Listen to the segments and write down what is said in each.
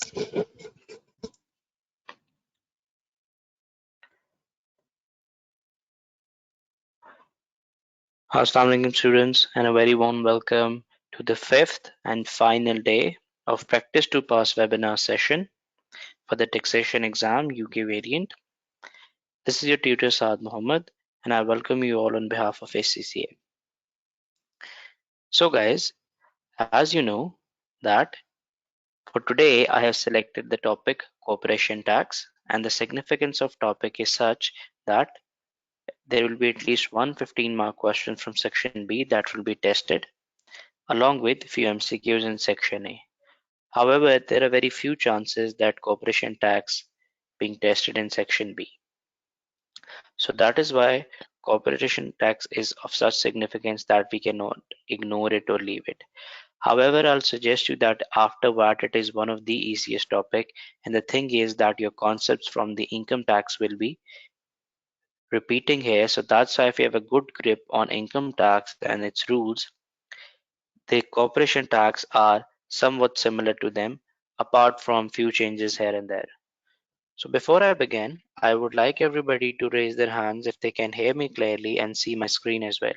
Assalamu alaikum students, and a very warm welcome to the fifth and final day of Practice to Pass webinar session for the taxation exam UK variant. This is your tutor Saad Muhammad, and I welcome you all on behalf of ACCA. So guys, as you know that for today I have selected the topic corporation tax, and the significance of topic is such that there will be at least one 15-mark question from section B that will be tested along with few MCQs in section A. However, there are very few chances that corporation tax being tested in section B. So that is why corporation tax is of such significance that we cannot ignore it or leave it. However, I'll suggest you that after VAT it is one of the easiest topic, and the thing is that your concepts from the income tax will be repeating here. So that's why if you have a good grip on income tax and its rules, the corporation tax are somewhat similar to them apart from few changes here and there. So before I begin, I would like everybody to raise their hands if they can hear me clearly and see my screen as well.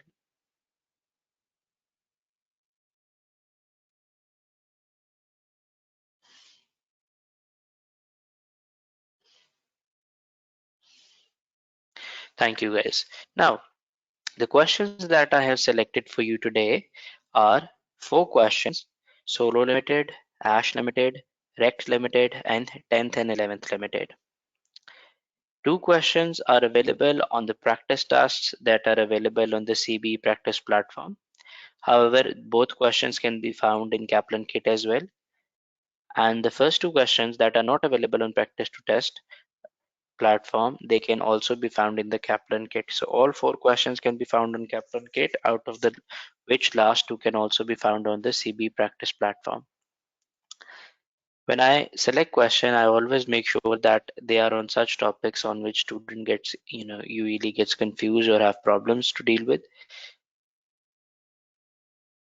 Thank you guys. Now, the questions that I have selected for you today are 4 questions: Solo Limited, Ash Limited, Rex Limited, and 10th and 11th Limited. 2 questions are available on the practice tasks that are available on the CB practice platform. However, both questions can be found in Kaplan Kit as well. And the first 2 questions that are not available on practice to test platform, they can also be found in the Kaplan Kit. So all 4 questions can be found on Kaplan Kit, out of the which last 2 can also be found on the CB practice platform. When I select question, I always make sure that they are on such topics on which student gets, usually gets confused or have problems to deal with.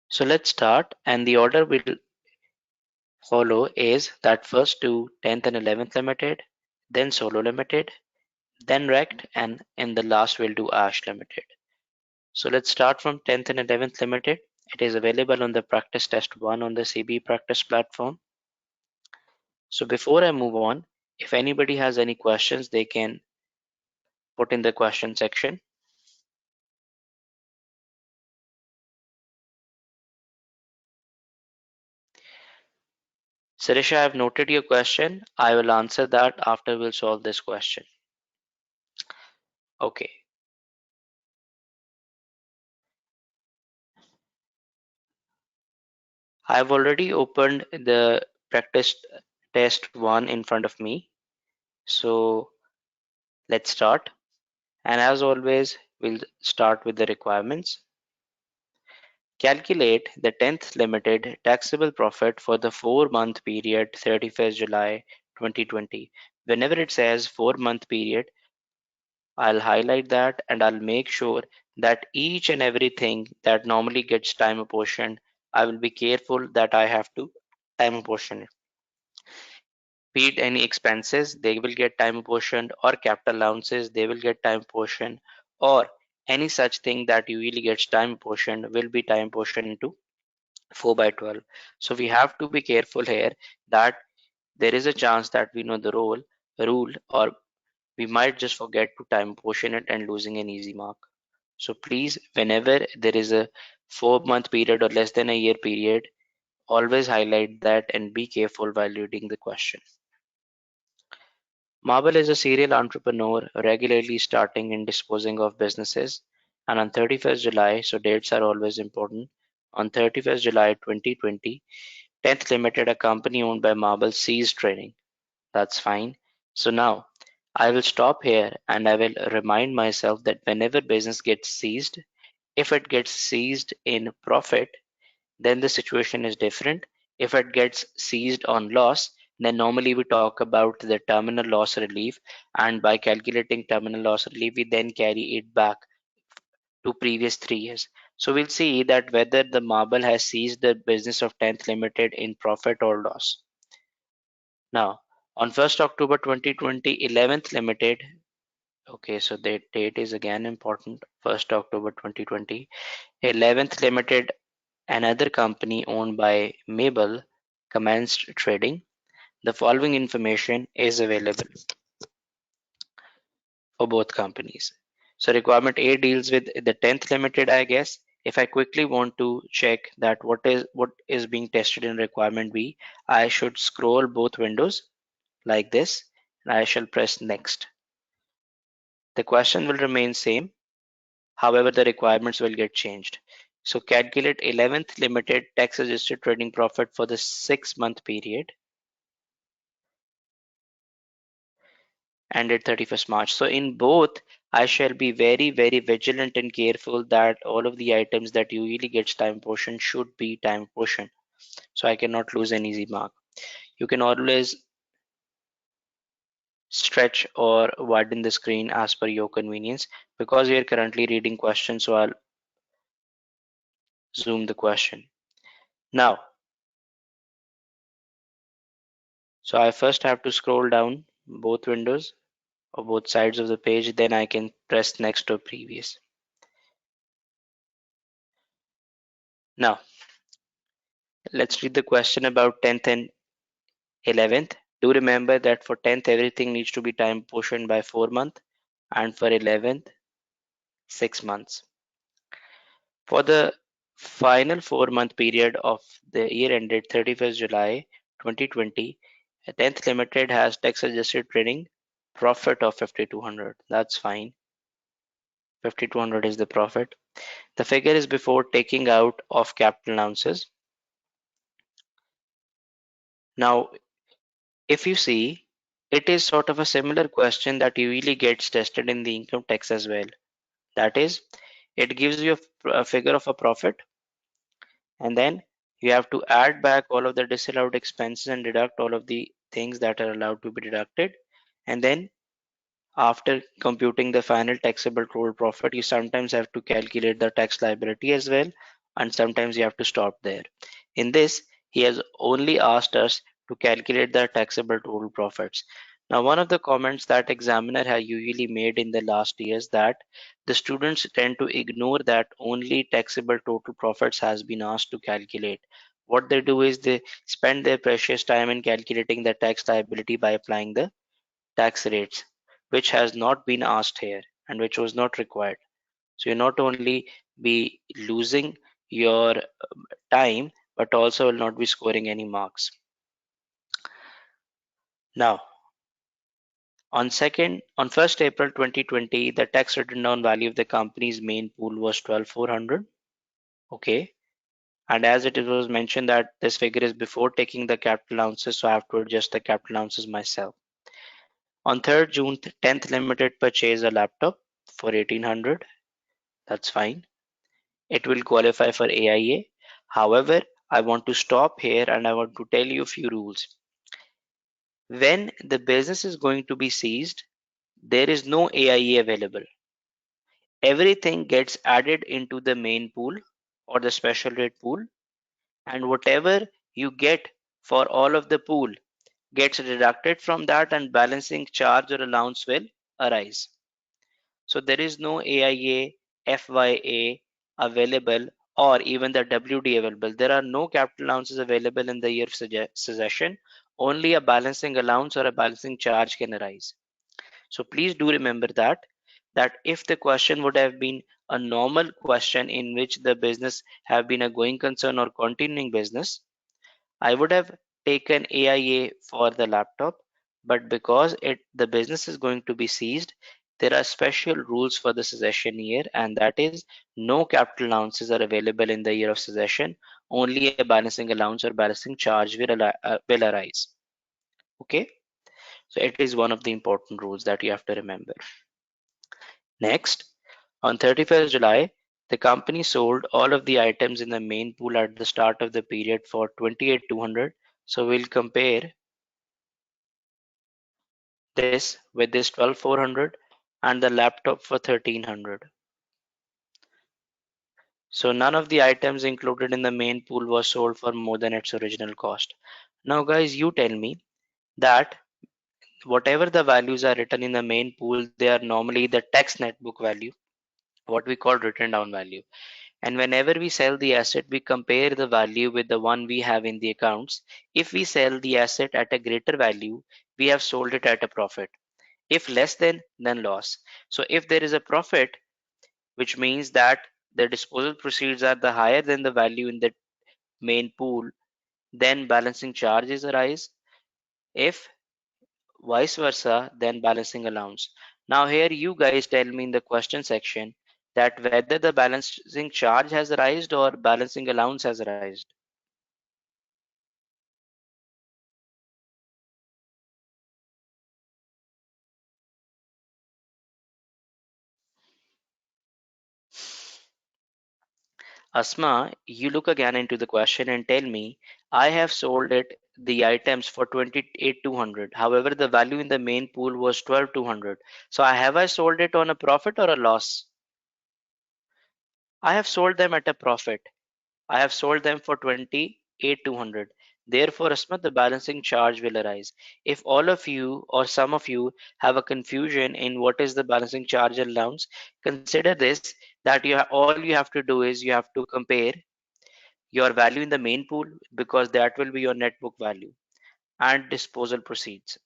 So let's start, and the order will follow is that first to 10th and 11th Limited, then Solo Limited, then Rect, and in the last we'll do Ash Limited. So let's start from 10th and 11th Limited. It is available on the practice test 1 on the CB practice platform. So before I move on, if anybody has any questions, they can put in the question section. Sirisha, I have noted your question. I will answer that after we'll solve this question. Okay. I've already opened the practice test 1 in front of me. So let's start. And as always, we'll start with the requirements. Calculate the 10th limited taxable profit for the 4-month period 31st July 2020. Whenever it says 4-month period, I'll highlight that and I'll make sure that each and everything that normally gets time apportioned, I will be careful that I have to time apportion it. Be it any expenses, they will get time apportioned, or capital allowances, they will get time apportioned, or any such thing that usually gets time apportioned will be time apportioned into 4 by 12. So we have to be careful here that there is a chance that we know the rule, or we might just forget to time portion it and losing an easy mark. So please, whenever there is a 4-month period or less than a year period, always highlight that and be careful while reading the question. Marble is a serial entrepreneur regularly starting and disposing of businesses, and on 31st July, so dates are always important, on 31st July 2020, 10th Limited, a company owned by Marble, ceased trading. That's fine. So now I will stop here and I will remind myself that whenever business gets seized, if it gets seized in profit, then the situation is different. If it gets seized on loss, then normally we talk about the terminal loss relief, and by calculating terminal loss relief, we then carry it back to previous 3 years. So we'll see that whether the Marble has seized the business of 10th Limited in profit or loss. Now, on 1st October 2020, 11th Limited, okay, so the date is again important, 1st October 2020, 11th Limited, another company owned by Mabel, commenced trading. The following information is available for both companies. So requirement A deals with the 10th Limited, I guess. If I quickly want to check that what is being tested in requirement B, I should scroll both windows like this, and I shall press next. The question will remain same, however the requirements will get changed. So calculate 11th Limited tax adjusted trading profit for the 6-month period ended 31st March. So in both, I shall be very, very vigilant and careful that all of the items that usually gets time portion should be time portion. So I cannot lose an easy mark. You can always stretch or widen the screen as per your convenience. Because we are currently reading questions, so I'll zoom the question. Now, so I first have to scroll down both windows or both sides of the page, then I can press next or previous. Now, let's read the question about 10th and 11th. Do remember that for 10th, everything needs to be time portioned by 4 months, and for 11th, 6 months. For the final 4-month period of the year ended 31st July 2020, 10th Limited has tax adjusted trading profit of 5200. That's fine. 5200 is the profit. The figure is before taking out of capital allowances. Now, if you see, it is sort of a similar question that usually gets tested in the income tax as well. That is, it gives you a figure of a profit, and then you have to add back all of the disallowed expenses and deduct all of the things that are allowed to be deducted. And then after computing the final taxable total profit, you sometimes have to calculate the tax liability as well, and sometimes you have to stop there. In this, he has only asked us to calculate the taxable total profits. Now, one of the comments that examiner has usually made in the last years that the students tend to ignore that only taxable total profits has been asked to calculate. What they do is they spend their precious time in calculating the tax liability by applying the tax rates, which has not been asked here and which was not required. So you not only be losing your time, but also will not be scoring any marks. Now, on 1st April 2020, the tax written down value of the company's main pool was 12,400. Okay. And as it was mentioned that this figure is before taking the capital allowances, so I have to adjust the capital allowances myself. On 3rd June, 10th Limited purchased a laptop for 1800. That's fine. It will qualify for AIA. However, I want to stop here and I want to tell you a few rules. When the business is going to be seized, there is no AIA available. Everything gets added into the main pool or the special rate pool, and whatever you get for all of the pool gets deducted from that, and balancing charge or allowance will arise. So there is no AIA, FYA available, or even the WD available. There are no capital allowances available in the year of succession. Only a balancing allowance or a balancing charge can arise. So please do remember that if the question would have been a normal question in which the business have been a going concern or continuing business, I would have taken AIA for the laptop, but because the business is going to be seized, there are special rules for the succession year, and that is no capital allowances are available in the year of succession. Only a balancing allowance or balancing charge will arise. Okay, so it is one of the important rules that you have to remember. Next, on 31st July, the company sold all of the items in the main pool at the start of the period for 28,200. So we'll compare this with this 12,400 and the laptop for 1,300. So none of the items included in the main pool was sold for more than its original cost. Now guys, you tell me that whatever the values are written in the main pool, they are normally the tax net book value, what we call written down value. And whenever we sell the asset, we compare the value with the one we have in the accounts. If we sell the asset at a greater value, we have sold it at a profit. If less then loss. So if there is a profit, which means that the disposal proceeds are the higher than the value in the main pool, then balancing charges arise. If vice versa, then balancing allowance. Now here you guys tell me in the question section that whether the balancing charge has arisen or balancing allowance has arisen. Asma, you look again into the question and tell me, I have sold it the items for 28,200. However, the value in the main pool was 12,200. So have I sold it on a profit or a loss? I have sold them at a profit. I have sold them for 28,200. Therefore, Asma, the balancing charge will arise. If all of you or some of you have a confusion in what is the balancing charge allowance, consider this, that all you have to do is you have to compare your value in the main pool, because that will be your net book value, and disposal proceeds.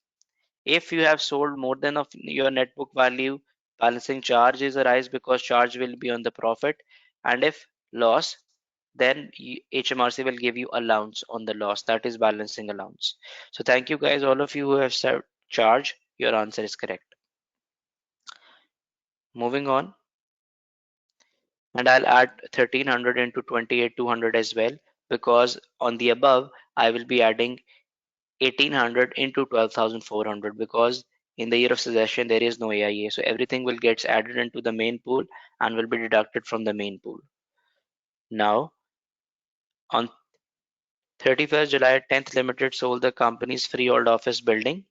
If you have sold more than of your net book value, balancing charge is arise because charge will be on the profit. And if loss, then HMRC will give you allowance on the loss, that is balancing allowance. So thank you guys, all of you who have said charge, your answer is correct. Moving on, and I'll add 1300 into 28,200 as well, because on the above I will be adding 1800 into 12,400, because in the year of succession there is no AIA, so everything will get added into the main pool and will be deducted from the main pool. Now, on 31st July, 10th Limited sold the company's freehold office building.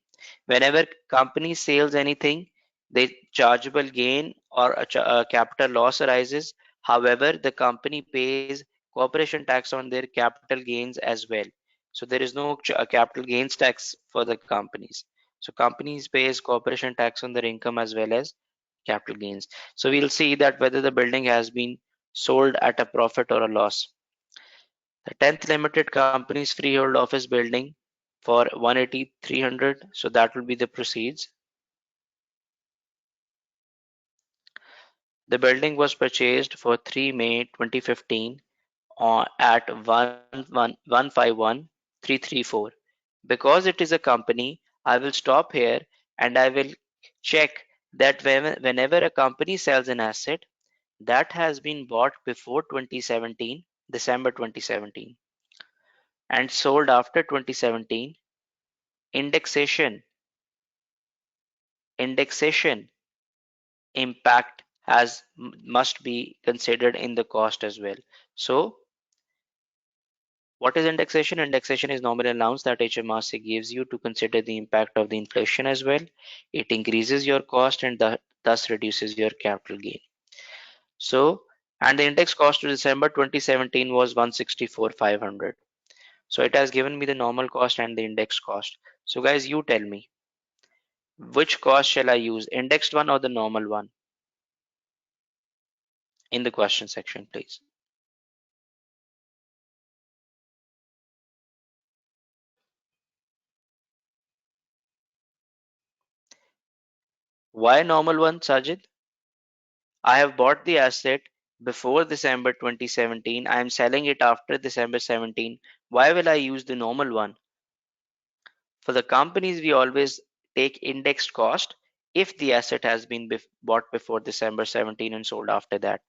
Whenever company sells anything, the chargeable gain or a capital loss arises. However, the company pays corporation tax on their capital gains as well. So there is no capital gains tax for the companies. So companies pays corporation tax on their income as well as capital gains. So we'll see that whether the building has been sold at a profit or a loss. The 10th Limited Company's freehold office building for 180,300. So that will be the proceeds. The building was purchased for 3 May 2015 at 151,334. Because it is a company, I will stop here and I will check that whenever a company sells an asset that has been bought before 2017, December 2017, and sold after 2017, indexation indexation impact must be considered in the cost as well. So what is indexation? Indexation is nominal allowance that HMRC gives you to consider the impact of the inflation as well. It increases your cost and thus reduces your capital gain. So, and the index cost to December 2017 was 164,500. So it has given me the normal cost and the index cost. So guys, you tell me, which cost shall I use, indexed one or the normal one, in the question section, please. Why normal one, Sajid? I have bought the asset before December 2017. I am selling it after December 17. Why will I use the normal one? For the companies, we always take indexed cost if the asset has been bought before December 17 and sold after that.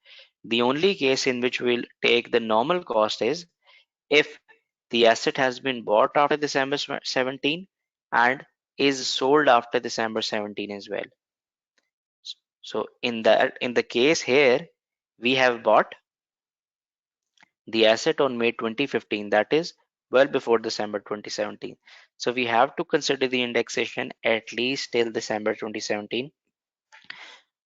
The only case in which we'll take the normal cost is if the asset has been bought after December 17 and is sold after December 17 as well. So in the case here, we have bought the asset on May 2015, that is well before December 2017. So we have to consider the indexation at least till December 2017,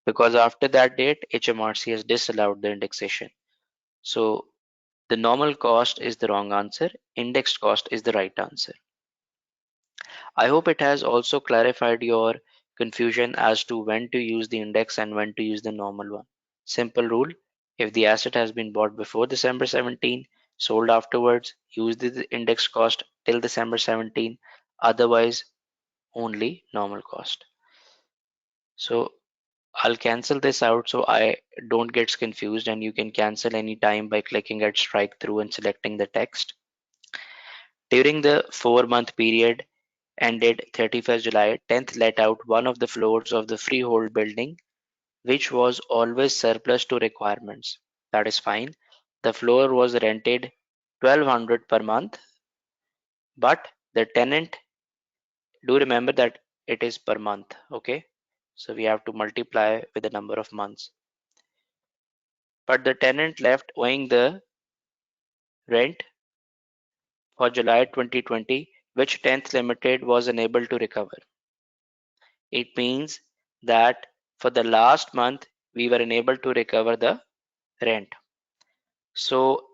because after that date HMRC has disallowed the indexation. So the normal cost is the wrong answer, indexed cost is the right answer. I hope it has also clarified your confusion as to when to use the index and when to use the normal one. Simple rule: if the asset has been bought before December 17, sold afterwards, use the index cost till December 17, otherwise only normal cost. So I'll cancel this out so I don't get confused, and you can cancel any time by clicking at strike through and selecting the text. During the 4-month period ended 31st July, 10th let out one of the floors of the freehold building, which was always surplus to requirements. That is fine. The floor was rented 1200 per month, but the tenant, do remember that it is per month, okay? So we have to multiply with the number of months. But the tenant left owing the rent for July 2020, which 10th Limited was unable to recover. It means that for the last month we were unable to recover the rent. So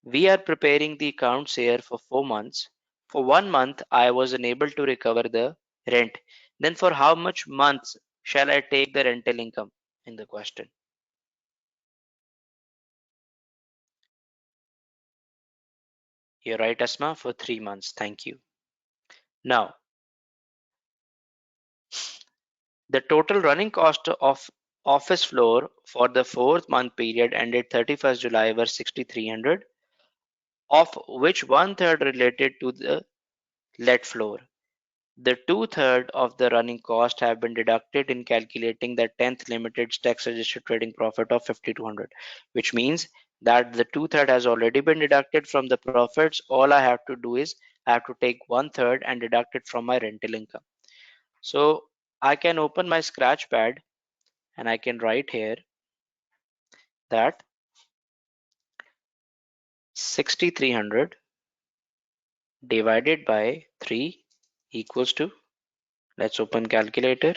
we are preparing the accounts here for 4 months. For 1 month I was unable to recover the rent. Then for how much months shall I take the rental income in the question? You're right, Asma, for 3 months. Thank you. Now, the total running cost of office floor for the 4th month period ended 31st July were 6,300, of which one third related to the let floor. The two-thirds of the running cost have been deducted in calculating the 10th Limited's tax-adjusted trading profit of 5,200, which means that the two-thirds has already been deducted from the profits. All I have to do is I have to take one-third and deduct it from my rental income. So I can open my scratch pad and I can write here that 6,300 divided by 3 equals to, let's open calculator,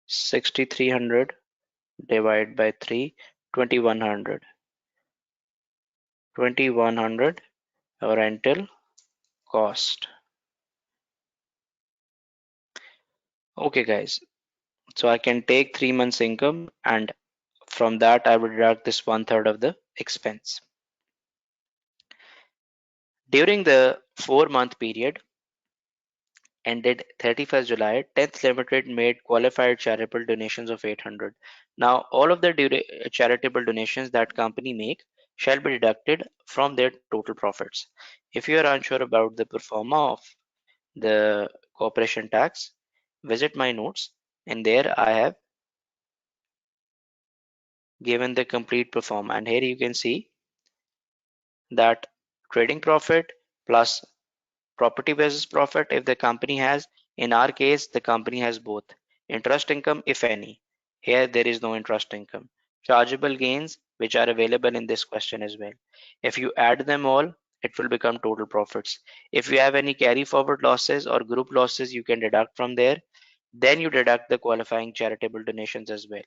6,300 divided by 3, 2,100. 2,100 rental cost. Okay, guys. So I can take 3 months income, and from that I will deduct this one third of the expense. During the 4-month period ended 31st July, 10th Limited made qualified charitable donations of 800. Now, all of the charitable donations that company make shall be deducted from their total profits. If you are unsure about the pro forma of the corporation tax, visit my notes, and there I have given the complete pro forma. And here you can see that trading profit plus property basis profit if the company has. In our case, the company has both. Interest income, if any. Here there is no interest income. Chargeable gains, which are available in this question as well. If you add them all, it will become total profits. If you have any carry forward losses or group losses, you can deduct from there. Then you deduct the qualifying charitable donations as well.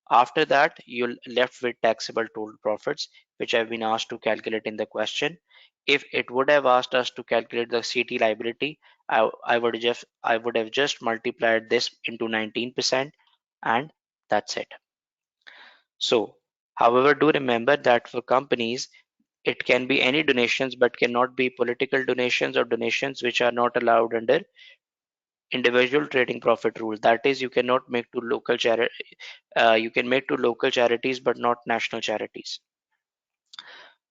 After that, you're left with taxable total profits, which have been asked to calculate in the question. If it would have asked us to calculate the CT liability, I would have just multiplied this into 19%, and that's it. So, however, do remember that for companies, it can be any donations but cannot be political donations or donations which are not allowed under individual trading profit rule. That is, you cannot make to local charity. You can make to local charities but not national charities.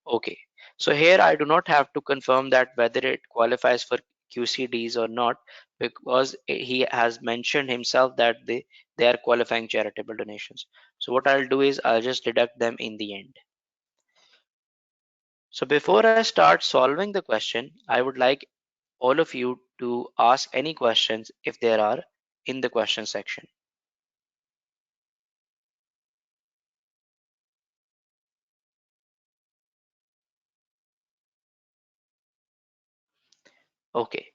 Okay, so here I do not have to confirm that whether it qualifies for QCDs or not, because he has mentioned himself that they are qualifying charitable donations. So what I'll do is I'll just deduct them in the end. So before I start solving the question, I would like all of you to ask any questions if there are in the question section. Okay,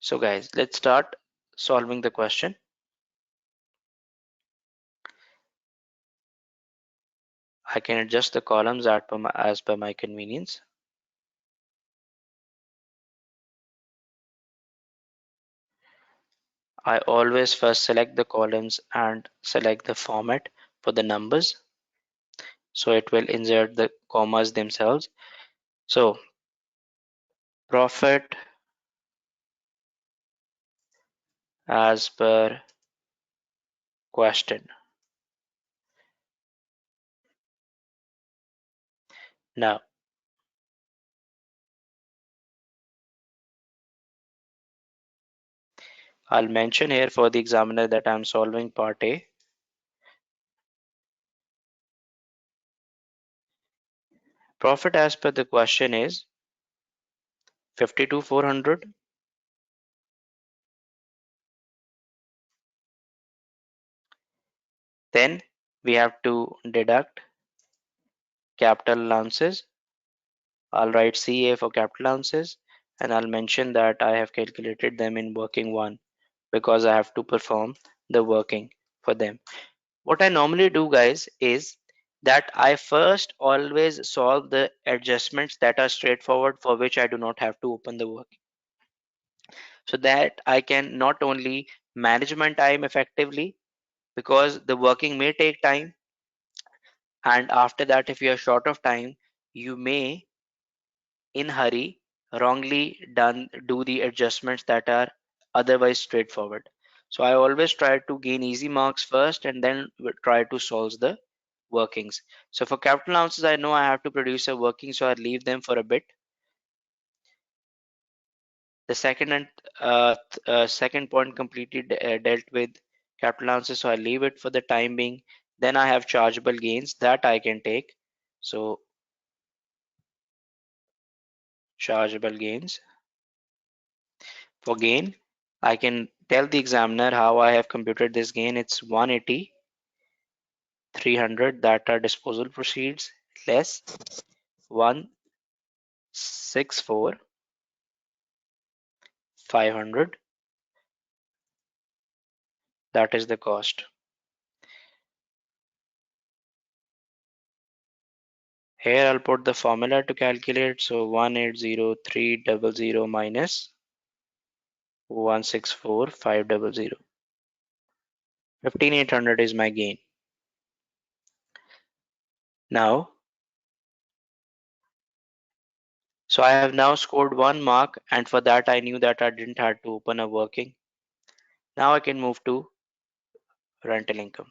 so guys, let's start solving the question. I can adjust the columns as per my convenience. I always first select the columns and select the format for the numbers. So it will insert the commas themselves. So profit as per question. Now I'll mention here for the examiner that I'm solving part A. Profit as per the question is 52,400. Then we have to deduct capital allowances. I'll write CA for capital allowances and I'll mention that I have calculated them in working one because I have to perform the working for them. What I normally do, guys, is that I first always solve the adjustments that are straightforward for which I do not have to open the work, so that I can not only manage my time effectively because the working may take time, and after that, if you are short of time, you may in hurry wrongly done do the adjustments that are otherwise straightforward. So I always try to gain easy marks first and then try to solve the workings. So for capital allowances, I know I have to produce a working, so I leave them for a bit. The second and second point completely dealt with capital allowances, so I leave it for the time being. Then I have chargeable gains that I can take. So chargeable gains. For gain, I can tell the examiner how I have computed this gain. It's 180, 300 that are disposal proceeds less 164, 500, that is the cost. Here I'll put the formula to calculate. So 180,300 minus 164,500. 15,800 is my gain. Now, so I have now scored 1 mark, and for that I knew that I didn't have to open a working. Now I can move to rental income,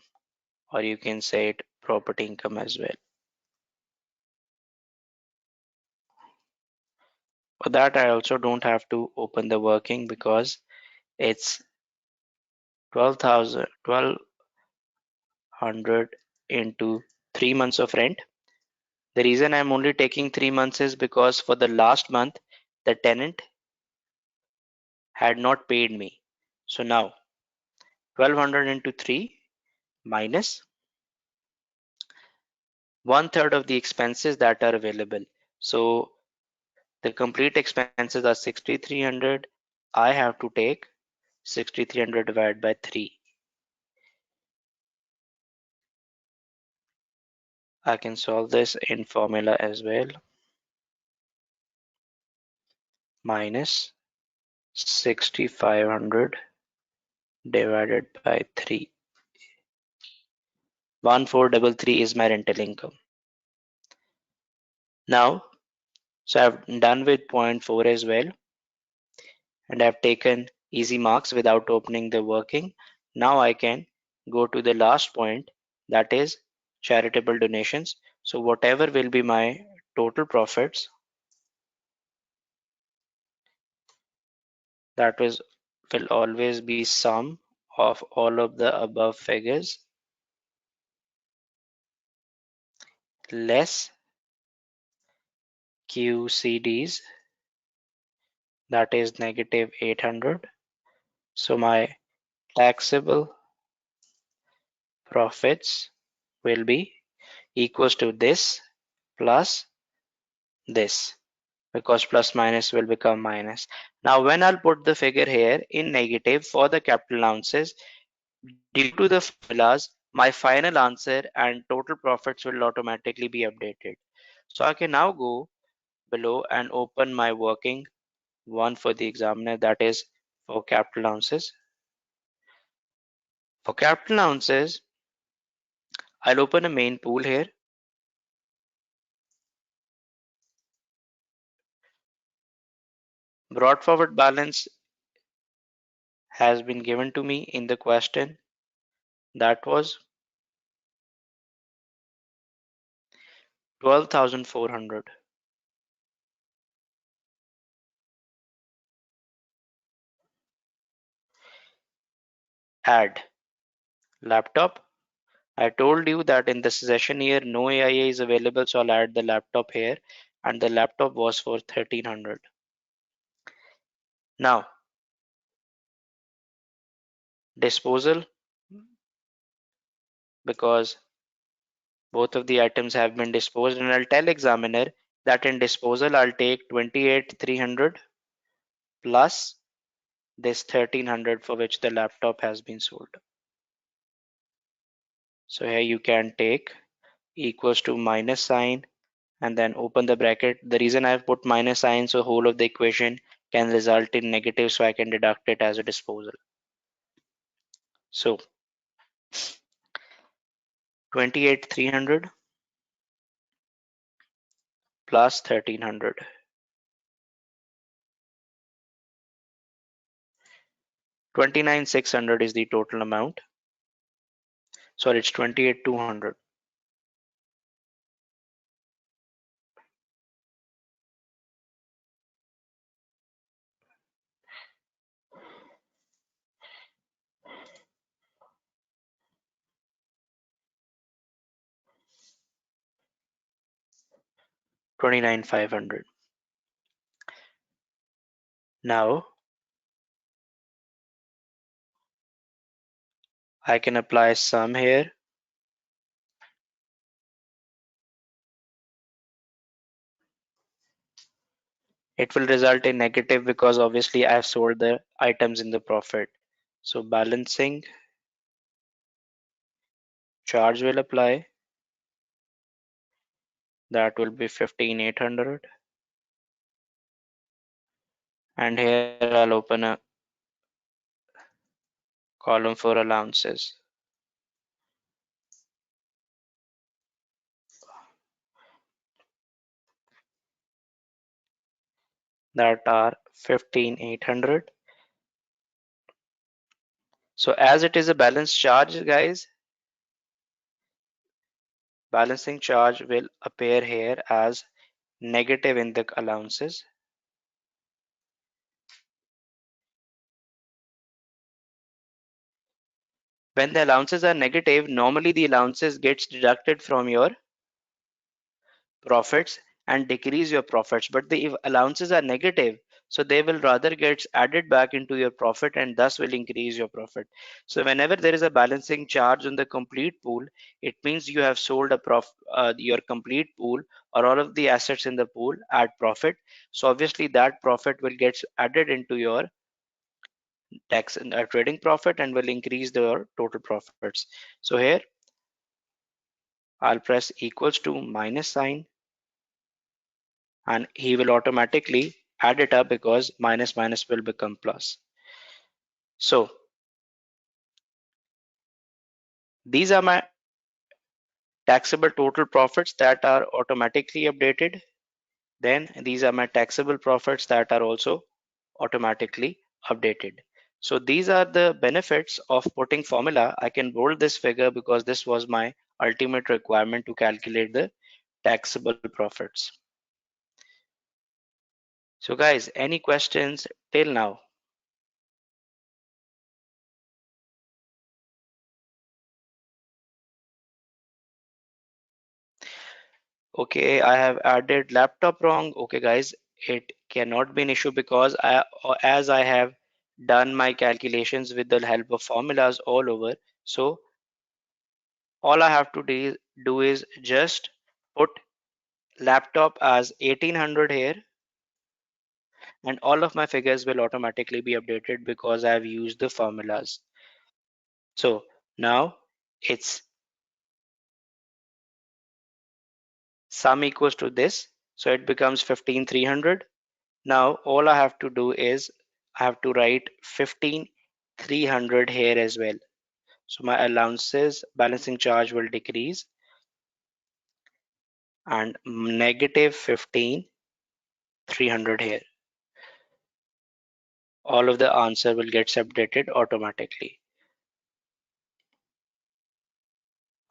or you can say it property income as well. For that I also don't have to open the working because it's 1200 into 3 months of rent. The reason I'm only taking 3 months is because for the last month the tenant had not paid me. So now 1200 into 3 minus 1/3 of the expenses that are available. So the complete expenses are 6300. I have to take 6300 divided by 3. I can solve this in formula as well. Minus 6500 divided by 3. 1433 is my rental income. Now, so I've done with point 4 as well, and I've taken easy marks without opening the working. Now I can go to the last point, that is charitable donations. So whatever will be my total profits, that will always be sum of all of the above figures less QCDs, that is negative 800. So my taxable profits will be equals to this plus this, because plus minus will become minus. Now when I'll put the figure here in negative for the capital allowances, due to the formulas, my final answer and total profits will automatically be updated. So I can now go below and open my working one for the examiner, that is for capital allowances. For capital allowances, I'll open a main pool here. Brought forward balance has been given to me in the question. That was 12,400. Add laptop. I told you that in this session here, no AIA is available, so I'll add the laptop here. And the laptop was for 1300. Now, disposal, because both of the items have been disposed, and I'll tell examiner that in disposal I'll take 28,300 plus this 1300 for which the laptop has been sold. So here you can take equals to minus sign and then open the bracket. The reason I've put minus sign, so whole of the equation can result in negative, so I can deduct it as a disposal. So 28,300 plus 1300. 29,600 is the total amount. Sorry, it's 28,200. 29,500. Now I can apply sum here. It will result in negative because obviously I have sold the items in the profit. So balancing charge will apply. That will be 15,800. And here I'll open a column for allowances. That are 15,800. So as it is a balance charge, guys, balancing charge will appear here as negative in the allowances. When the allowances are negative, normally the allowances gets deducted from your profits and decrease your profits, but the if allowances are negative, so they will rather get added back into your profit and thus will increase your profit. So whenever there is a balancing charge on the complete pool, it means you have sold your complete pool or all of the assets in the pool at profit. So obviously that profit will get added into your tax and trading profit and will increase your total profits. So here I'll press equals to minus sign and he will automatically add it up because minus minus will become plus. So these are my taxable total profits that are automatically updated. Then these are my taxable profits that are also automatically updated. So these are the benefits of putting formula. I can bold this figure because this was my ultimate requirement to calculate the taxable profits. So guys, any questions till now? Okay, I have added laptop wrong. Okay, guys, it cannot be an issue because as I have done my calculations with the help of formulas all over. So all I have to do is just put laptop as 1800 here, and all of my figures will automatically be updated because I have used the formulas. So now it's sum equals to this. So it becomes 15,300. Now all I have to do is I have to write 15,300 here as well. So my allowances balancing charge will decrease, and negative 15,300 here. All of the answer will get subtracted automatically.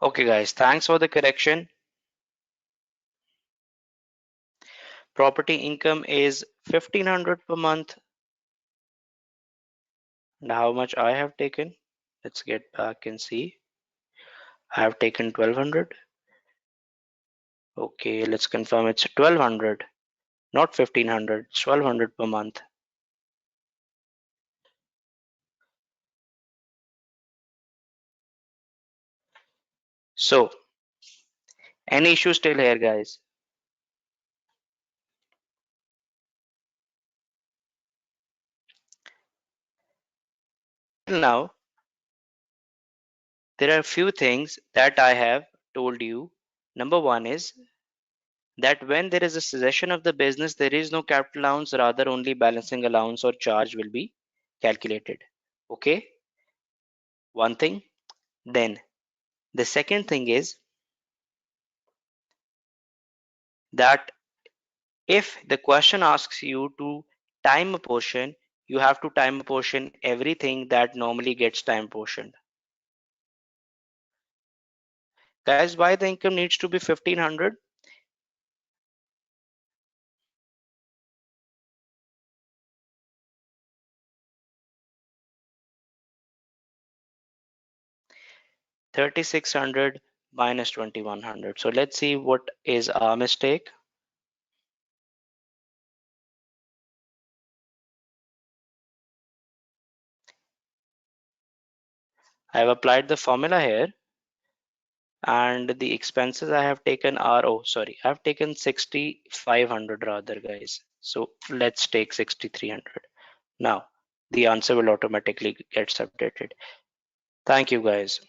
Okay guys, thanks for the correction. Property income is 1,500 per month. And how much I have taken? Let's get back and see. I have taken 1,200. Okay, let's confirm it's 1,200, not 1,500. It's 1,200 per month. So, any issue still here, guys? Till now, there are a few things that I have told you. Number one is that when there is a cessation of the business, there is no capital allowance, rather only balancing allowance or charge will be calculated. Okay, one thing. Then the second thing is that if the question asks you to time a portion, you have to time a portion everything that normally gets time portioned. Guys, why the income needs to be 1,500? 3,600 minus 2,100. So let's see what is our mistake. I have applied the formula here, and the expenses I have taken are, oh sorry, I have taken 6,500 rather, guys. So let's take 6,300. Now the answer will automatically get subtracted. Thank you guys.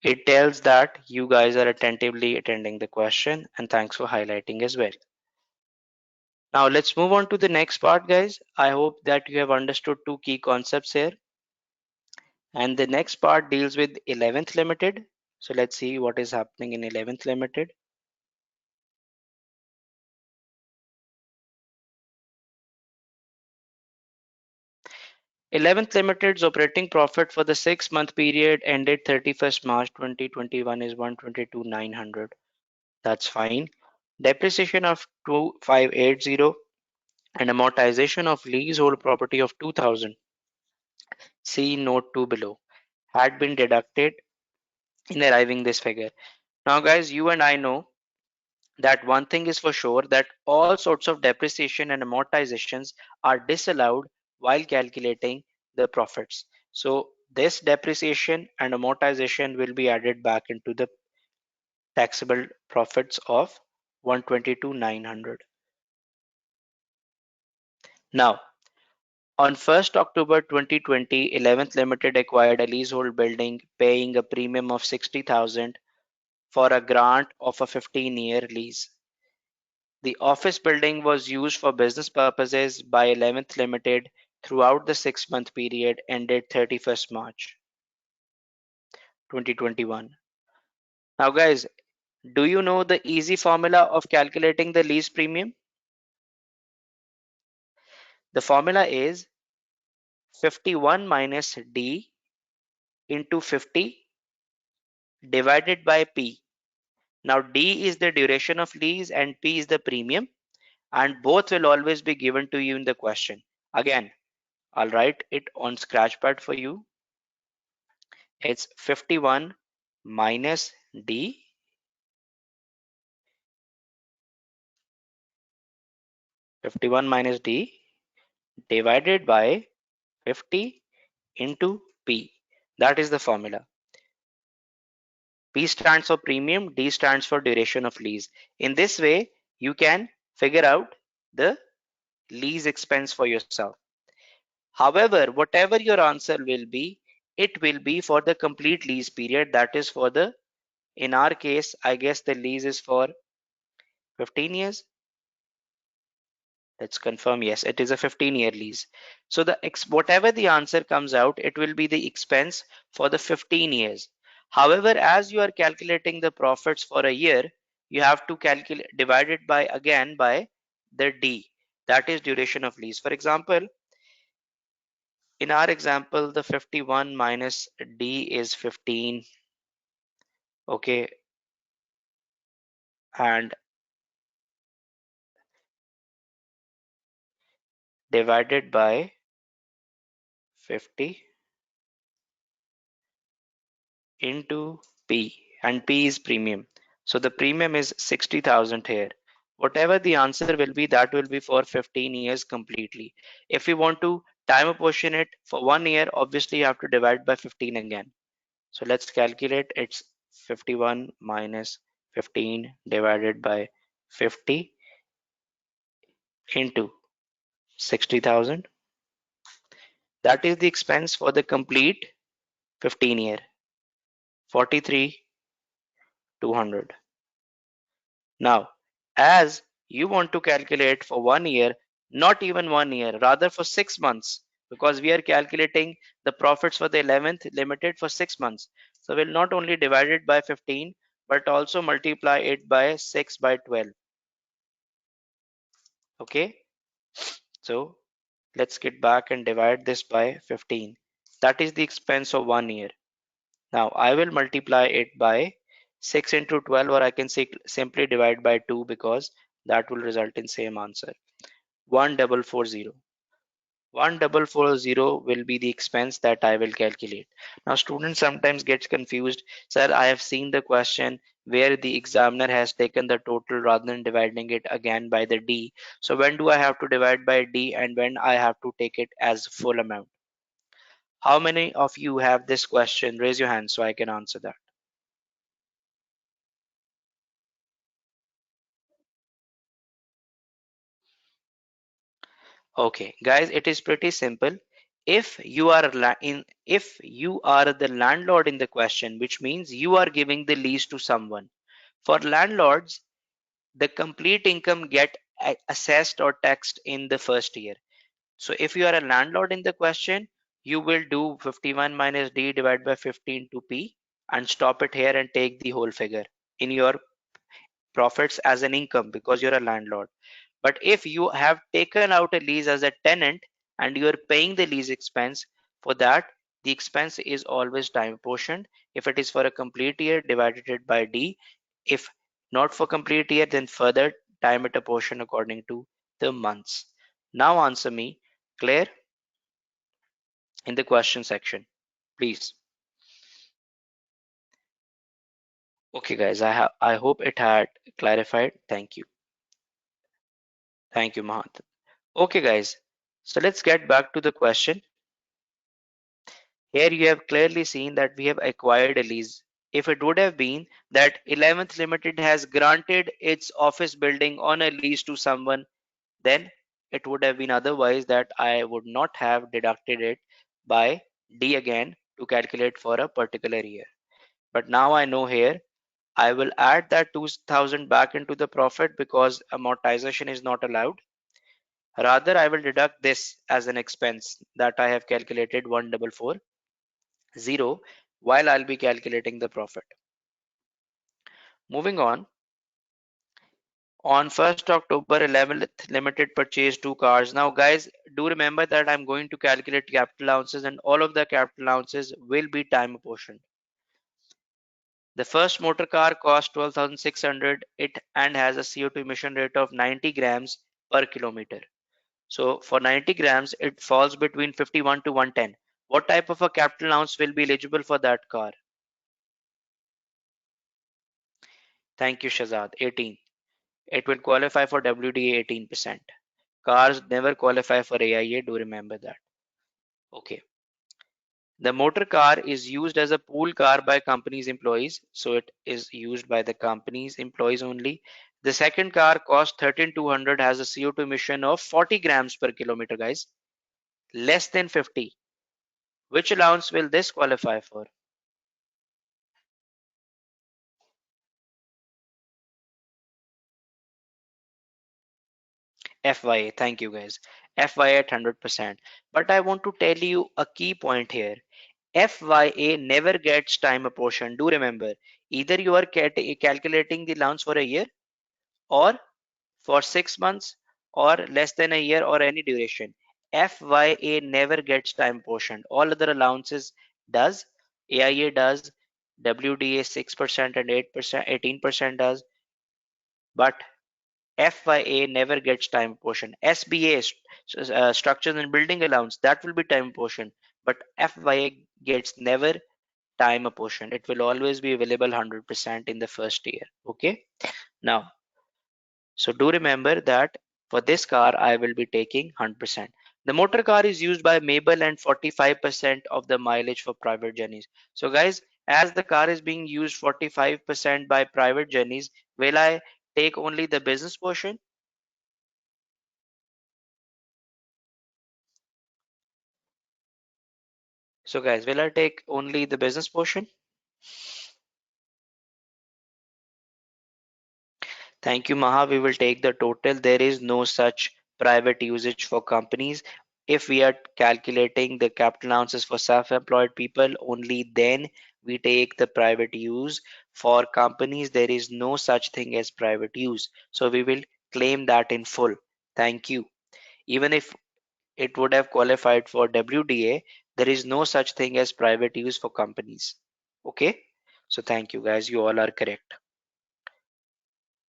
It tells that you guys are attentively attending the question, and thanks for highlighting as well. Now let's move on to the next part, guys. I hope that you have understood two key concepts here. And the next part deals with 11th limited. So let's see what is happening in 11th limited. 11th Limited's operating profit for the 6-month period ended 31st March 2021 is 122,900. That's fine. Depreciation of 2,580 and amortization of leasehold property of 2,000. See note 2 below. Had been deducted in arriving this figure. Now guys, you and I know that one thing is for sure, that all sorts of depreciation and amortizations are disallowed while calculating the profits. So this depreciation and amortization will be added back into the taxable profits of 122,900. Now, on 1st October 2020, 11th Limited acquired a leasehold building paying a premium of 60,000 for a grant of a 15-year lease. The office building was used for business purposes by 11th Limited throughout the 6-month period ended 31st March 2021. Now guys, do you know the easy formula of calculating the lease premium? The formula is 51 minus D into 50 divided by P. Now D is the duration of lease and P is the premium, and both will always be given to you in the question. Again, I'll write it on scratchpad for you. It's 51 minus D 51 minus D divided by 50 into P. That is the formula. P stands for premium, D stands for duration of lease. In this way, you can figure out the lease expense for yourself. However, whatever your answer will be, it will be for the complete lease period. That is for the, in our case, I guess the lease is for 15 years. Let's confirm. Yes, it is a 15-year lease. So whatever the answer comes out, it will be the expense for the 15 years. However, as you are calculating the profits for a year, you have to calculate divide it by again by the D. That is duration of lease. For example, in our example, the 51 minus D is 15. Okay, and divided by 50 into P, and P is premium. So the premium is 60,000 here. Whatever the answer will be, that will be for 15 years completely. If you want to time apportion it for 1 year, obviously you have to divide by 15 again. So let's calculate. It's 51 minus 15 divided by 50 into 60,000. That is the expense for the complete 15 year. 43,200. Now, as you want to calculate for 1 year, not even 1 year, rather for 6 months, because we are calculating the profits for the 11th limited for 6 months. So we'll not only divide it by 15, but also multiply it by 6 by 12. Okay. So let's get back and divide this by 15. That is the expense of 1 year. Now I will multiply it by 6 into 12, or I can simply divide by 2, because that will result in same answer. 1440. 1440 will be the expense that I will calculate. Now students sometimes gets confused. Sir, I have seen the question where the examiner has taken the total rather than dividing it again by the D. So when do I have to divide by D and when I have to take it as full amount? How many of you have this question? Raise your hand so I can answer that. Okay, guys, it is pretty simple. If you are the landlord in the question, which means you are giving the lease to someone. For landlords, the complete income get assessed or taxed in the first year. So if you are a landlord in the question, you will do 51 minus D divided by 15 to P and stop it here and take the whole figure in your profits as an income because you're a landlord. But if you have taken out a lease as a tenant and you are paying the lease expense, for that, the expense is always time portioned. If it is for a complete year, divided it by D. If not for complete year, then further time it a portion according to the months. Now answer me, Claire, in the question section, please. Okay, guys, I hope it had clarified. Thank you. Thank you, Mahant. Okay, guys. So let's get back to the question. Here you have clearly seen that we have acquired a lease. If it would have been that 11th Limited has granted its office building on a lease to someone, then it would have been otherwise that I would not have deducted it by D again to calculate for a particular year. But now I know here I will add that 2000 back into the profit because amortization is not allowed. Rather, I will deduct this as an expense that I have calculated 1440 while I'll be calculating the profit. Moving on 1st October 11th Limited purchased two cars. Now guys, do remember that I'm going to calculate capital allowances and all of the capital allowances will be time apportioned. The first motor car cost 12,600 it and has a CO2 emission rate of 90 grams per kilometer. So for 90 grams, it falls between 51 to 110. What type of a capital allowance will be eligible for that car? Thank you, Shazad. 18. It will qualify for WDA 18%. Cars never qualify for AIA, do remember that. Okay. The motor car is used as a pool car by company's employees, so it is used by the company's employees only. The second car cost 13,200, has a CO2 emission of 40 grams per kilometer, guys, less than 50. Which allowance will this qualify for? FYA. Thank you guys. FYA at 100%. But I want to tell you a key point here. FYA never gets time apportioned. Do remember, either you are calculating the allowance for a year, or for 6 months, or less than a year, or any duration. FYA never gets time portioned. All other allowances does. AIA does. WDA 6% and 8%, 18% does. But FYA never gets time portion. SBA, structures and building allowance, that will be time portion. But FYA gets never time apportioned. It will always be available 100% in the first year. Okay. Now, so do remember that for this car, I will be taking 100%. The motor car is used by Mabel and 45% of the mileage for private journeys. So guys, as the car is being used 45% by private journeys, will I take only the business portion? So guys, will I take only the business portion? Thank you, Maha. We will take the total. There is no such private usage for companies. If we are calculating the capital allowances for self-employed people, only then we take the private use. For companies, there is no such thing as private use. So we will claim that in full. Thank you. Even if it would have qualified for WDA, there is no such thing as private use for companies. Okay? So thank you guys. You all are correct.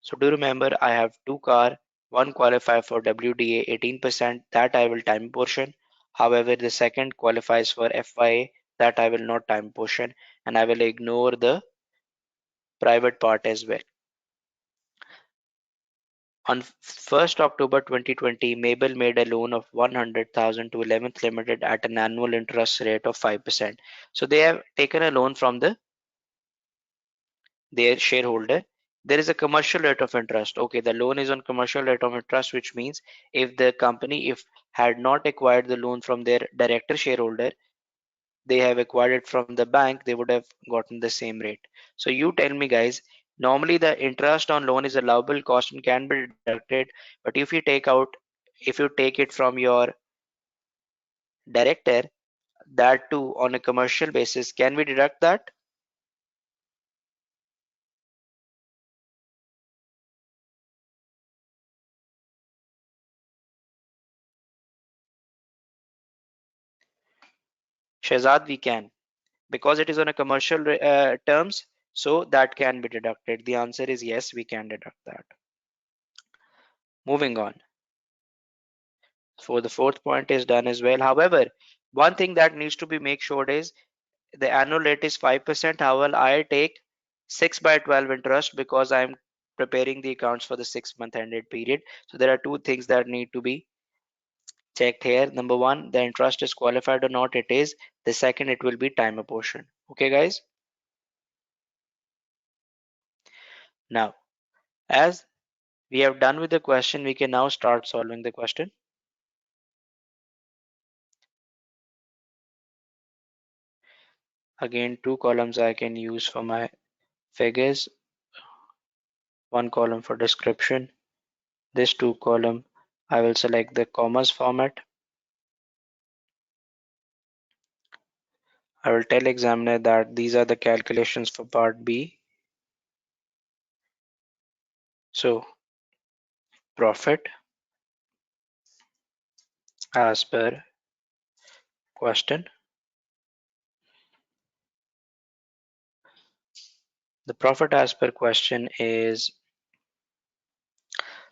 So do remember, I have two car, one qualify for WDA 18%, that I will time portion. However, the second qualifies for FYA, that I will not time portion, and I will ignore the private part as well. On 1st October 2020, Mabel made a loan of 100,000 to 11th Limited at an annual interest rate of 5%. So they have taken a loan from their shareholder. There is a commercial rate of interest. Okay, the loan is on commercial rate of interest, which means if the company if had not acquired the loan from their director shareholder, they have acquired it from the bank, they would have gotten the same rate. So you tell me guys, normally the interest on loan is allowable cost and can be deducted, but if you take it from your director, that too on a commercial basis, can we deduct that? Shahzad, we can, because it is on a commercial terms, so that can be deducted. The answer is yes, we can deduct that. Moving on, for the fourth point is done as well. However, one thing that needs to be make sure is the annual rate is 5%. However, I take 6 by 12 interest because I'm preparing the accounts for the 6 month ended period. So there are two things that need to be checked here. Number one, the interest is qualified or not. It is. The second, it will be time apportion. Okay guys. Now, as we have done with the question, we can now start solving the question. Again, two columns I can use for my figures, one column for description. This two column, I will select the commas format. I will tell examiner that these are the calculations for part B. So profit as per question. The profit as per question is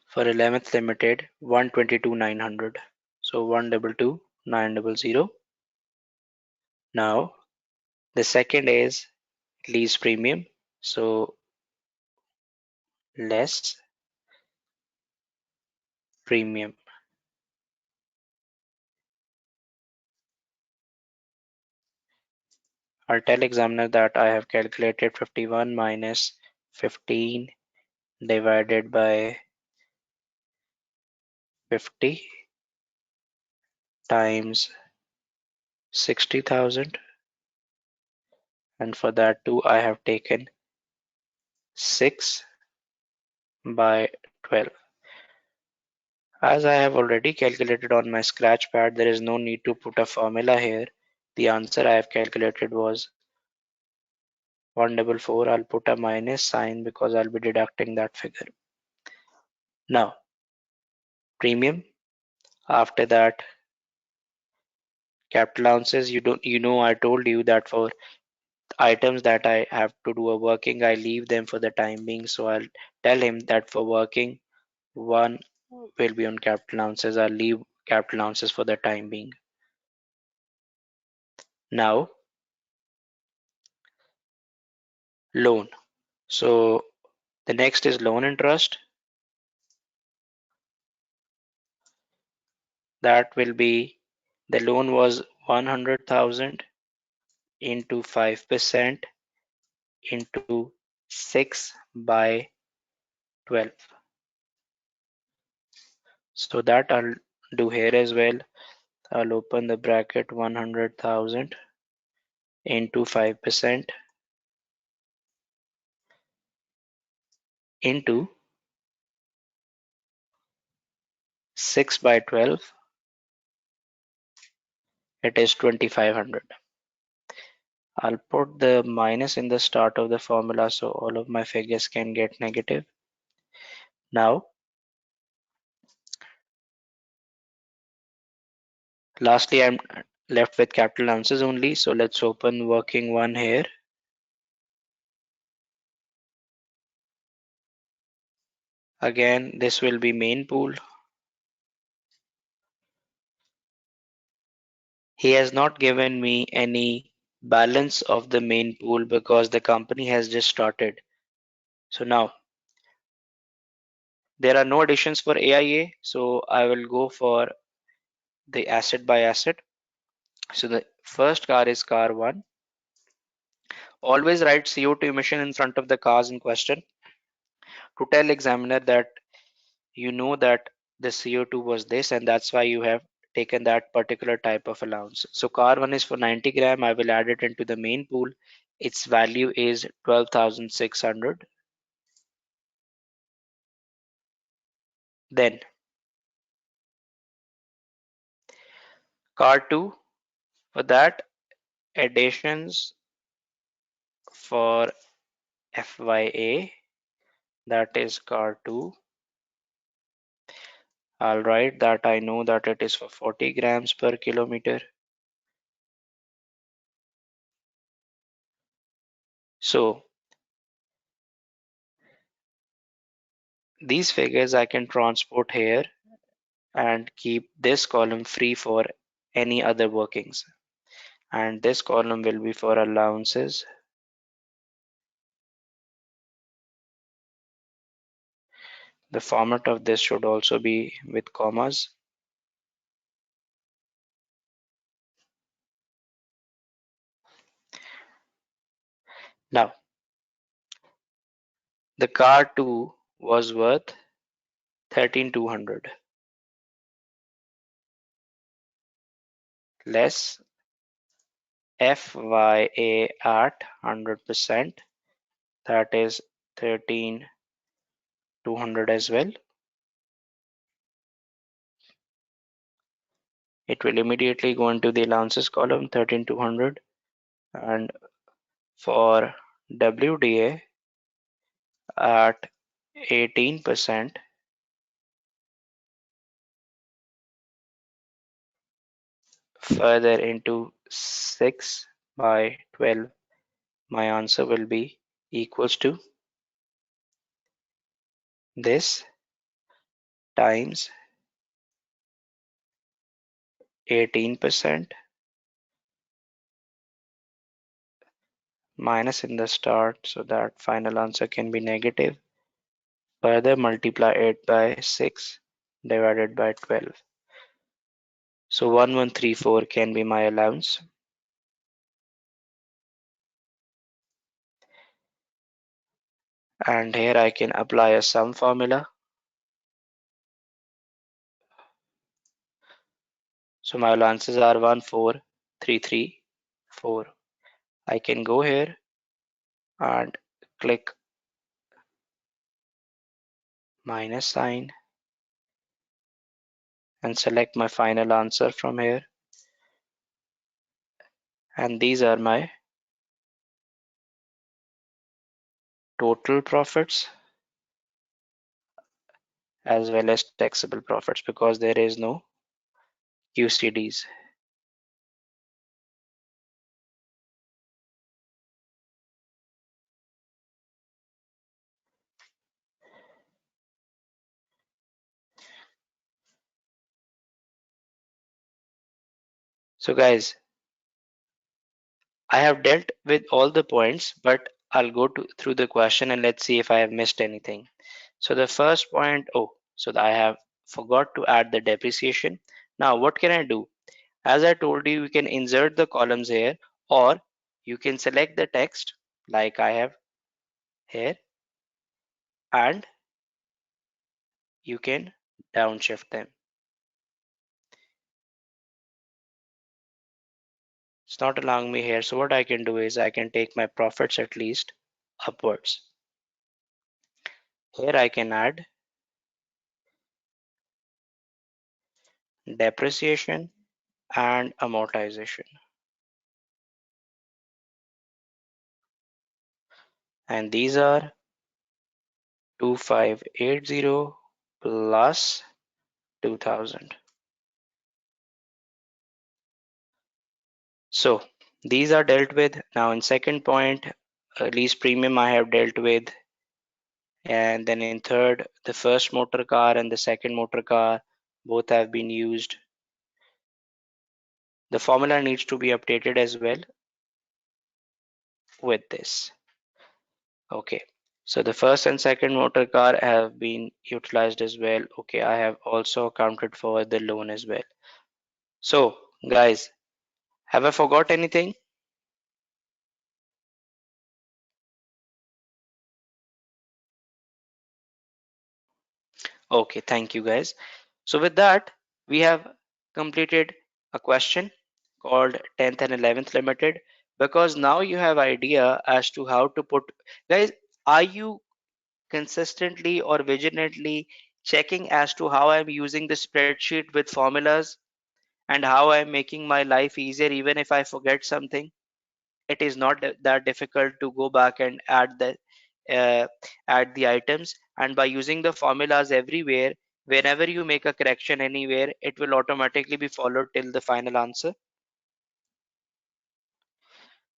for 11th Limited 122,900. So 122,900. Now the second is lease premium. So less premium. I'll tell examiner that I have calculated 51 minus 15 divided by 50 times 60,000, and for that too I have taken 6 by 12. As I have already calculated on my scratch pad, there is no need to put a formula here. The answer I have calculated was 144. I'll put a minus sign because I'll be deducting that figure. Now, premium. After that, capital ounces. I told you that for items that I have to do a working, I leave them for the time being. So I'll tell him that for working, one will be on capital ounces. I'll leave capital ounces for the time being. Now, loan. So the next is loan interest. That will be, the loan was 100,000 into 5% into 6 by 12. So that I'll do here as well. I'll open the bracket 100,000 into 5% into 6 by 12. It is 2500. I'll put the minus in the start of the formula so all of my figures can get negative. Now, lastly, I'm left with capital ounces only. So let's open working one here. Again, this will be main pool. He has not given me any balance of the main pool because the company has just started. So now there are no additions for AIA. So I will go for the asset by asset. So the first car is car one. Always write CO2 emission in front of the cars in question to tell examiner that you know that the CO2 was this and that's why you have taken that particular type of allowance. So car one is for 90 gram. I will add it into the main pool. Its value is 12,600. Then car two, for that additions for FYA, that is car two. I'll write that I know that it is for 40 grams per kilometer. So these figures I can transport here and keep this column free for any other workings. And this column will be for allowances. The format of this should also be with commas. Now, the car 2 was worth 13,200 less FYA at 100%, that is 13,200 as well. It will immediately go into the allowances column 13,200, and for WDA at 18% further into 6 by 12, my answer will be equals to this times 18% minus in the start, so that final answer can be negative. Further multiply it by 6 divided by 12. So 1134 can be my allowance. And here I can apply a sum formula. So my allowances are 14334. I can go here and click minus sign and select my final answer from here. And these are my total profits as well as taxable profits, because there is no QCDs. So guys, I have dealt with all the points, but I'll go through the question and let's see if I have missed anything. So the first point, so I have forgot to add the depreciation. Now what can I do? As I told you, you can insert the columns here, or you can select the text like I have here, and you can downshift them. It's not allowing me here. So what I can do is I can take my profits at least upwards. Here I can add depreciation and amortization. And these are 2580 plus 2000. So these are dealt with. Now in second point, lease premium I have dealt with. And then in third, the first motor car and the second motor car, both have been used. The formula needs to be updated as well with this. Okay, so the first and second motor car have been utilized as well. Okay, I have also accounted for the loan as well. So guys, have I forgot anything? Okay, thank you guys. So with that, we have completed a question called 10th and 11th limited, because now you have idea as to how to put. Guys, are you consistently or vigilantly checking as to how I'm using the spreadsheet with formulas and how I'm making my life easier even if I forget something? It is not that difficult to go back and uh, add the items, and by using the formulas everywhere, whenever you make a correction anywhere, it will automatically be followed till the final answer.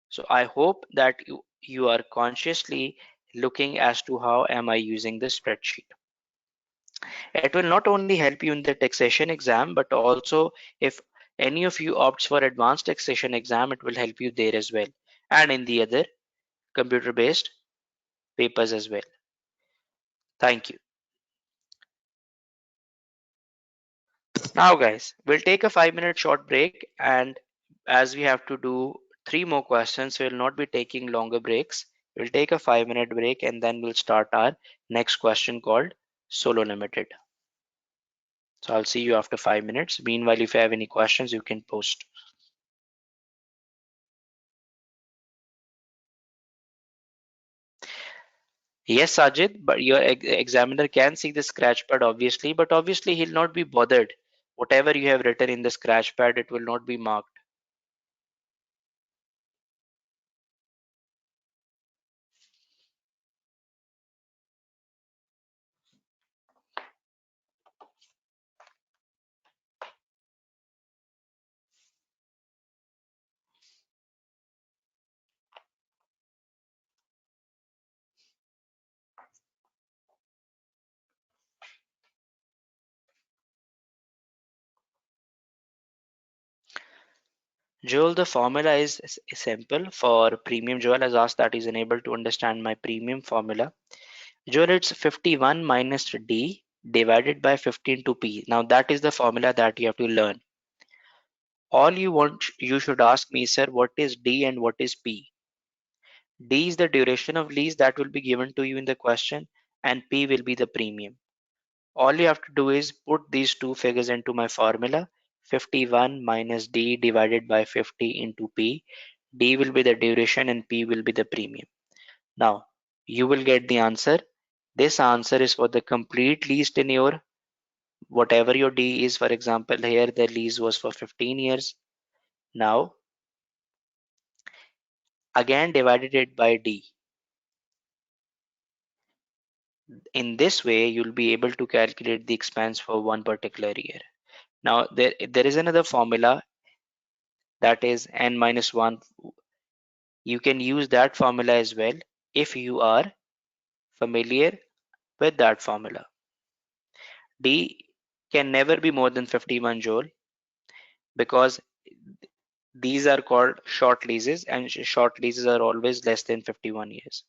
So I hope that you are consciously looking as to how am I using the spreadsheet. It will not only help you in the taxation exam, but also if any of you opts for advanced taxation exam, it will help you there as well, and in the other computer based papers as well. Thank you. Now, guys, we'll take a 5 minute short break, and as we have to do three more questions, we'll not be taking longer breaks. We'll take a 5 minute break and then we'll start our next question called Solo Limited. So I'll see you after 5 minutes. Meanwhile, if you have any questions, you can post. Yes, Sajid, but your examiner can see the scratch pad obviously, but obviously he'll not be bothered. Whatever you have written in the scratch pad, it will not be marked. Joel, the formula is simple. For premium, Joel has asked that he's unable to understand my premium formula. Joel, it's 51 minus D divided by 15 to P. Now that is the formula that you have to learn. All you should ask me, sir, what is D and what is P? D is the duration of lease that will be given to you in the question, and P will be the premium. All you have to do is put these two figures into my formula. 51 minus D divided by 50 into P. D will be the duration and P will be the premium. Now, you will get the answer. This answer is for the complete lease tenure whatever your D is. For example, here the lease was for 15 years. Now, again divided it by D. In this way, you'll be able to calculate the expense for one particular year. Now, there is another formula, that is n minus 1. You can use that formula as well if you are familiar with that formula. D can never be more than 51 joule because these are called short leases, and short leases are always less than 51 years.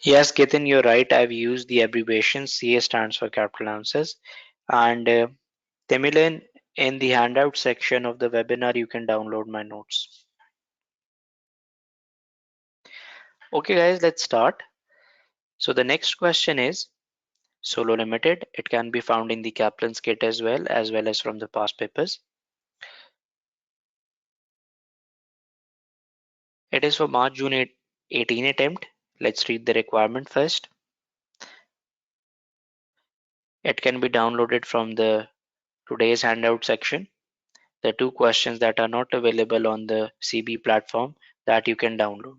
Yes, Ketan, you're right. I've used the abbreviation. CA stands for capital ounces. And Temilan, in the handout section of the webinar, you can download my notes. Okay, guys, let's start. So the next question is Solo Limited. It can be found in the Kaplan's kit as well as from the past papers. It is for March June 18 attempt. Let's read the requirement first. It can be downloaded from the today's handout section. The two questions that are not available on the CB platform that you can download.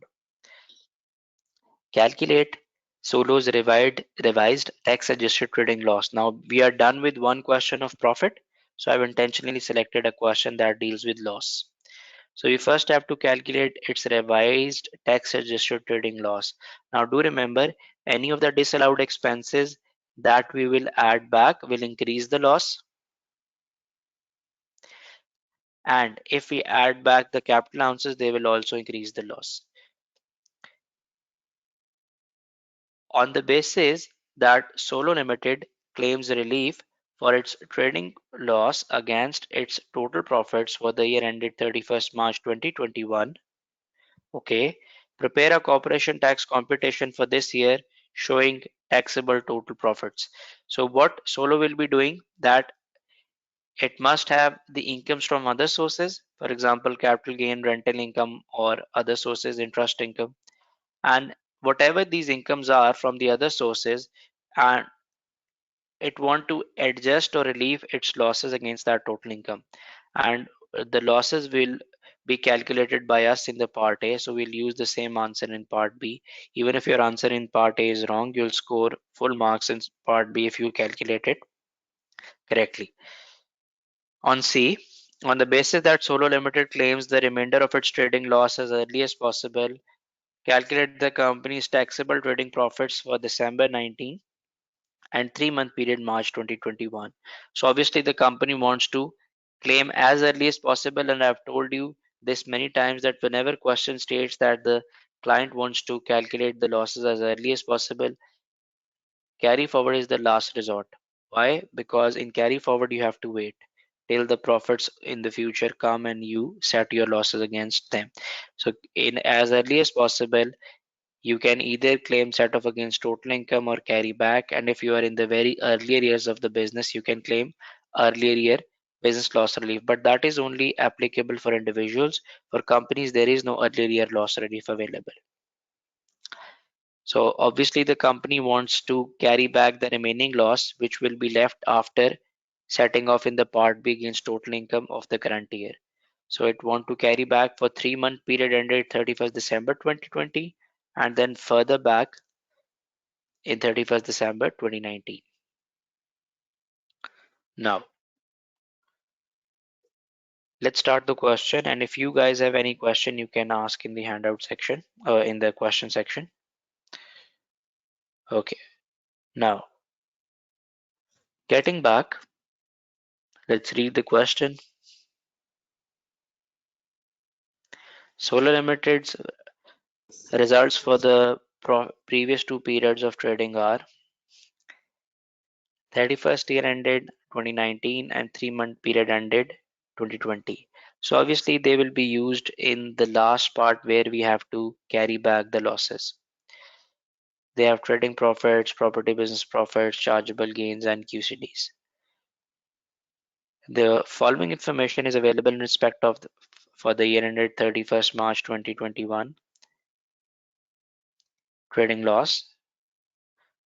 Calculate Solo's revised tax adjusted trading loss. Now we are done with one question of profit. So I've intentionally selected a question that deals with loss. So we first have to calculate its revised tax adjusted trading loss. Now do remember, any of the disallowed expenses that we will add back will increase the loss. And if we add back the capital ounces, they will also increase the loss. On the basis that Solo Limited claims relief for its trading loss against its total profits for the year ended 31st March 2021. Okay, prepare a corporation tax computation for this year showing taxable total profits. So what Solo will be doing, that It must have the incomes from other sources, for example, capital gain, rental income, or other sources, interest income. And whatever these incomes are from the other sources, and it want to adjust or relieve its losses against that total income. And the losses will be calculated by us in the part A, so we'll use the same answer in part B. Even if your answer in part A is wrong, you'll score full marks in part B if you calculate it correctly. On C, on the basis that Solo Limited claims the remainder of its trading loss as early as possible, calculate the company's taxable trading profits for December 19 and 3-month period March 2021. So obviously the company wants to claim as early as possible, and I've told you this many times that whenever question states that the client wants to calculate the losses as early as possible, carry forward is the last resort. Why? Because in carry forward you have to wait till the profits in the future come and you set your losses against them. So in as early as possible, you can either claim set off against total income or carry back. And if you are in the very earlier years of the business, you can claim earlier year business loss relief. But that is only applicable for individuals. For companies, there is no earlier year loss relief available. So obviously the company wants to carry back the remaining loss, which will be left after setting off in the part B against total income of the current year. So it want to carry back for 3-month period ended 31st December 2020, and then further back in 31st December 2019. Now, let's start the question. And if you guys have any question, you can ask in the handout section, in the question section. Okay. Now, getting back, let's read the question. Solar Limited's results for the previous two periods of trading are 31st year ended 2019 and 3-month period ended 2020. So obviously they will be used in the last part where we have to carry back the losses. They have trading profits, property business profits, chargeable gains, and QCDs. The following information is available in respect of for the year ended 31st March 2021 trading loss.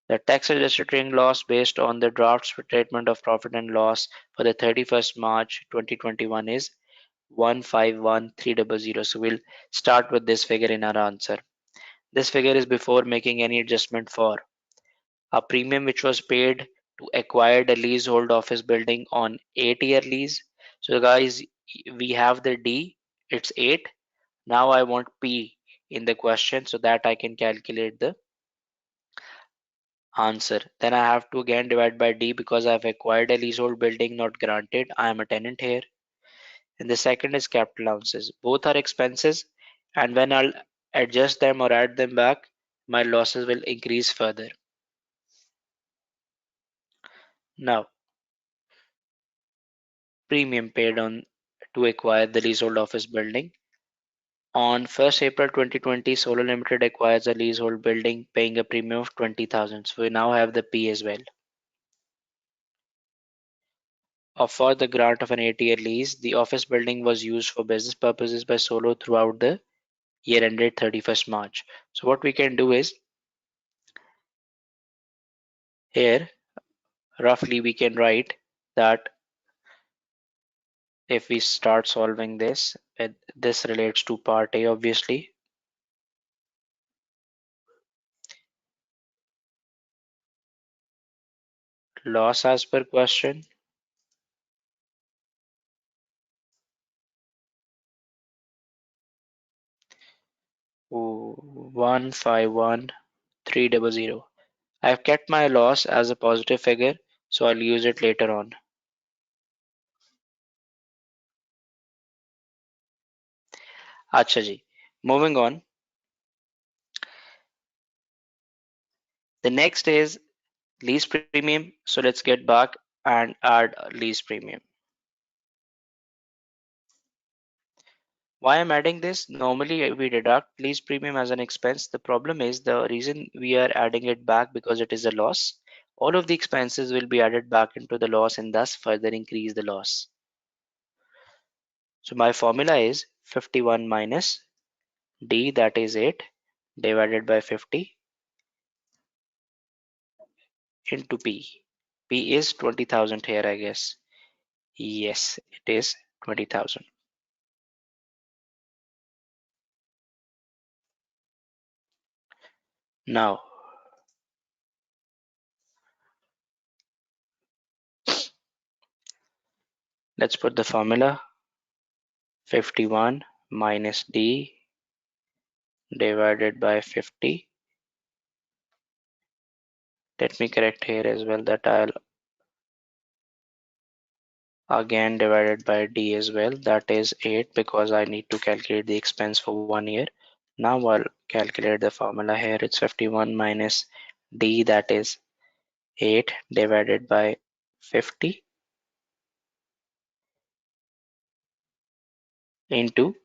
The tax adjusted trading loss based on the draft statement of profit and loss for the 31st March 2021 is 151,300. So we'll start with this figure in our answer. This figure is before making any adjustment for a premium which was paid to acquire the leasehold office building on 8-year lease. So guys, we have the D, it's 8. Now I want P in the question so that I can calculate the answer. Then I have to again divide by D because I've acquired a leasehold building, not granted. I am a tenant here. And the second is capital allowances. Both are expenses, and when I'll adjust them or add them back, my losses will increase further. Now, premium paid on to acquire the leasehold office building. On 1st April 2020, Solar Limited acquires a leasehold building paying a premium of 20,000. So we now have the P as well. For the grant of an 8-year lease, the office building was used for business purposes by Solo throughout the year ended 31st March. So what we can do is here roughly we can write that if we start solving this, this relates to part A obviously. Loss as per question. Ooh, 151,300. I've kept my loss as a positive figure, so I'll use it later on. Acha ji. Moving on. The next is lease premium. So let's get back and add lease premium. Why I'm adding this? Normally we deduct lease premium as an expense. The problem is the reason we are adding it back because it is a loss. all of the expenses will be added back into the loss and thus further increase the loss. So my formula is 51 minus D, that is 8, divided by 50 into P. P is 20,000 here, I guess. Yes, it is 20,000. Now, let's put the formula 51 minus D divided by 50. Let me correct here as well that I'll again divided by D as well. That is 8 because I need to calculate the expense for 1 year. Now I'll calculate the formula here. It's 51 minus D, that is 8 divided by 50 into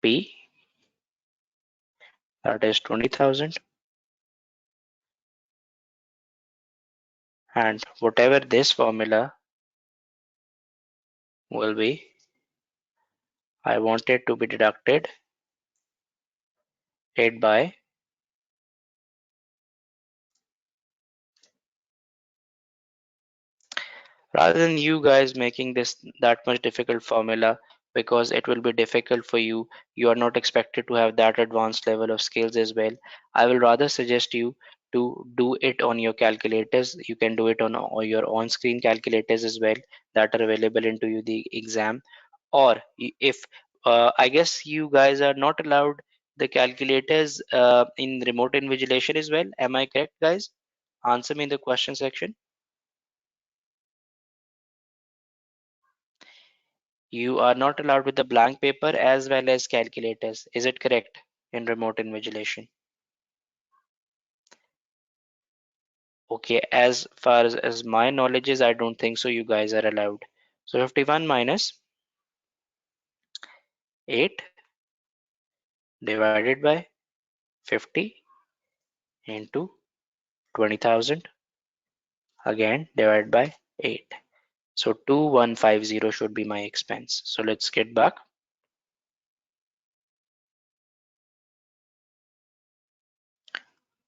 P, that is 20,000, and whatever this formula will be, I want it to be deducted 8 by, rather than you guys making this that much difficult formula, because it will be difficult for you. You are not expected to have that advanced level of skills as well. I will rather suggest you to do it on your calculators. You can do it on your on-screen calculators as well that are available into you the exam. Or if I guess you guys are not allowed the calculators in remote invigilation as well. Am I correct, guys? Answer me in the question section. You are not allowed with the blank paper as well as calculators. Is it correct in remote invigilation? Okay, as far as my knowledge is, I don't think so. You guys are allowed. So 51 minus 8 divided by 50 into 20,000 again divided by 8. So 2150 should be my expense. So let's get back.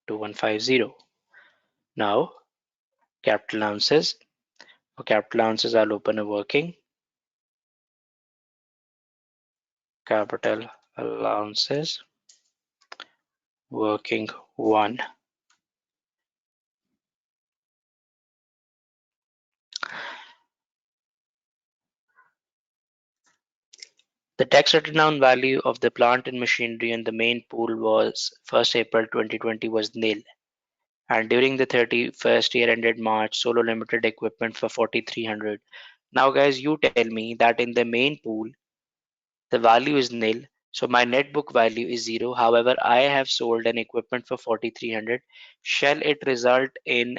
2150. Now capital allowances. For capital allowances, I'll open a working. Capital allowances working 1. The tax written down value of the plant and machinery in the main pool was 1st April 2020 was nil, and during the 31st year ended March, Solo Limited equipment for 4,300. Now guys, you tell me that in the main pool the value is nil, so my net book value is 0. However, I have sold an equipment for 4,300. Shall it result in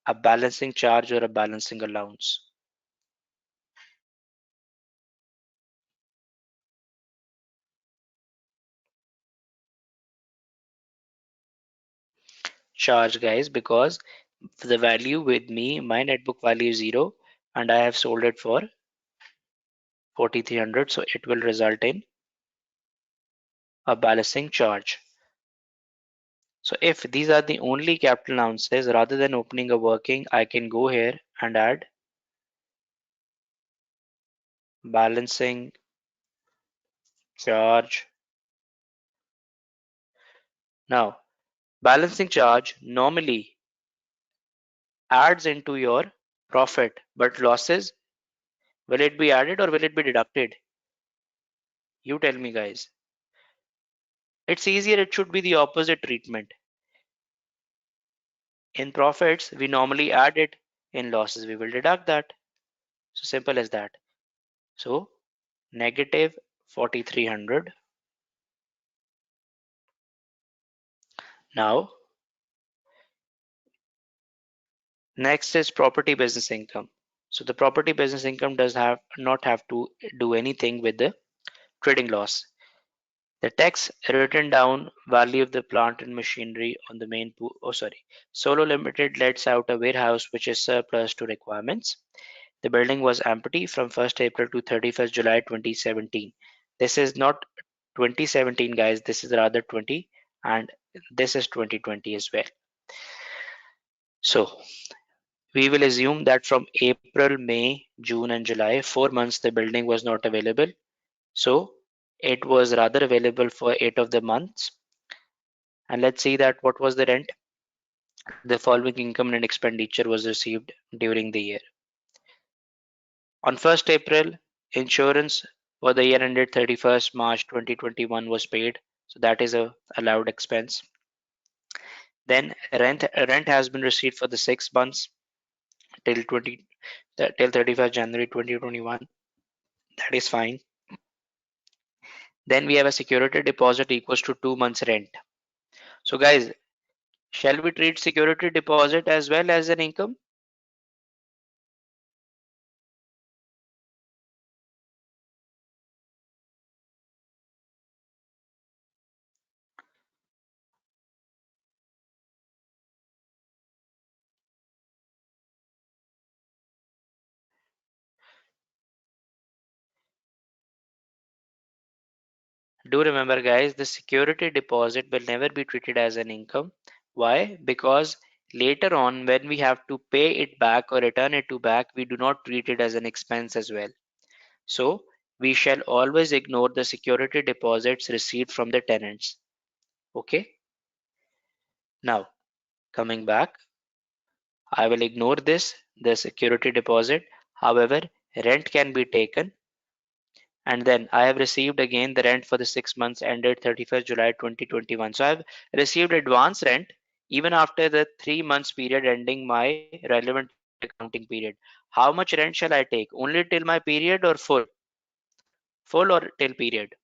a balancing charge or a balancing allowance? Charge, guys, because the value with me, my net book value is 0 and I have sold it for 4,300, so it will result in a balancing charge. So if these are the only capital allowances, rather than opening a working, I can go here and add balancing charge. Now balancing charge normally adds into your profit, but losses, will it be added or will it be deducted? You tell me, guys. It's easier, it should be the opposite treatment. In profits, we normally add it. In losses, we will deduct that. So simple as that. So negative 4,300. Now, next is property business income. So the property business income does have not have to do anything with the trading loss. The text written down value of the plant and machinery on the main Solo Limited lets out a warehouse which is surplus to requirements. The building was empty from 1st April to 31st July 2017. This is not 2017, guys. This is rather 20, and this is 2020 as well. So we will assume that from April, May, June, and July, 4 months, the building was not available. So it was rather available for 8 of the months. And let's see that what was the rent. The following income and expenditure was received during the year. On 1st April, insurance for the year ended 31st March 2021 was paid. So that is a allowed expense. Then rent has been received for the 6 months till 20 till 31st January 2021. That is fine. Then we have a security deposit equals to 2 months rent. So guys, shall we treat security deposit as well as an income? Do remember, guys, the security deposit will never be treated as an income. Why? Because later on, when we have to pay it back or return it to back, we do not treat it as an expense as well. So we shall always ignore the security deposits received from the tenants. Okay. Now, coming back, I will ignore this, the security deposit. However, rent can be taken, and then I have received again the rent for the 6 months ended 31st July 2021. So I have received advance rent even after the 3 months period ending my relevant accounting period. How much rent shall I take? Only till my period or full? Full or till period?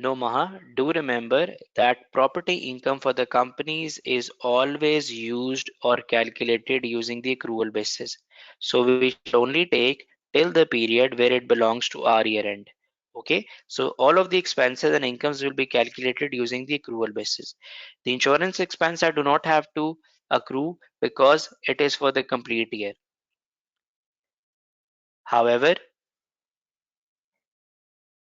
No, Maha, do remember that property income for the companies is always used or calculated using the accrual basis. So we shall only take till the period where it belongs to our year end. Okay, so all of the expenses and incomes will be calculated using the accrual basis. The insurance expense I do not have to accrue because it is for the complete year. However,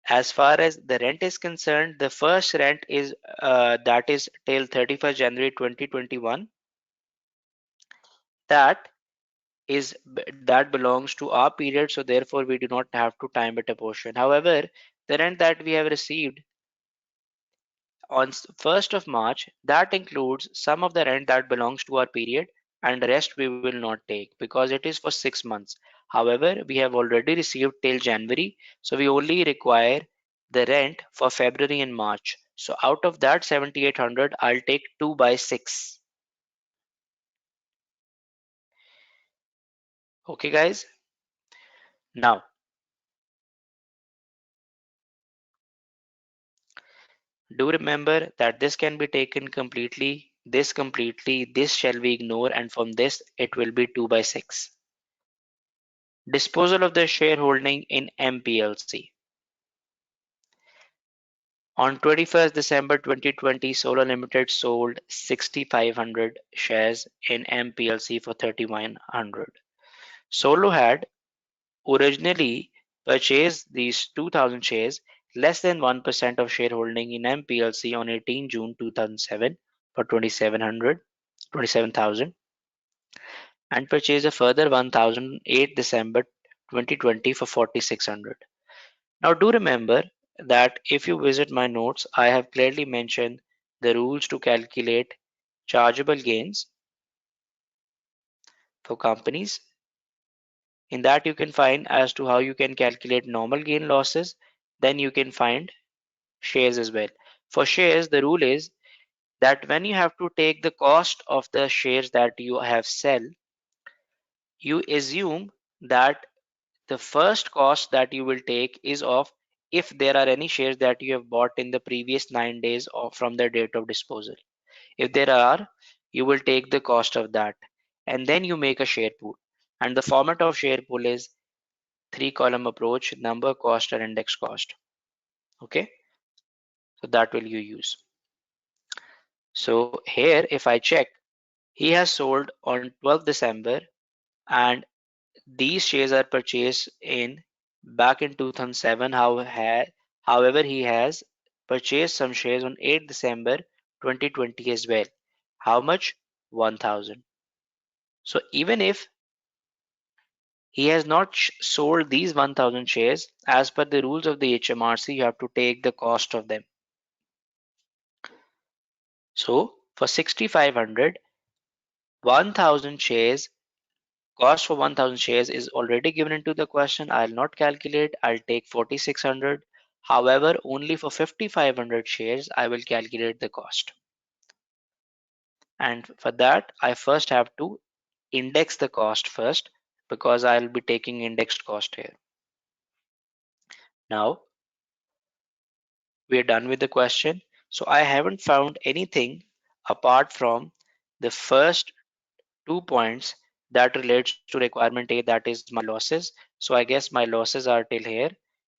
as far as the rent is concerned, the first rent is that is till 31st January 2021. That that belongs to our period, so therefore we do not have to time it a portion. However, the rent that we have received on 1st of March, that includes some of the rent that belongs to our period, and the rest we will not take because it is for 6 months. However, we have already received till January, so we only require the rent for February and March. So out of that 7800, I'll take 2 by 6. Okay, guys. Now, do remember that this can be taken completely, this shall we ignore, and from this it will be 2 by 6. Disposal of the shareholding in MPLC. On 21st December 2020, Solar Limited sold 6,500 shares in MPLC for 3,100. Solo had originally purchased these 2,000 shares, less than 1% of shareholding in MPLC on 18 June 2007 for 27,000, and purchased a further 1,000 8 December 2020 for 4,600. Now do remember that if you visit my notes, I have clearly mentioned the rules to calculate chargeable gains for companies. In that you can find as to how you can calculate normal gain losses, then you can find shares as well. For shares, the rule is that when you have to take the cost of the shares that you have sell, you assume that the first cost that you will take is of if there are any shares that you have bought in the previous 9 days or from the date of disposal. If there are, you will take the cost of that. and then you make a share pool. And the format of share pool is three column approach, number, cost, and index cost. Okay, so that will you use. So here, if I check, he has sold on 12th December, and these shares are purchased in back in 2007. However, he has purchased some shares on 8th December 2020 as well. How much? 1000. So even if he has not sold these 1000 shares, as per the rules of the HMRC, you have to take the cost of them. So for 6500, 1000 shares, cost for 1000 shares is already given into the question. I'll not calculate, I'll take 4600. However, only for 5500 shares, I will calculate the cost. And for that, I first have to index the cost first, because I'll be taking indexed cost here. Now, we're done with the question. So I haven't found anything apart from the first 2 points that relates to requirement A, that is my losses. So I guess my losses are till here,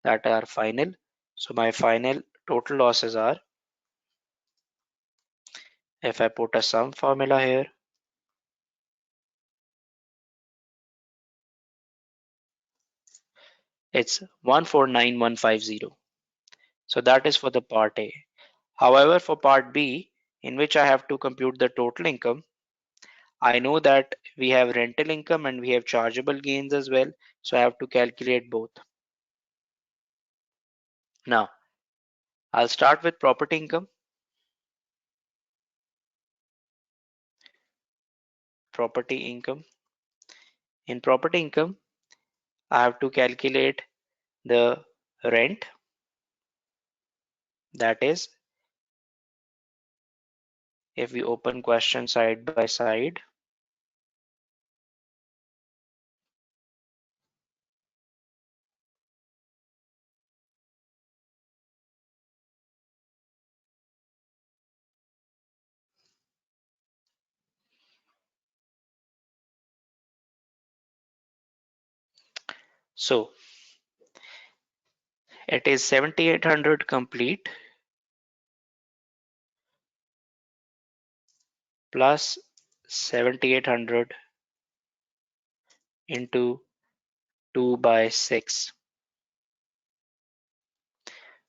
that are final. So my final total losses are, if I put a sum formula here, it's 149150. So that is for the part A. However, for part B, in which I have to compute the total income, I know that we have rental income and we have chargeable gains as well. So I have to calculate both. Now, I'll start with property income. Property income. In property income, I have to calculate the rent, that is, if we open question side by side, so it is 7800 complete plus 7800 into 2 by 6.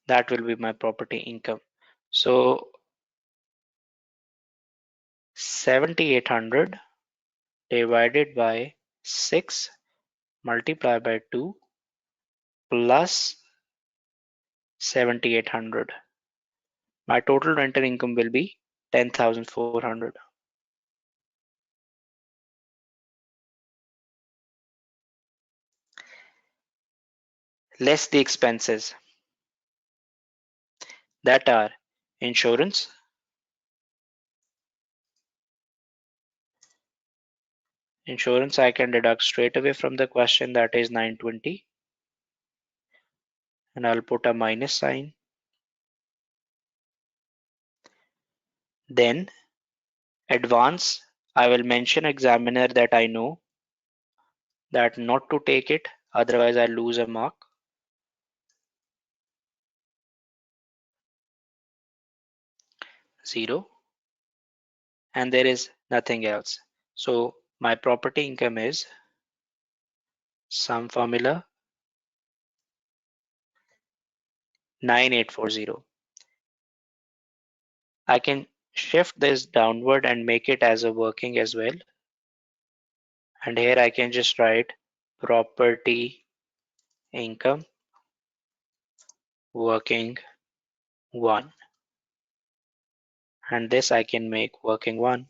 That will be my property income. So 7800 divided by 6 multiplied by 2 plus 7800. My total rental income will be 10,400. Less the expenses, that are insurance. Insurance I can deduct straight away from the question, that is 920, and I'll put a minus sign. Then advance, I will mention examiner that I know that not to take it, otherwise I'll lose a mark. 0, and there is nothing else. So my property income is sum formula 9840. I can shift this downward and make it as a working as well. And here I can just write property income working 1. And this I can make working 1.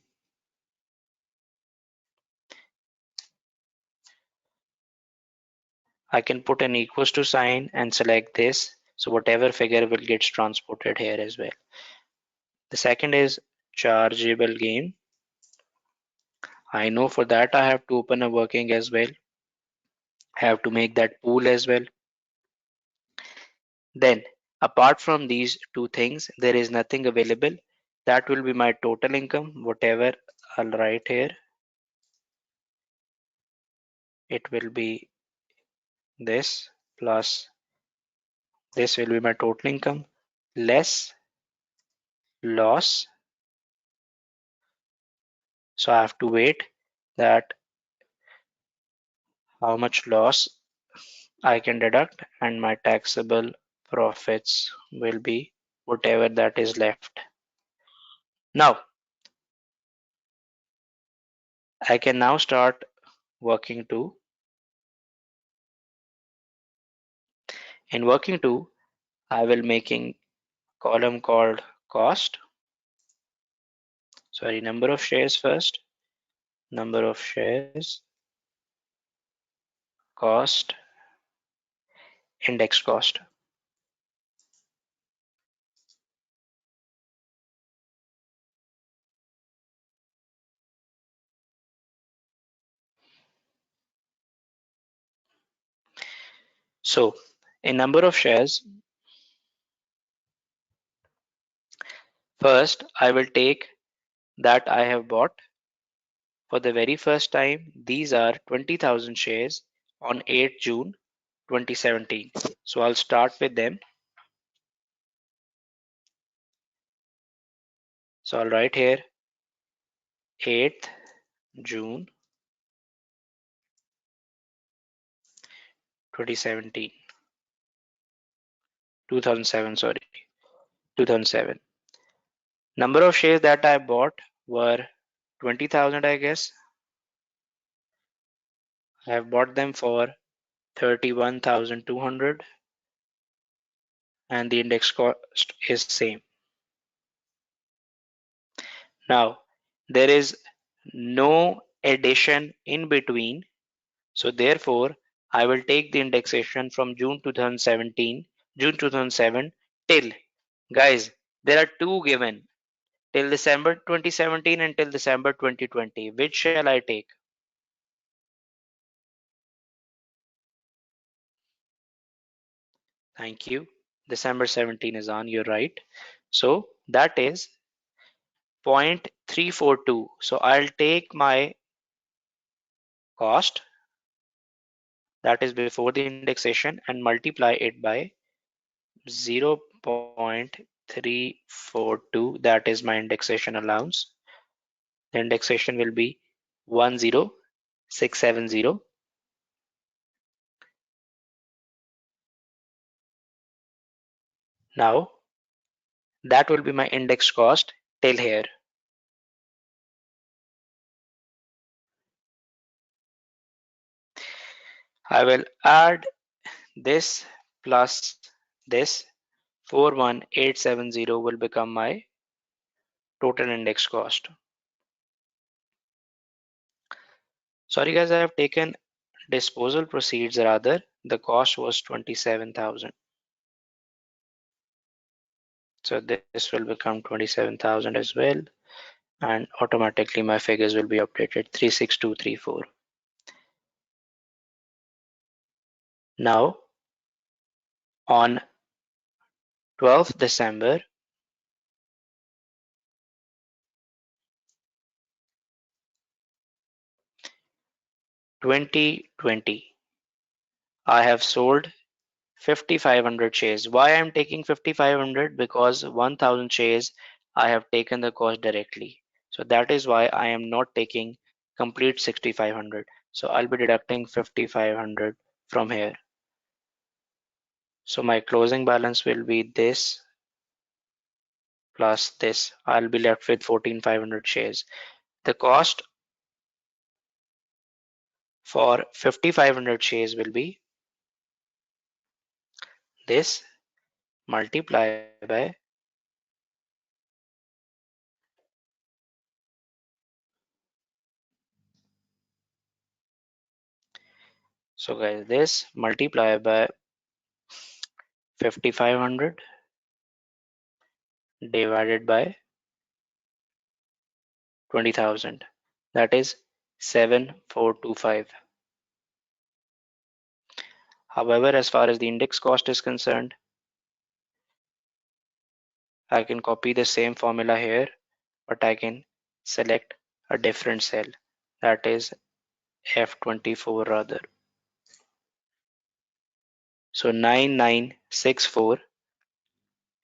I can put an equals to sign and select this. So whatever figure will get transported here as well. The second is chargeable gain. I know for that I have to open a working as well. I have to make that pool as well. Then apart from these two things, there is nothing available. That will be my total income, whatever I'll write here. it will be this plus this will be my total income less loss. So I have to wait that how much loss I can deduct, and my taxable profits will be whatever that is left. Now I can now start working to. In working to, I will making column called cost. Sorry, number of shares first. Number of shares, cost, index cost. So in number of shares, first I will take that I have bought for the very first time. These are 20,000 shares on 8th June 2017. So I'll start with them. So I'll write here 8th June 2017, 2007, sorry, 2007. Number of shares that I bought were 20,000, I guess. I have bought them for 31,200 and the index cost is same. Now there is no addition in between, so therefore I will take the indexation from June 2017, June 2007 till, guys, there are two given, till December 2017 and till December 2020. Which shall I take? Thank you. December 17 is on, you're right. So that is 0.342. So I'll take my cost, that is before the indexation, and multiply it by 0.342. That is my indexation allowance. The indexation will be 10670. Now that will be my index cost till here. I will add this plus this, 41870 will become my total index cost. Sorry guys, I have taken disposal proceeds rather. The cost was 27,000. So this will become 27,000 as well, and automatically my figures will be updated 36234. Now on 12th December 2020, I have sold 5,500 shares. Why I'm taking 5,500? Because 1,000 shares I have taken the cost directly. So that is why I am not taking complete 6,500. So I'll be deducting 5,500 from here. So my closing balance will be this plus this. I'll be left with 14,500 shares. The cost for 5,500 shares will be this multiplied by, so guys, this multiplied by 5,500 divided by 20,000, that is 7,425. However, as far as the index cost is concerned, I can copy the same formula here, but I can select a different cell, that is F24 rather. So 9964,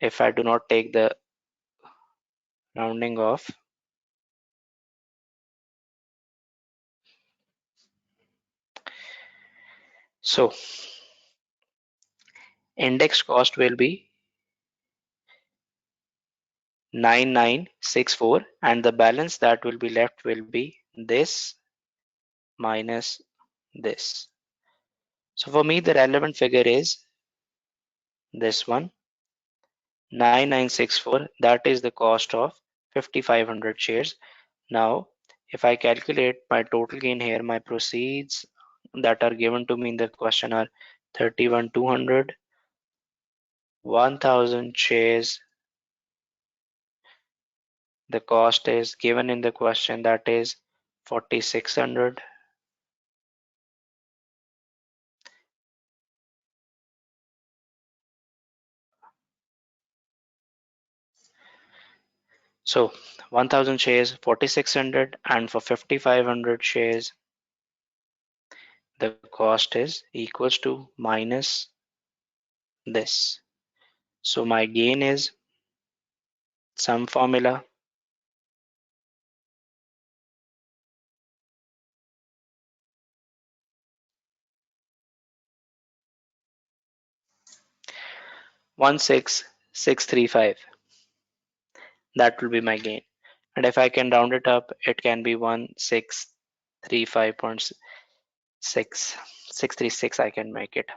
if I do not take the rounding off, so index cost will be 9964, and the balance that will be left will be this minus this. So for me, the relevant figure is this one, 9964. That is the cost of 5500 shares. Now, if I calculate my total gain here, my proceeds that are given to me in the question are 31,200, 1000 shares. The cost is given in the question, that is 4600. So 1000 shares 4600, and for 5500 shares the cost is equals to minus this. So my gain is some formula, one six six three five. That will be my gain. And if I can round it up, it can be 1635.636. I can make it.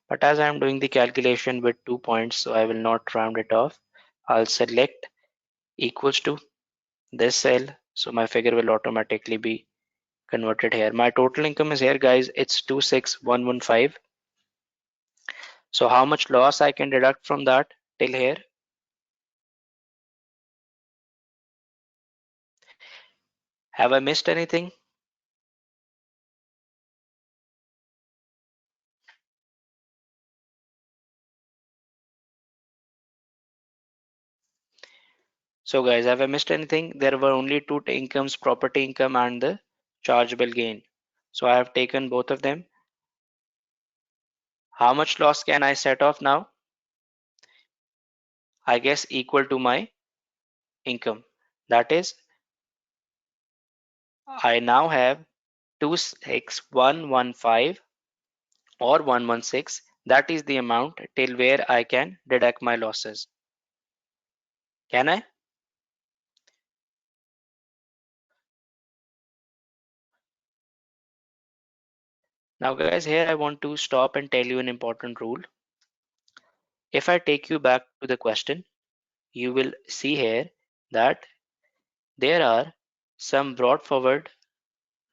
But as I am doing the calculation with 2 points, so I will not round it off. I'll select equals to this cell. So my figure will automatically be converted here. My total income is here, guys. It's 26115. So how much loss I can deduct from that till here? Have I missed anything? So guys, have I missed anything? There were only two incomes, property income and the chargeable gain. So I have taken both of them. How much loss can I set off now? I guess equal to my income. That is, I now have 26115 or 116. That is the amount till where I can deduct my losses. Can I? Now guys, here I want to stop and tell you an important rule. If I take you back to the question, you will see here that there are some brought forward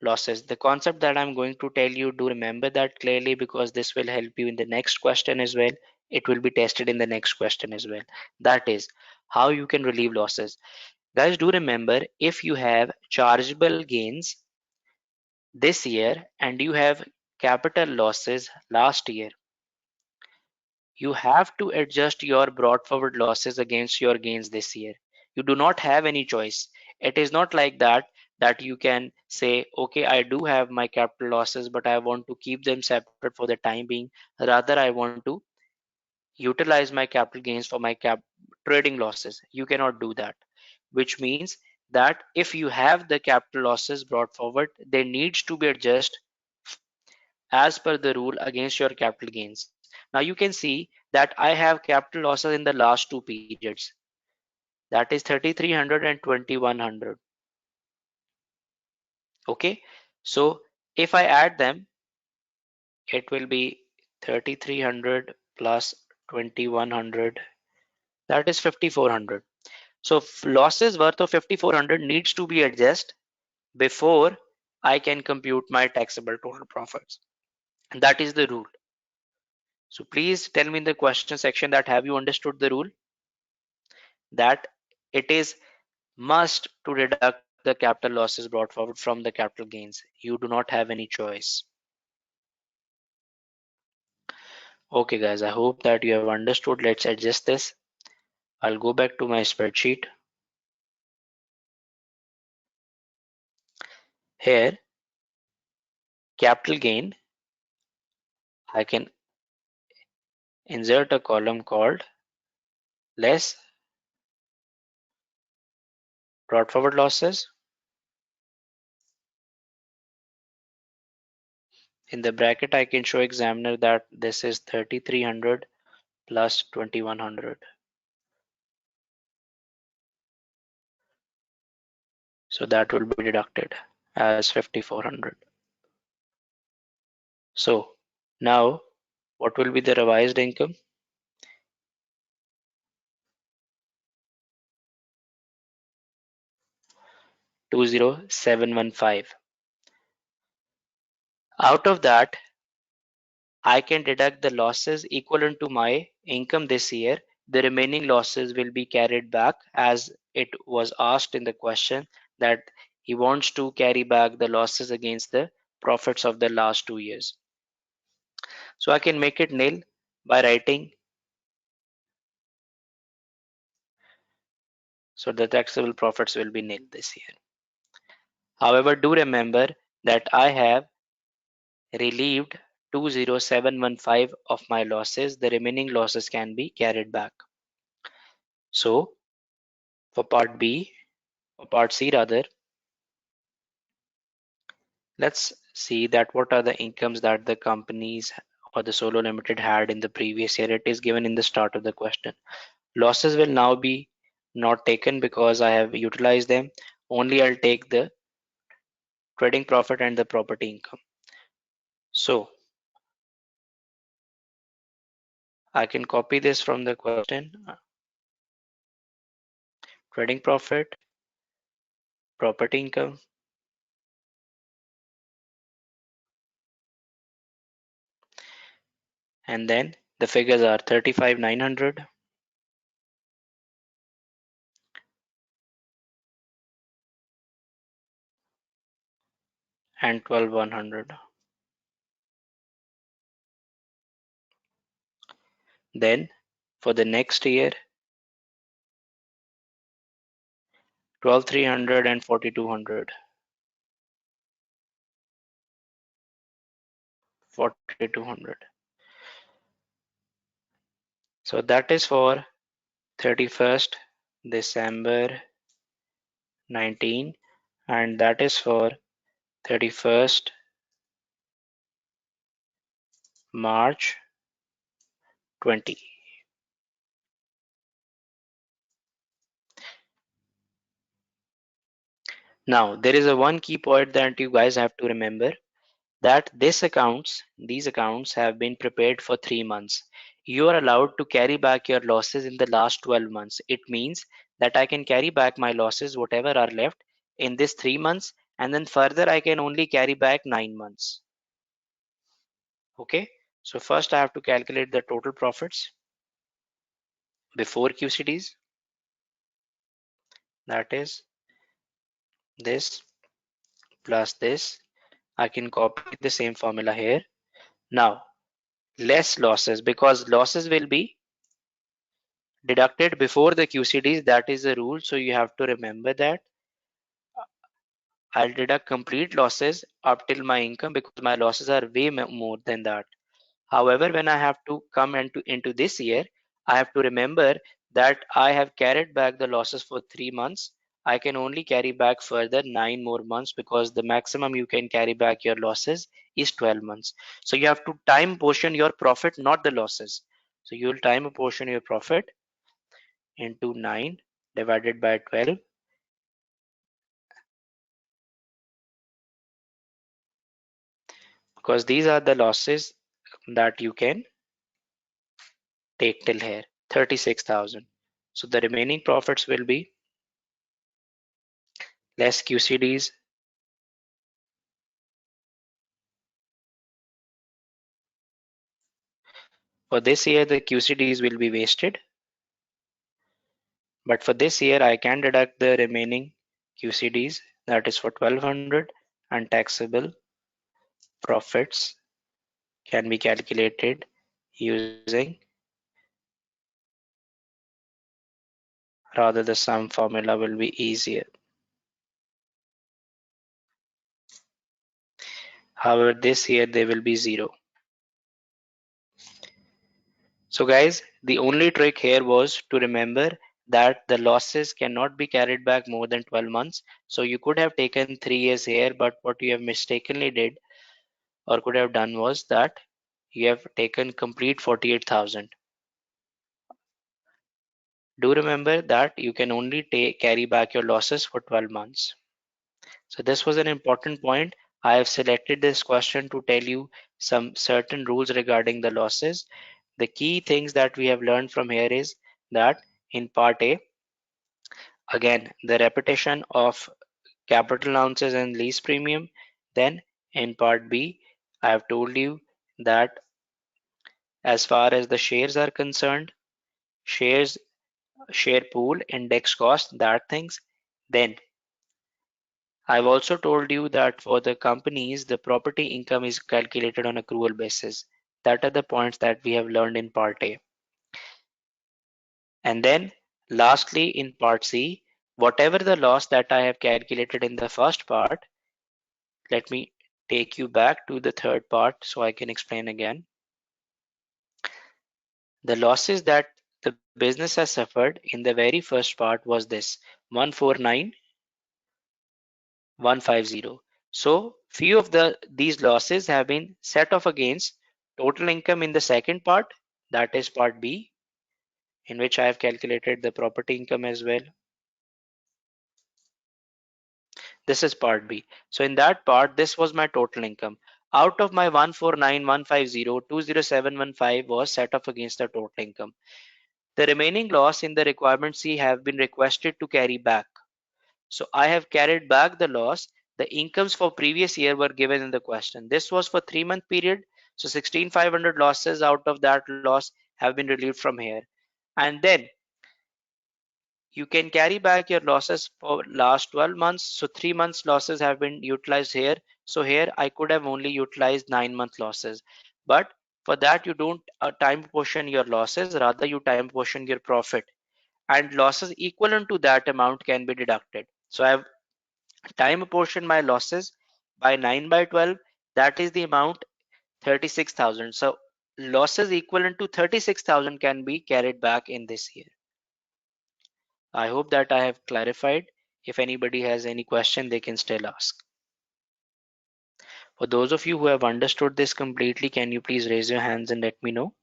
losses. The concept that I'm going to tell you, do remember that clearly, because this will help you in the next question as well. It will be tested in the next question as well. That is how you can relieve losses. Guys, do remember, if you have chargeable gains this year and you have capital losses last year, you have to adjust your brought forward losses against your gains this year. You do not have any choice. It is not like that you can say, okay, I do have my capital losses, but I want to keep them separate for the time being. Rather, I want to utilize my capital gains for my trading losses. You cannot do that, which means that if you have the capital losses brought forward, they needs to be adjusted as per the rule against your capital gains. Now you can see that I have capital losses in the last two periods. That is 3300 and 2100. Okay. So if I add them, it will be 3300 plus 2100. That is 5400. So losses worth of 5400 needs to be adjusted before I can compute my taxable total profits. And that is the rule. So please tell me in the question section that have you understood the rule, that it is must to deduct the capital losses brought forward from the capital gains. You do not have any choice. Okay guys, I hope that you have understood. Let's adjust this. I'll go back to my spreadsheet. Here capital gain, I can insert a column called less brought forward losses. In the bracket, I can show examiner that this is 3300 plus 2100. So that will be deducted as 5400. So now what will be the revised income? 20715. Out of that, I can deduct the losses equivalent to my income this year. The remaining losses will be carried back, as it was asked in the question that he wants to carry back the losses against the profits of the last 2 years. So I can make it nil by writing, so the taxable profits will be nil this year. However, do remember that I have relieved 20715 of my losses. The remaining losses can be carried back. So for part B, or part C rather, let's see that what are the incomes that the companies or the solo limited had in the previous year. It is given in the start of the question. Losses will now be not taken because I have utilized them. Only I'll take the trading profit and the property income. So I can copy this from the question. Trading profit, property income, and then the figures are 35,900 and 12,100. Then for the next year, 12,300 and 4,200. 4,200. So that is for 31st December 19, and that is for 31st March 20. Now there is a one key point that you guys have to remember, that these accounts have been prepared for 3 months. You are allowed to carry back your losses in the last 12 months. It means that I can carry back my losses, whatever are left, in this 3 months, and then further I can only carry back 9 months. Okay, so first I have to calculate the total profits before QCDs. That is this plus this. I can copy the same formula here. Now, less losses, because losses will be deducted before the QCDs. That is the rule. So you have to remember that I'll deduct complete losses up till my income, because my losses are way more than that. However, when I have to come into this year, I have to remember that I have carried back the losses for 3 months. I can only carry back further 9 more months, because the maximum you can carry back your losses is 12 months. So you have to time portion your profit, not the losses. So you will time portion your profit into 9 divided by 12, because these are the losses that you can take till here, 36,000. So the remaining profits will be less QCDs. For this year, the QCDs will be wasted, but for this year, I can deduct the remaining QCDs, that is for 1200, and taxable profits can be calculated using, rather the sum formula will be easier. However, this year they will be zero. So guys, the only trick here was to remember that the losses cannot be carried back more than 12 months. So you could have taken 3 years here, but what you have mistakenly did or could have done was that you have taken complete 48,000. Do remember that you can only carry back your losses for 12 months. So this was an important point. I have selected this question to tell you some certain rules regarding the losses. The key things that we have learned from here is that in part A, again, the repetition of capital allowances and lease premium. Then in part B, I have told you that as far as the shares are concerned, shares, share pool, index cost, that things. Then I've also told you that for the companies, the property income is calculated on accrual basis. That are the points that we have learned in part A. And then lastly, in part C, whatever the loss that I have calculated in the first part, let me take you back to the third part so I can explain again. The losses that the business has suffered in the very first part was this 149,150. So few of these losses have been set off against total income in the second part, that is part B, in which I have calculated the property income as well. This is part B. So in that part, this was my total income. Out of my 149,150, 20715 was set off against the total income. The remaining loss in the requirement C have been requested to carry back. So I have carried back the loss. The incomes for previous year were given in the question. This was for 3-month period. So 16,500 losses out of that loss have been relieved from here. And then you can carry back your losses for last 12 months. So 3 months losses have been utilized here. So here I could have only utilized 9-month losses. But for that you don't time portion your losses, rather you time portion your profit. And losses equivalent to that amount can be deducted. So I have time portion my losses by 9 by 12. That is the amount 36,000. So losses equivalent to 36,000 can be carried back in this year. I hope that I have clarified. If anybody has any question, they can still ask. For those of you who have understood this completely, can you please raise your hands and let me know?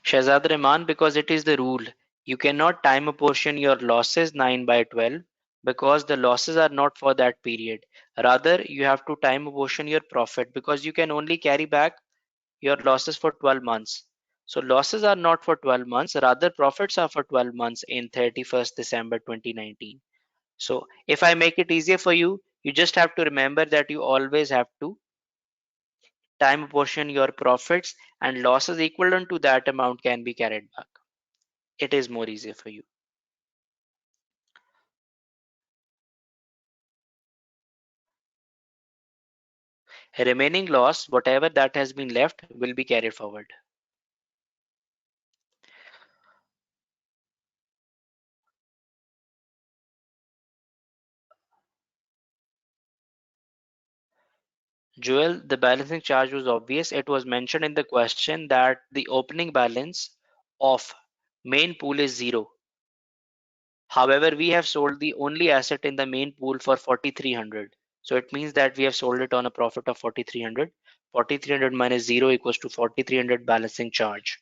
Shahzad Rahman, because it is the rule. You cannot time apportion your losses 9 by 12 because the losses are not for that period. Rather, you have to time apportion your profit because you can only carry back your losses for 12 months. So losses are not for 12 months, rather profits are for 12 months in 31st December 2019. So if I make it easier for you, you just have to remember that you always have to time apportion your profits and losses equivalent to that amount can be carried back. It is more easier for you. A remaining loss, whatever that has been left, will be carried forward. Joel, the balancing charge was obvious. It was mentioned in the question that the opening balance of main pool is zero. However, we have sold the only asset in the main pool for 4,300. So it means that we have sold it on a profit of 4,300. 4,300 minus 0 equals to 4,300 balancing charge.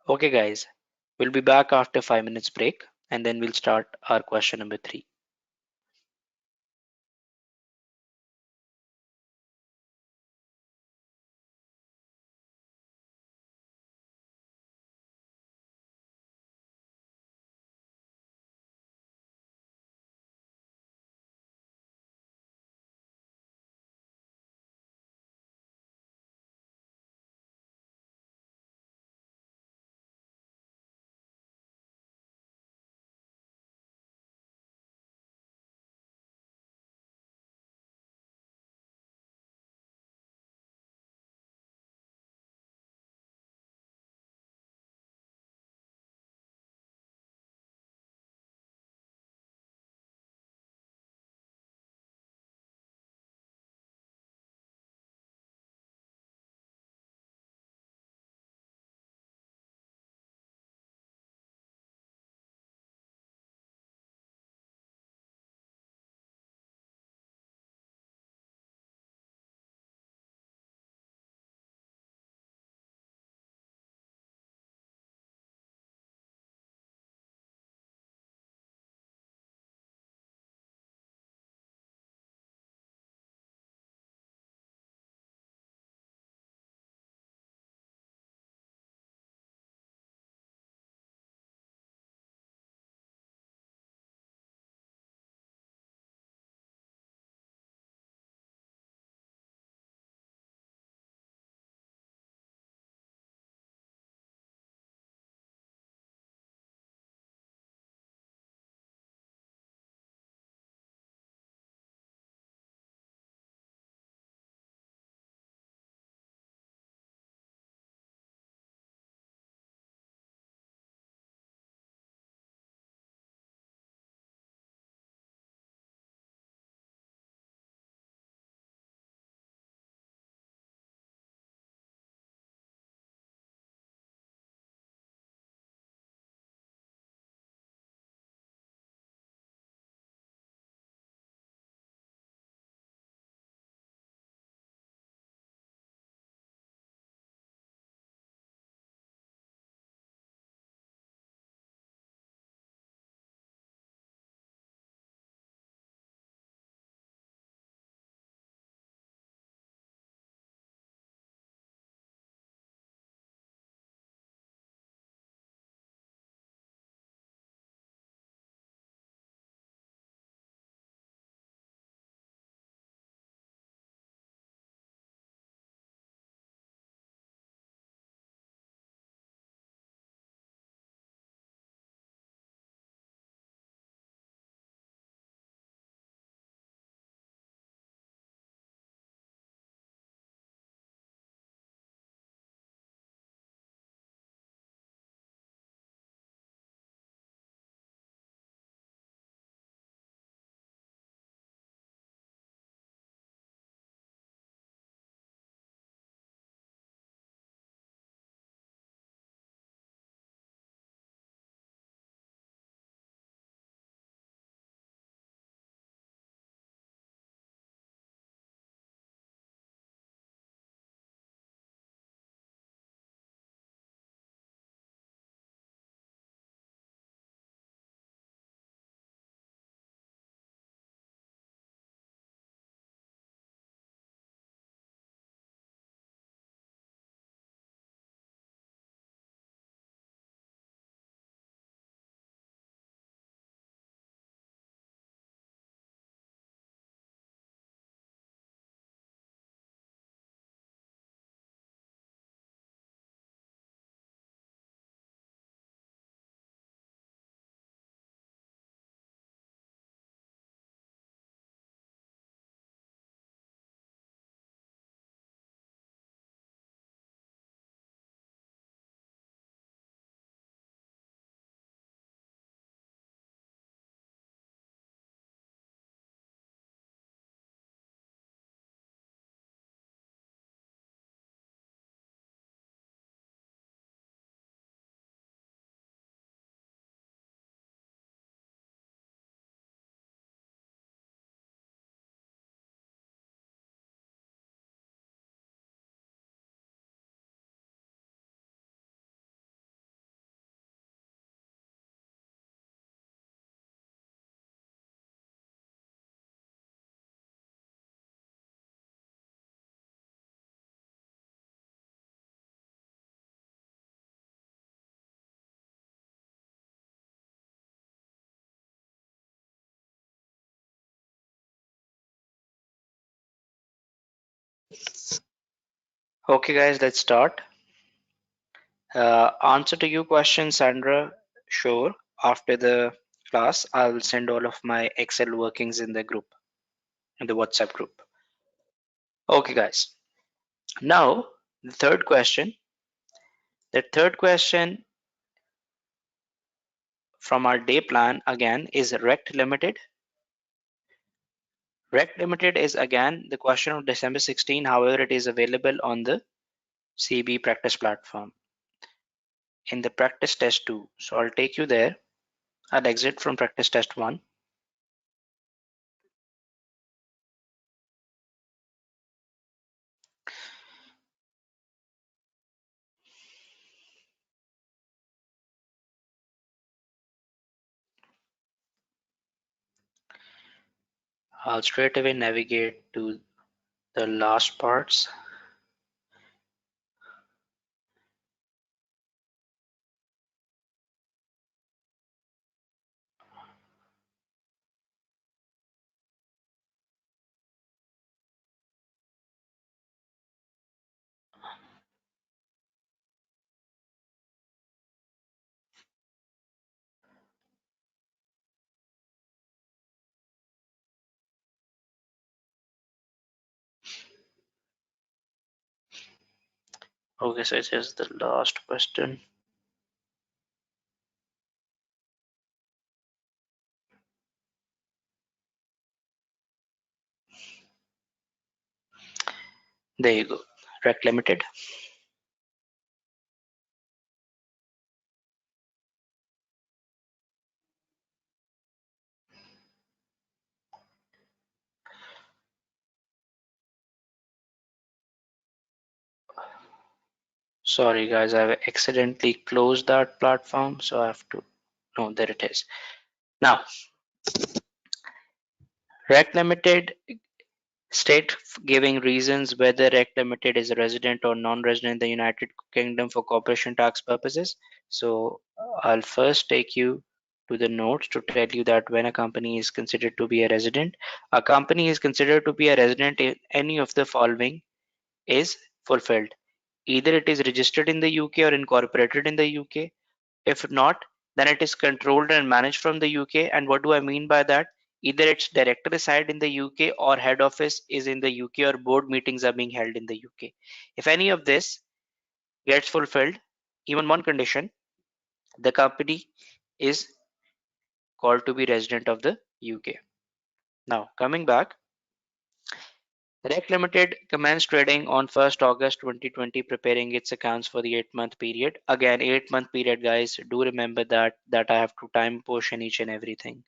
Okay, guys, we'll be back after 5 minutes break and then we'll start our question number 3. Okay, guys, let's start. Answer to your question, Sandra. Sure. After the class, I'll send all of my Excel workings in the group, in the WhatsApp group. Okay, guys. Now, the third question. The third question from our day plan again is Rect Limited. Rect Limited is again the question of December 16. However, it is available on the CB practice platform in the practice test 2. So I'll take you there. I'll exit from practice test 1. I'll straight away navigate to the last parts. Okay, so it is the last question. There you go. Rect Limited. Sorry guys, I've accidentally closed that platform, so I have to. No, there it is. Now, Rect Limited state giving reasons whether Rect Limited is a resident or non-resident in the United Kingdom for corporation tax purposes. So I'll first take you to the notes to tell you that when a company is considered to be a company is considered to be a resident if any of the following is fulfilled. Either it is registered in the UK or incorporated in the UK. If not, then it is controlled and managed from the UK. And what do I mean by that? Either its director reside in the UK or head office is in the UK or board meetings are being held in the UK. If any of this gets fulfilled, even one condition, the company is called to be resident of the UK. Now, coming back, Rec Limited commenced trading on 1st August 2020, preparing its accounts for the 8-month period. Again, 8-month period, guys. Do remember that I have to time portion each and everything.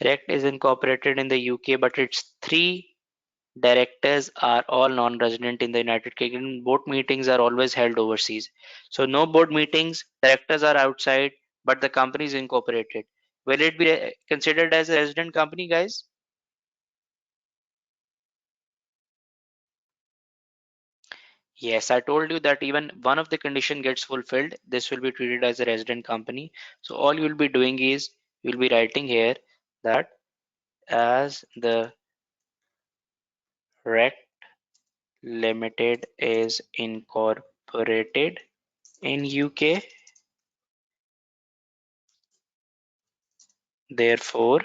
Rect is incorporated in the UK, but its three directors are all non-resident in the United Kingdom. Board meetings are always held overseas. So no board meetings, directors are outside, but the company is incorporated. Will it be considered as a resident company, guys? Yes, I told you that even one of the condition gets fulfilled, this will be treated as a resident company. So all you will be doing is you'll be writing here that as the Rect Limited is incorporated in UK, therefore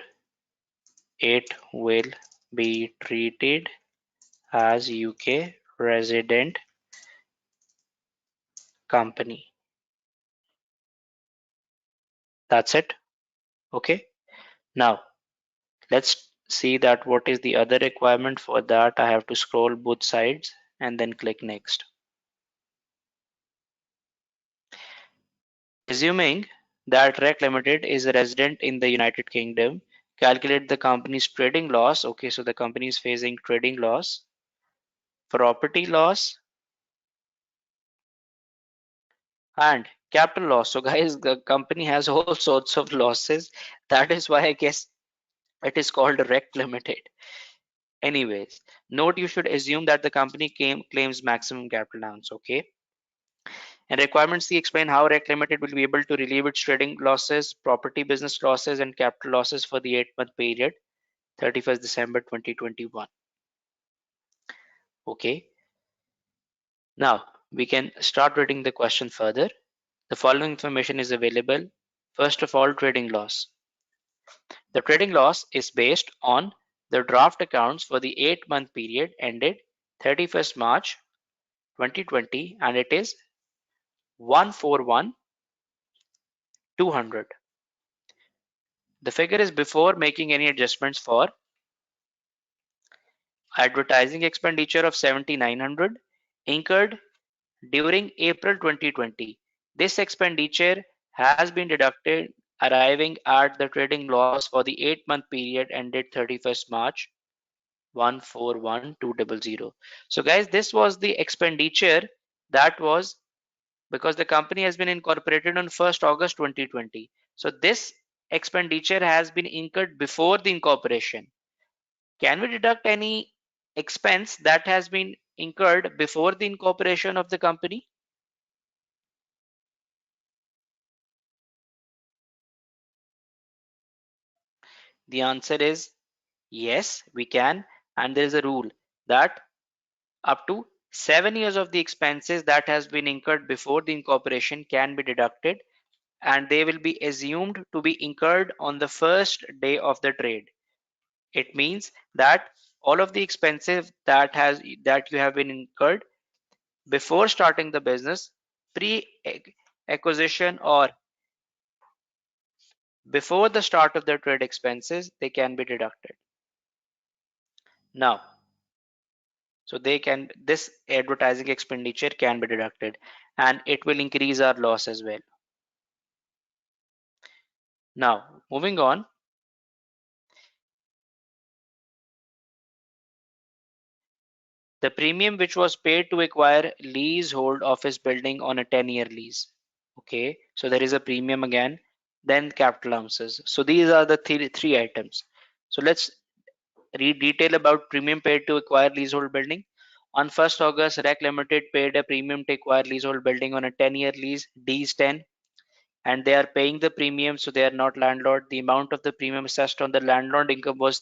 it will be treated as UK resident company. That's it. Okay. Now let's see that what is the other requirement. For that I have to scroll both sides and then click next. Assuming that Rec Limited is a resident in the United Kingdom, calculate the company's trading loss. Okay, so the company is facing trading loss, property loss, and capital loss. So guys, the company has all sorts of losses. That is why I guess it is called Rec Limited. Anyways, note you should assume that the company claims maximum capital allowance. Okay. And requirements C explain how Rec Limited will be able to relieve its trading losses, property business losses, and capital losses for the 8-month period, 31st December 2021. Okay, now we can start reading the question further. The following information is available. First of all, trading loss. The trading loss is based on the draft accounts for the 8-month period ended 31st March 2020, and it is 141,200. The figure is before making any adjustments for advertising expenditure of 7,900 incurred during April 2020. This expenditure has been deducted, arriving at the trading loss for the 8-month period ended 31st March 141,200. So guys, this was the expenditure that was because the company has been incorporated on 1st August 2020. So this expenditure has been incurred before the incorporation. Can we deduct any expense that has been incurred before the incorporation of the company? The answer is yes, we can. And there is a rule that up to 7 years of the expenses that has been incurred before the incorporation can be deducted, and they will be assumed to be incurred on the first day of the trade. It means that all of the expenses that you have been incurred before starting the business, pre acquisition or before the start of the trade expenses, they can be deducted. Now, so they can this advertising expenditure can be deducted, and it will increase our loss as well. Now, moving on, the premium which was paid to acquire leasehold office building on a 10-year lease. Okay, so there is a premium again, then capital allowances. So these are the three items. So let's read detail about premium paid to acquire leasehold building. On 1st August, REC Limited paid a premium to acquire leasehold building on a 10-year lease, D is 10, and they are paying the premium, so they are not landlord. The amount of the premium assessed on the landlord income was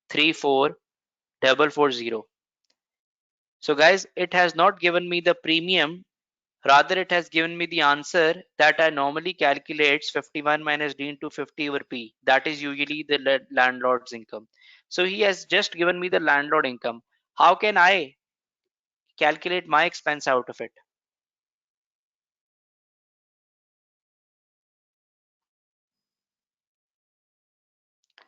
34,440. So guys, it has not given me the premium, rather it has given me the answer that I normally calculates 51 minus D into 50 over P. That is usually the landlord's income. So he has just given me the landlord income. How can I calculate my expense out of it?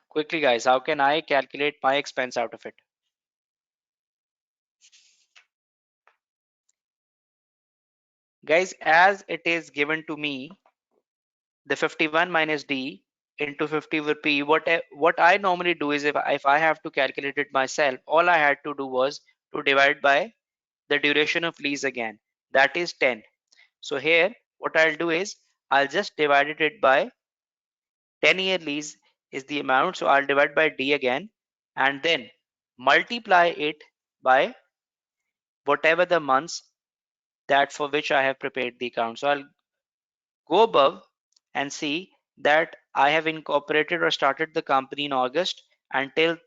Quickly guys, how can I calculate my expense out of it? Guys, as it is given to me, the 51 minus D into 50 over P, what I normally do is if I have to calculate it myself, all I had to do was to divide by the duration of lease again, that is 10. So here what I'll do is I'll just divide it by 10-year lease is the amount, so I'll divide by D again and then multiply it by whatever the months that for which I have prepared the account. So I'll go above and see that I have incorporated or started the company in August until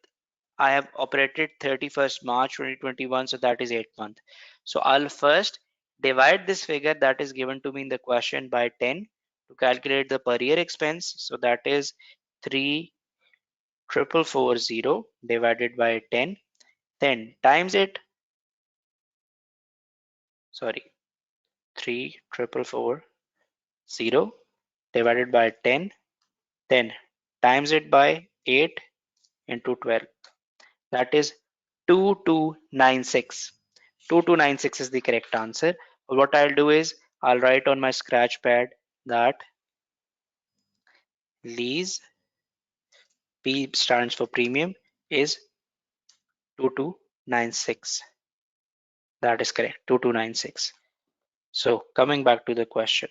I have operated 31st March 2021, so that is 8 months. So I'll first divide this figure that is given to me in the question by 10 to calculate the per year expense. So that is 3,440 divided by 10, then times it, sorry, 3,440 divided by 10, then times it by 8 into 12. That is 2296. 2296 is the correct answer. What I'll do is I'll write on my scratch pad that lease, P stands for premium, is 2296. That is correct, 2296. So coming back to the question.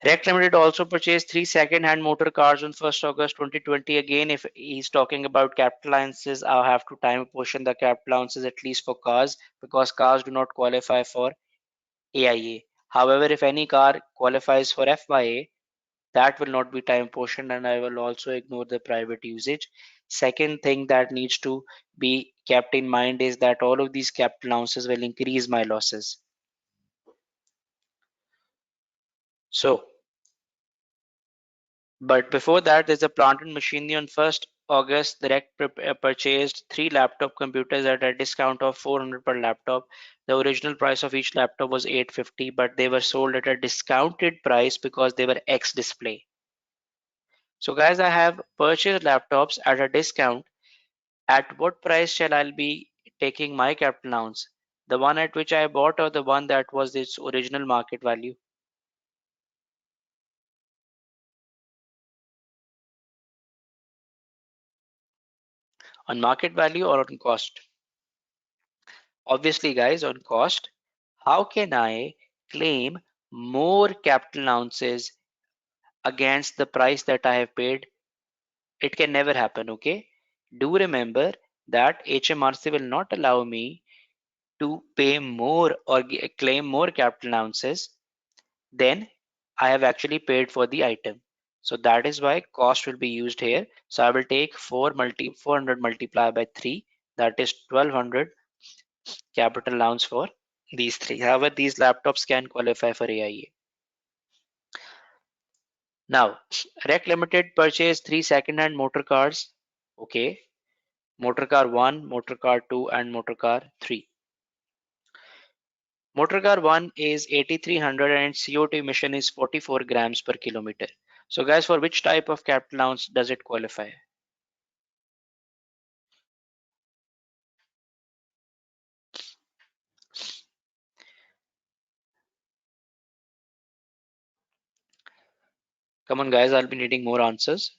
Rec Limited also purchased three second-hand motor cars on 1st August 2020. Again, if he's talking about capital allowances, I'll have to time portion the capital allowances at least for cars because cars do not qualify for AIA. However, if any car qualifies for FYA, that will not be time portion, and I will also ignore the private usage. Second thing that needs to be kept in mind is that all of these capital allowances will increase my losses. So, but before that, there's a plant and machinery. On 1st August, Direct purchased 3 laptop computers at a discount of 400 per laptop. The original price of each laptop was 850, but they were sold at a discounted price because they were X display. So guys, I have purchased laptops at a discount. At what price shall I be taking my capital allowance? The one at which I bought or the one that was its original market value? On market value or on cost? Obviously, guys, on cost. How can I claim more capital allowances against the price that I have paid? It can never happen, okay? Do remember that HMRC will not allow me to pay more or claim more capital allowances than I have actually paid for the item. So that is why cost will be used here. So I will take 400 multiplied by 3, that is 1200 capital allowance for these three. However, these laptops can qualify for AIA. Now, Rec Limited purchased 3 second-hand motor cars. Okay, motor car 1, motor car 2, and motor car 3. Motor car 1 is 8300 and its CO2 emission is 44 grams per kilometer. So, guys, for which type of capital allowance does it qualify? Come on, guys, I'll be needing more answers.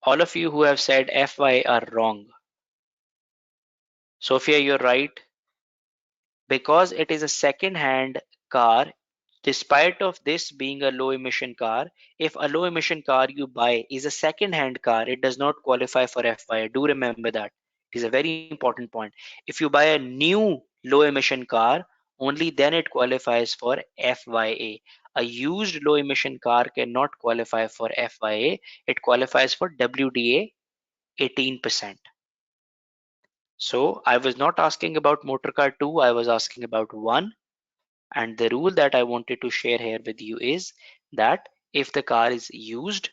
All of you who have said FY are wrong. Sophia, you're right. Because it is a second hand car, despite of this being a low emission car, if a low emission car you buy is a second hand car, it does not qualify for FYI. Do remember that. It is a very important point. If you buy a new low emission car, only then it qualifies for FYA. A used low emission car cannot qualify for FYA. It qualifies for WDA 18%. So I was not asking about motor car 2, I was asking about 1. And the rule that I wanted to share here with you is that if the car is used,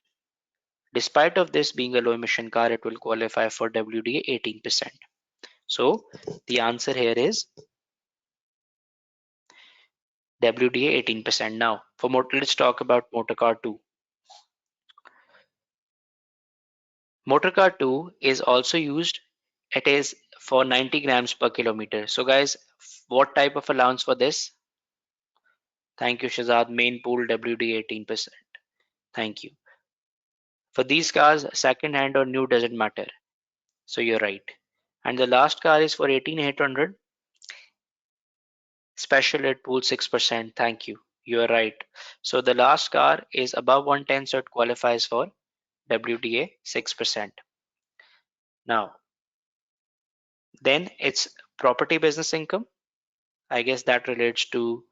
despite of this being a low emission car, it will qualify for WDA 18%. So the answer here is WDA 18%. Now for motor, let's talk about motor car 2. Motor car 2 is also used. It is for 90 grams per kilometer. So guys, what type of allowance for this? Thank you, Shazad. Main pool WDA 18%. Thank you. For these cars, second hand or new doesn't matter. So you're right. And the last car is for 18800 special ed pool 6%. Thank you. You are right. So the last car is above 110, so it qualifies for WDA 6%. Now, then it's property business income. I guess that relates to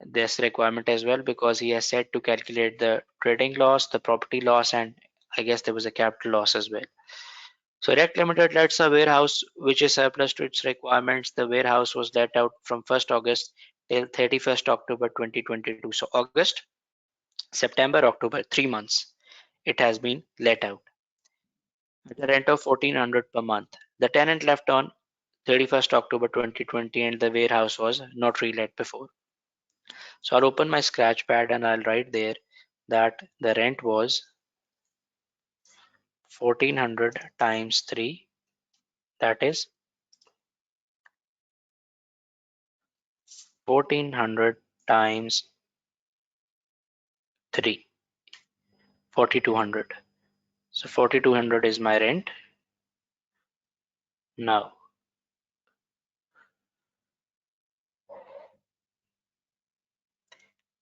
this requirement as well because he has said to calculate the trading loss, the property loss, and I guess there was a capital loss as well. So Rec Limited lets a warehouse which is surplus to its requirements. The warehouse was let out from 1st August till 31st October 2022. So August, September, October, 3 months it has been let out at a rent of 1400 per month. The tenant left on 31st October 2020 and the warehouse was not relet before. So I'll open my scratch pad and I'll write there that the rent was 1400 times 3, that is 1400 times 3, 4200. So 4200 is my rent. Now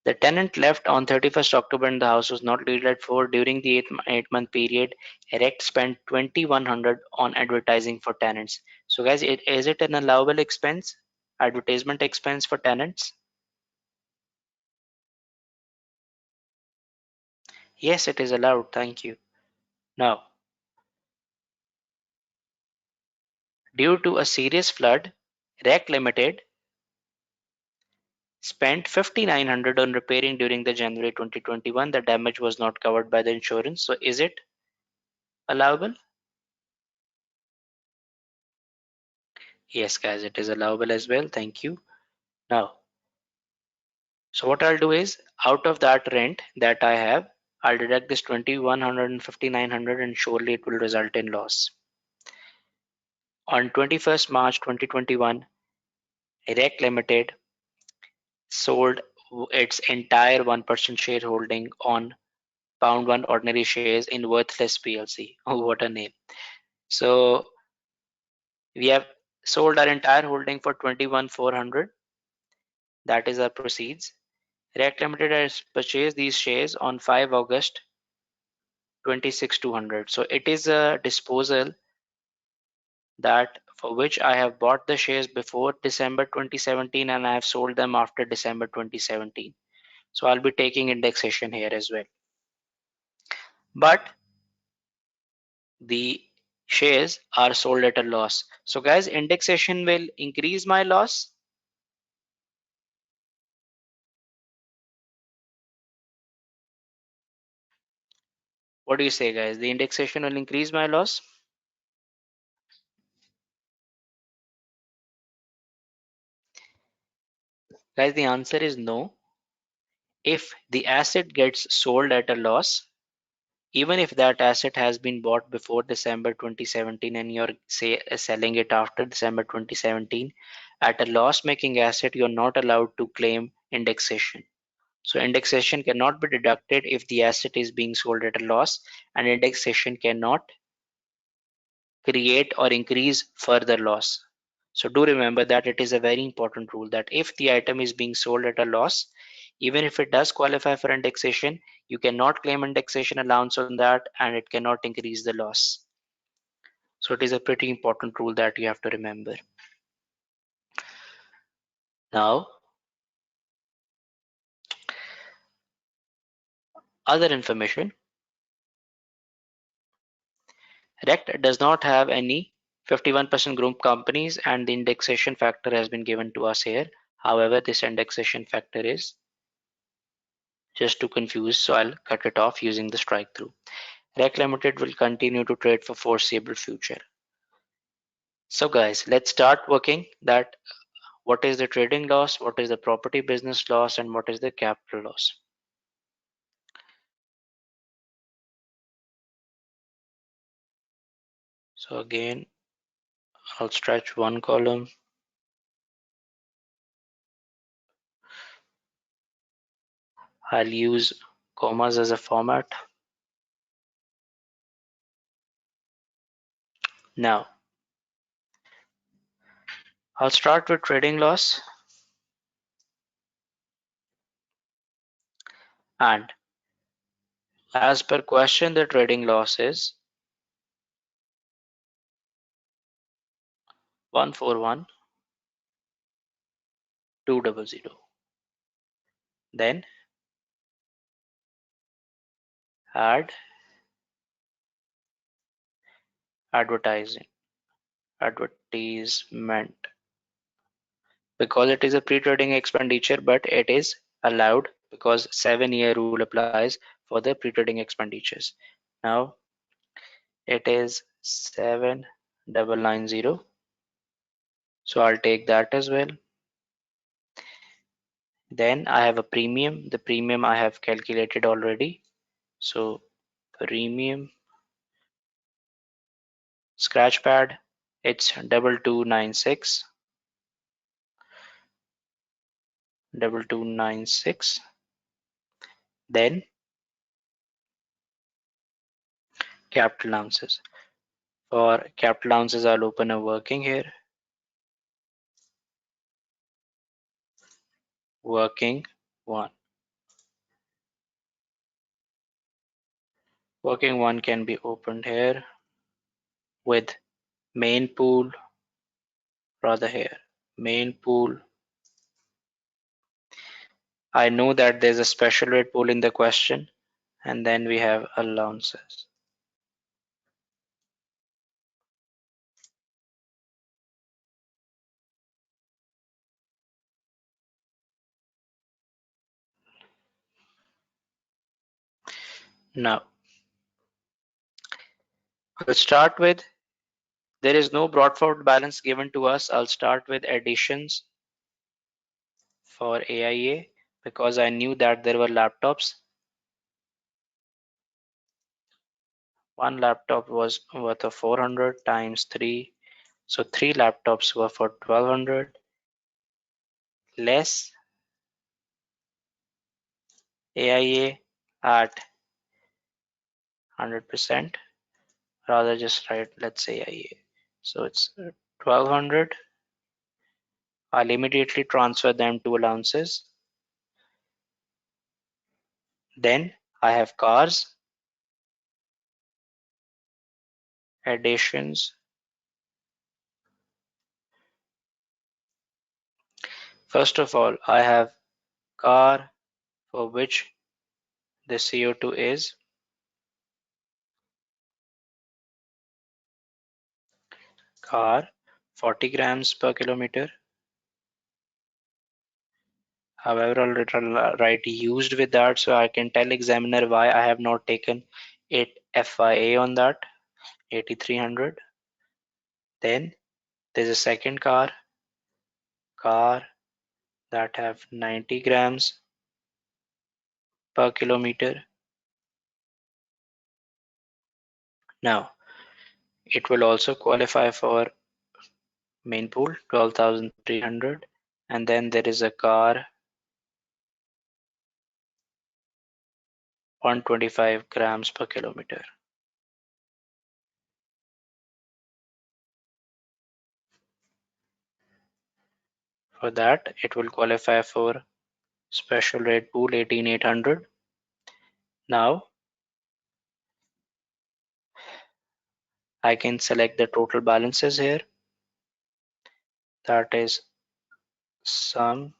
the tenant left on 31st October and the house was not let for. During the 8-month period, Erect spent 2100 on advertising for tenants. So guys, is it an allowable expense? Advertisement expense for tenants? Yes, it is allowed. Thank you. Now, due to a serious flood, REC Limited spent 5,900 on repairing during the January 2021. The damage was not covered by the insurance. So is it allowable? Yes, guys, it is allowable as well. Thank you. Now, so what I'll do is, out of that rent that I have, I'll deduct this 2,100 and 5,900, and surely it will result in loss. On 21st March 2021, REC Limited sold its entire 1% shareholding on Pound 1 ordinary shares in Worthless PLC. Oh, what a name. So we have sold our entire holding for 21,400. That is our proceeds. REC Limited has purchased these shares on 5 August 26,200. So it is a disposal that for which I have bought the shares before December 2017 and I have sold them after December 2017. So I'll be taking indexation here as well. But the shares are sold at a loss. So guys, indexation will increase my loss. What do you say, guys? The indexation will increase my loss? Guys, the answer is no. If the asset gets sold at a loss, even if that asset has been bought before December 2017 and you're say selling it after December 2017 at a loss making asset, you're not allowed to claim indexation. So indexation cannot be deducted if the asset is being sold at a loss, and indexation cannot create or increase further loss. So do remember that it is a very important rule that if the item is being sold at a loss, even if it does qualify for indexation, you cannot claim indexation allowance on that and it cannot increase the loss. So it is a pretty important rule that you have to remember. Now, other information. RECT does not have any 51% group companies and the indexation factor has been given to us here. However, this indexation factor is just too confused, so I'll cut it off using the strike through. REC Limited will continue to trade for foreseeable future. So guys, let's start working that what is the trading loss, what is the property business loss, and what is the capital loss. So again, I'll stretch one column. I'll use commas as a format. Now, I'll start with trading loss, and as per question, the trading loss is 141,200. Then add advertising, advertisement, because it is a pre-trading expenditure, but it is allowed because 7-year rule applies for the pre-trading expenditures. Now it is 7,990. So I'll take that as well. Then I have a premium. The premium I have calculated already. So premium scratch pad, it's 2296. 2296. Then capital ounces. For capital ounces, I'll open a working here. Working one. Working one can be opened here with main pool, rather here. Main pool. I know that there's a special rate pool in the question, and then we have allowances. Now, I'll start with, there is no brought forward balance given to us. I'll start with additions for AIA because I knew that there were laptops. One laptop was worth of 400 times 3. So 3 laptops were for 1200 less AIA at 100%. Rather just write, let's say AIA. So it's 1200. I'll immediately transfer them to allowances. Then I have cars, additions. First of all, I have car for which the CO2 is car 40 grams per kilometer. However, I'll write used with that so I can tell examiner why I have not taken it FIA on that 8300. Then there's a second car that have 90 grams per kilometer. Now it will also qualify for main pool 12,300, and then there is a car 125 grams per kilometer. For that it will qualify for special rate pool 18,800. Now I can select the total balances here, that is sum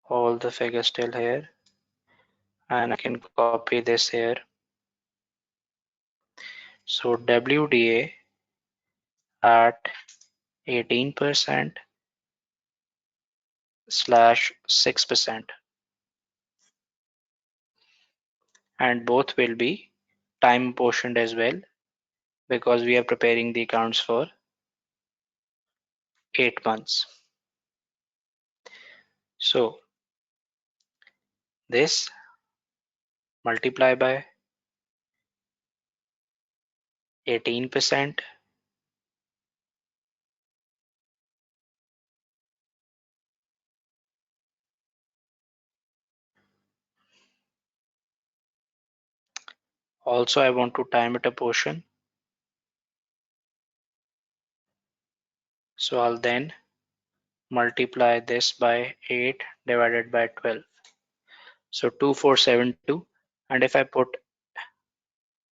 all the figures still here, and I can copy this here. So WDA at 18% slash 6%, and both will be time apportioned as well because we are preparing the accounts for 8 months. So this multiply by 18%, also I want to time it apportion, so I'll then multiply this by 8 divided by 12, so 2472, and if I put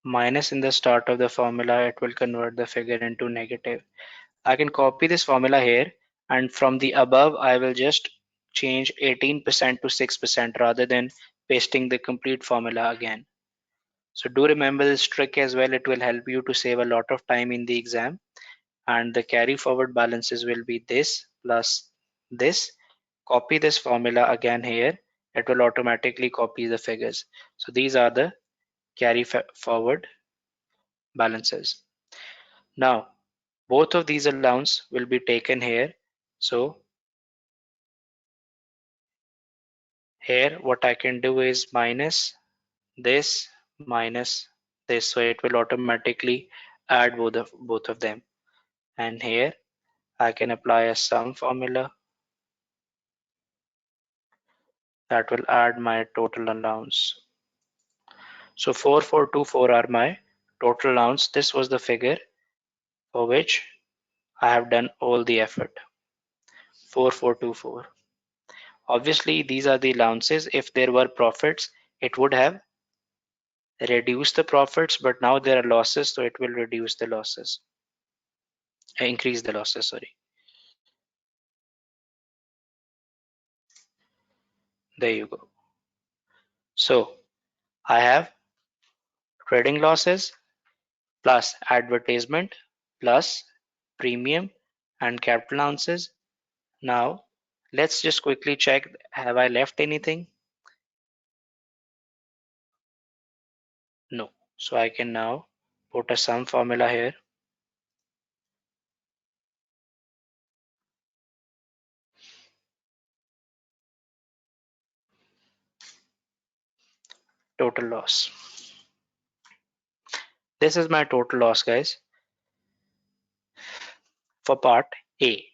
minus in the start of the formula it will convert the figure into negative. I can copy this formula here, and from the above I will just change 18% to 6% rather than pasting the complete formula again. So do remember this trick as well, it will help you to save a lot of time in the exam. And the carry forward balances will be this plus this. Copy this formula again here, it will automatically copy the figures. So these are the carry forward balances. Now both of these allowance will be taken here. So here what I can do is this minus this, so it will automatically add both of them, and here I can apply a sum formula that will add my total allowance. So 4424 are my total allowance. This was the figure for which I have done all the effort. 4424. Obviously these are the allowances. If there were profits it would have reduced the profits, but now there are losses, so it will reduce the losses, increase the losses, sorry. There you go. So I have trading losses plus advertisement plus premium and capital allowances. Now let's just quickly check, have I left anything? No. So I can now put a sum formula here. Total loss. This is my total loss, guys, for part A.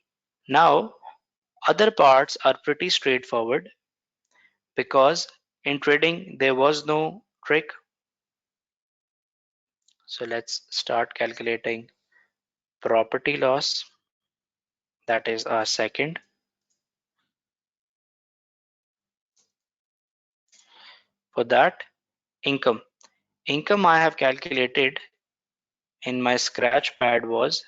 Now other parts are pretty straightforward because in trading there was no trick. So let's start calculating property loss. That is our second. For that, income. Income I have calculated in my scratch pad was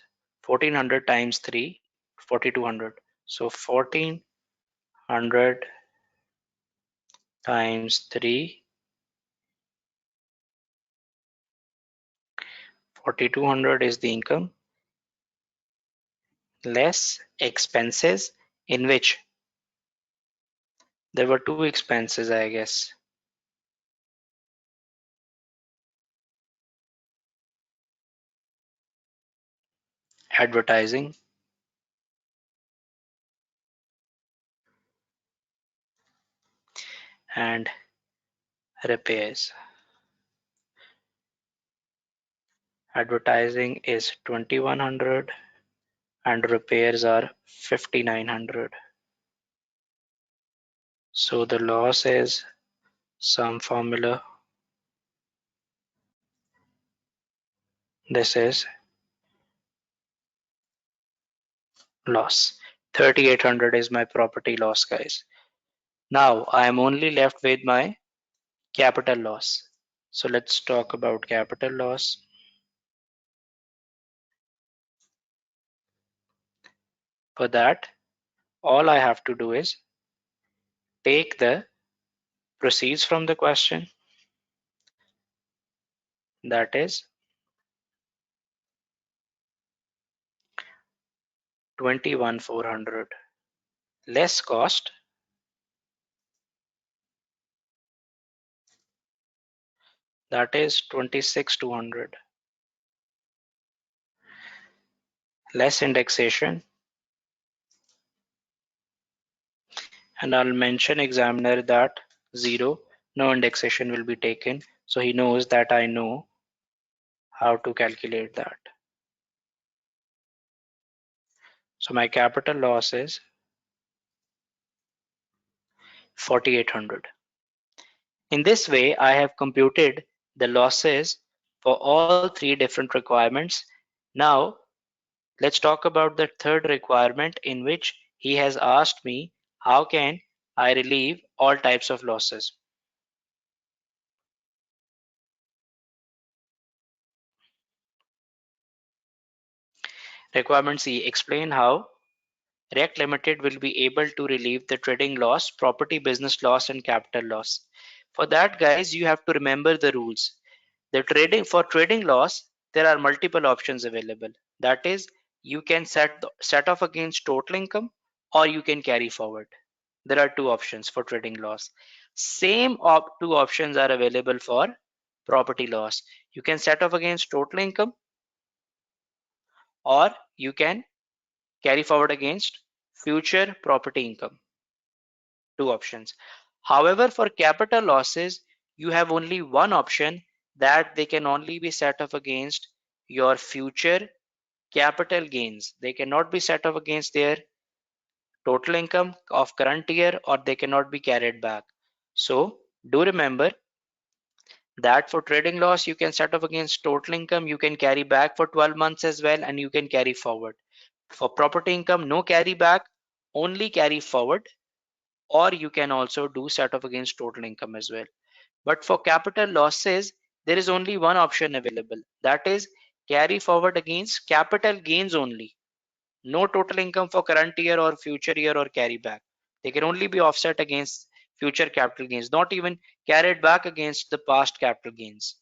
1400 times 3, 4200. So 1400 times 3, 4200 is the income, less expenses, in which there were two expenses, I guess. Advertising and repairs. Advertising is 2100 and repairs are 5900. So the loss is some formula. This is loss. 3800 is my property loss, guys. Now I am only left with my capital loss. So let's talk about capital loss. For that, all I have to do is take the proceeds from the question, that is 21,400, less cost, that is 26,200, less indexation, and I'll mention examiner that 0, no indexation will be taken, so he knows that I know how to calculate that. So my capital loss is 4800. In this way, I have computed the losses for all three different requirements. Now, let's talk about the third requirement, in which he has asked me how can I relieve all types of losses. Requirement C, explain how React Limited will be able to relieve the trading loss, property business loss, and capital loss. For that, guys, you have to remember the rules. The trading for trading loss, there are multiple options available. That is, you can set off against total income, or you can carry forward. There are two options for trading loss. Same two options are available for property loss. You can set off against total income, or you can carry forward against future property income. Two options. However, for capital losses, you have only one option, that they can only be set off against your future capital gains. They cannot be set off against their total income of current year, or they cannot be carried back. So do remember that for trading loss, you can set off against total income, you can carry back for 12 months as well, and you can carry forward. For property income, no carry back, only carry forward, or you can also do set off against total income as well. But for capital losses, there is only one option available, that is carry forward against capital gains only. No total income for current year or future year or carry back. They can only be offset against future capital gains, not even carried back against the past capital gains.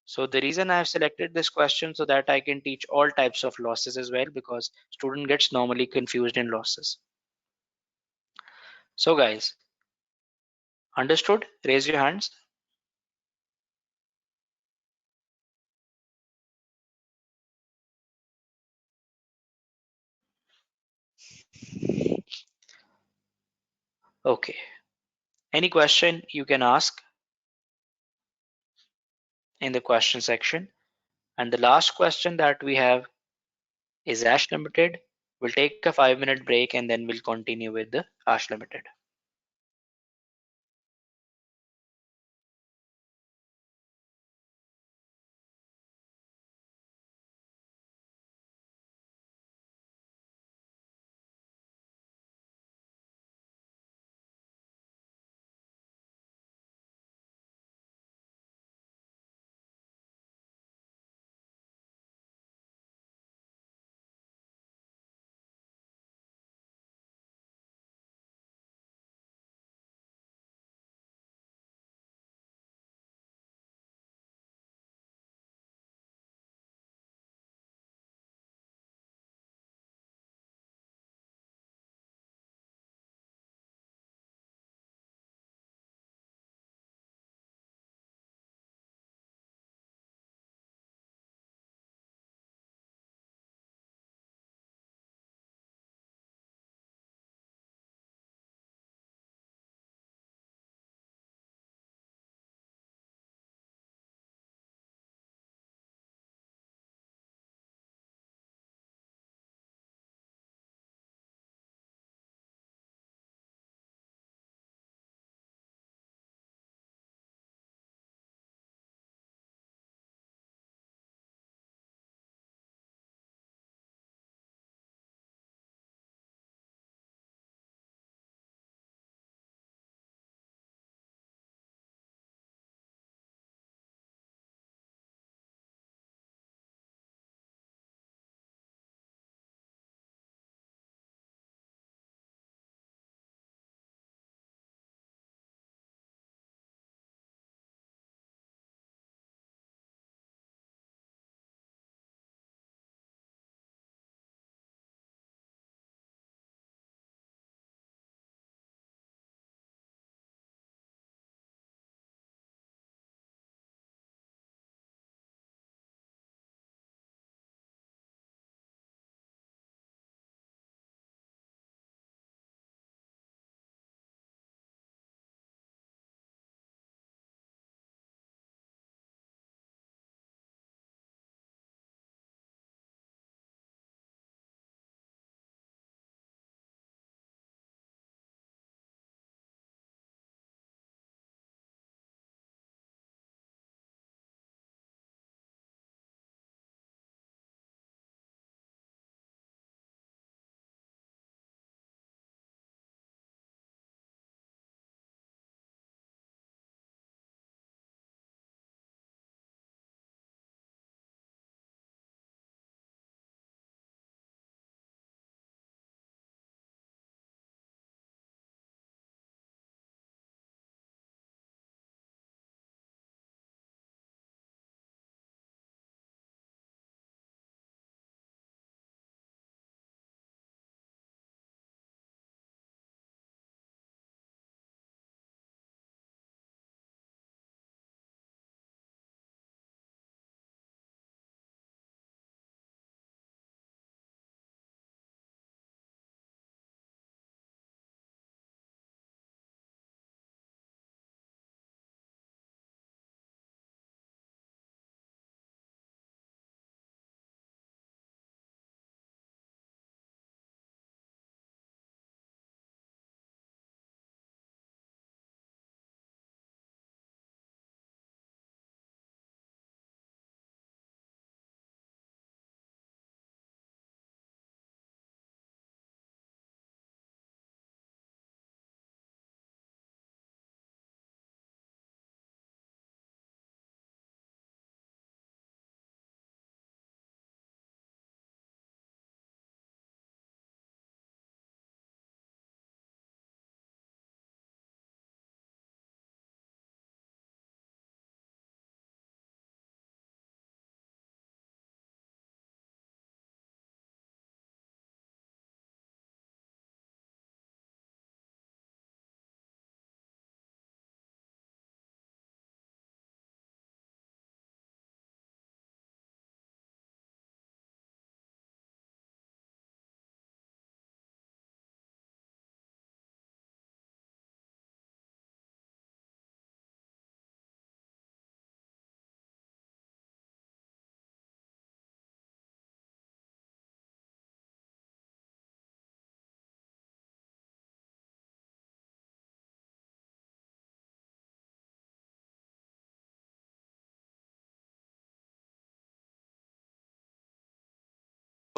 So the reason I have selected this question so that I can teach all types of losses as well, because student gets normally confused in losses. So guys, understood? Raise your hands. Okay. Any question you can ask in the question section. And the last question that we have is Ash Limited. We'll take a 5-minute break and then we'll continue with the Ash Limited.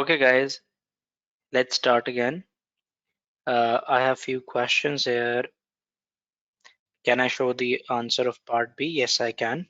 Okay, guys, let's start again. I have few questions here. Can I show the answer of part B? Yes, I can.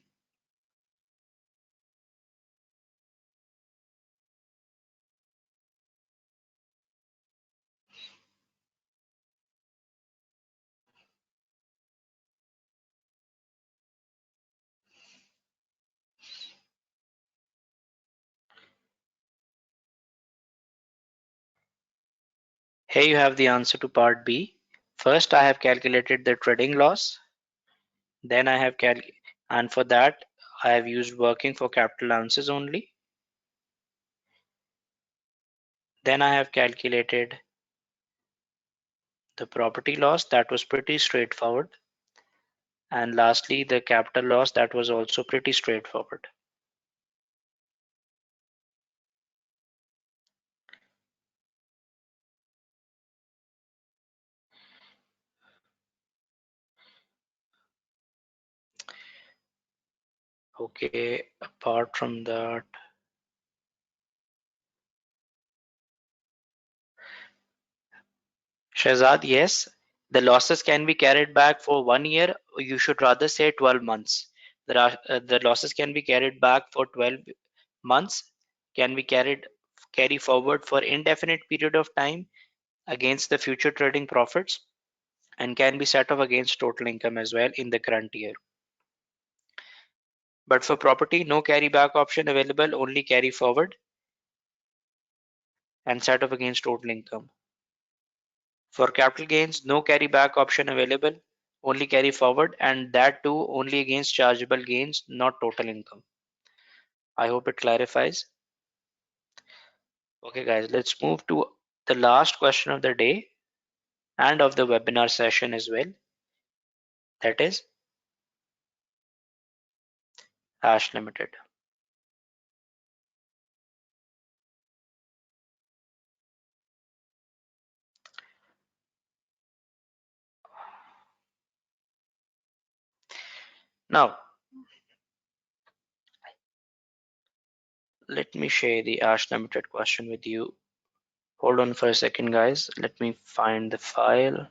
Here you have the answer to part B. First, I have calculated the trading loss. Then I have and for that, I have used working for capital allowances only. Then I have calculated the property loss. That was pretty straightforward. And lastly, the capital loss. That was also pretty straightforward. Okay, apart from that, Shahzad, yes, the losses can be carried back for 1 year, or you should rather say 12 months. The losses can be carried back for 12 months, can be carry forward for indefinite period of time against the future trading profits, and can be set off against total income as well in the current year. But for property, no carry back option available, only carry forward and set off against total income. For capital gains, no carry back option available, only carry forward, and that too only against chargeable gains, not total income. I hope it clarifies. Okay, guys, let's move to the last question of the day and of the webinar session as well. That is Ash Limited. Now, let me share the Ash Limited question with you. Hold on for a second, guys. Let me find the file.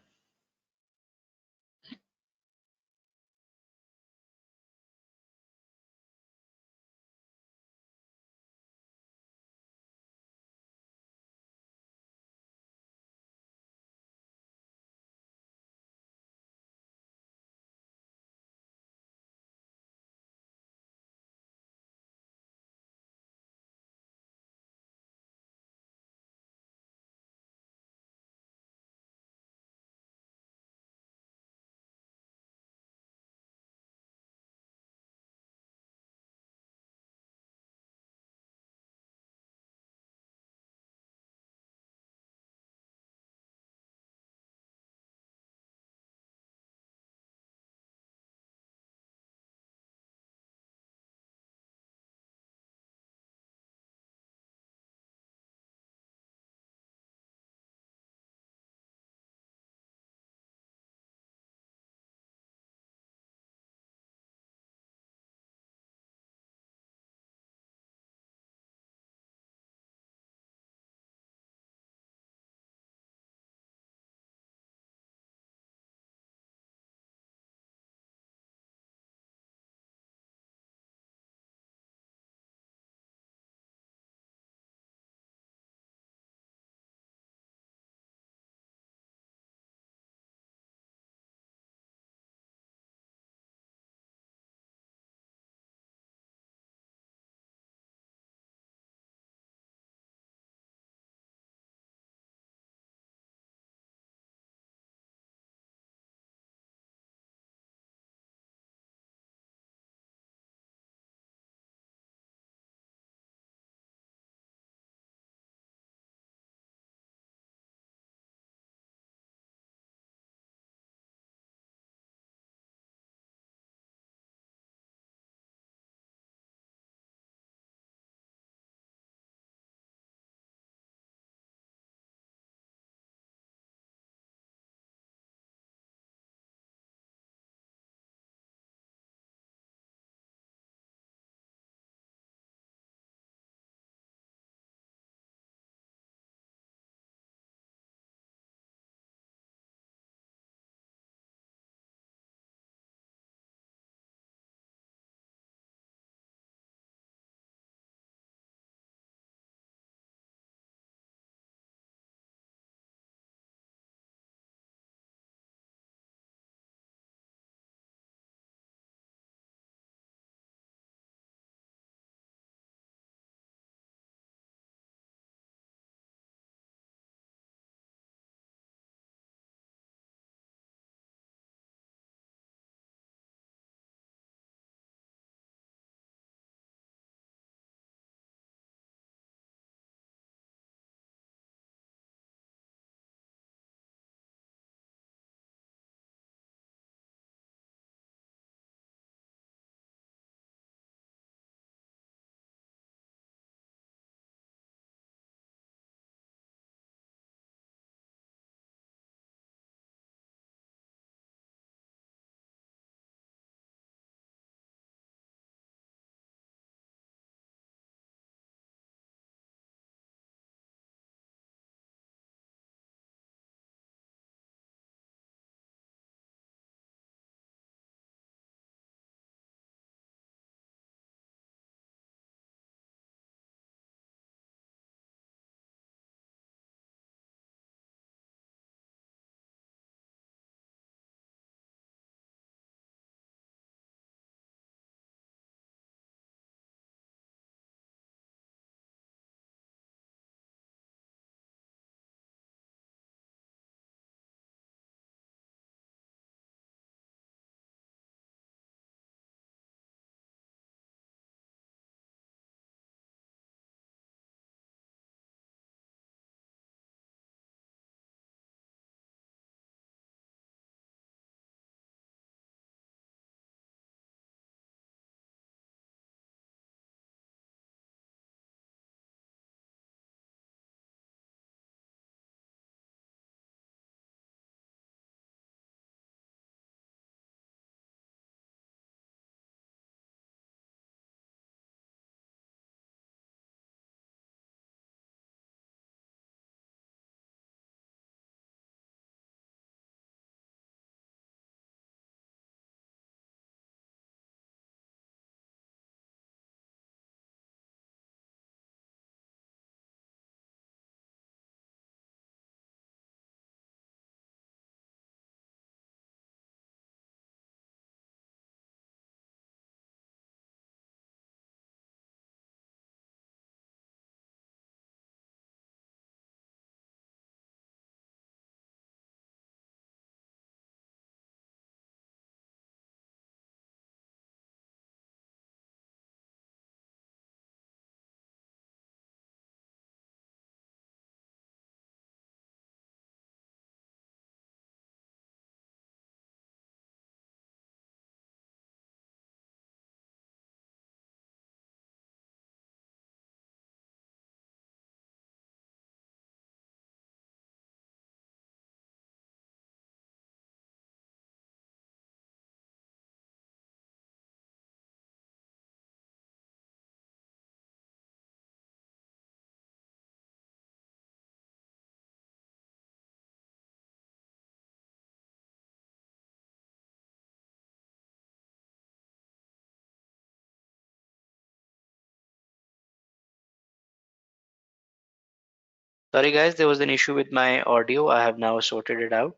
Sorry guys, there was an issue with my audio. I have now sorted it out.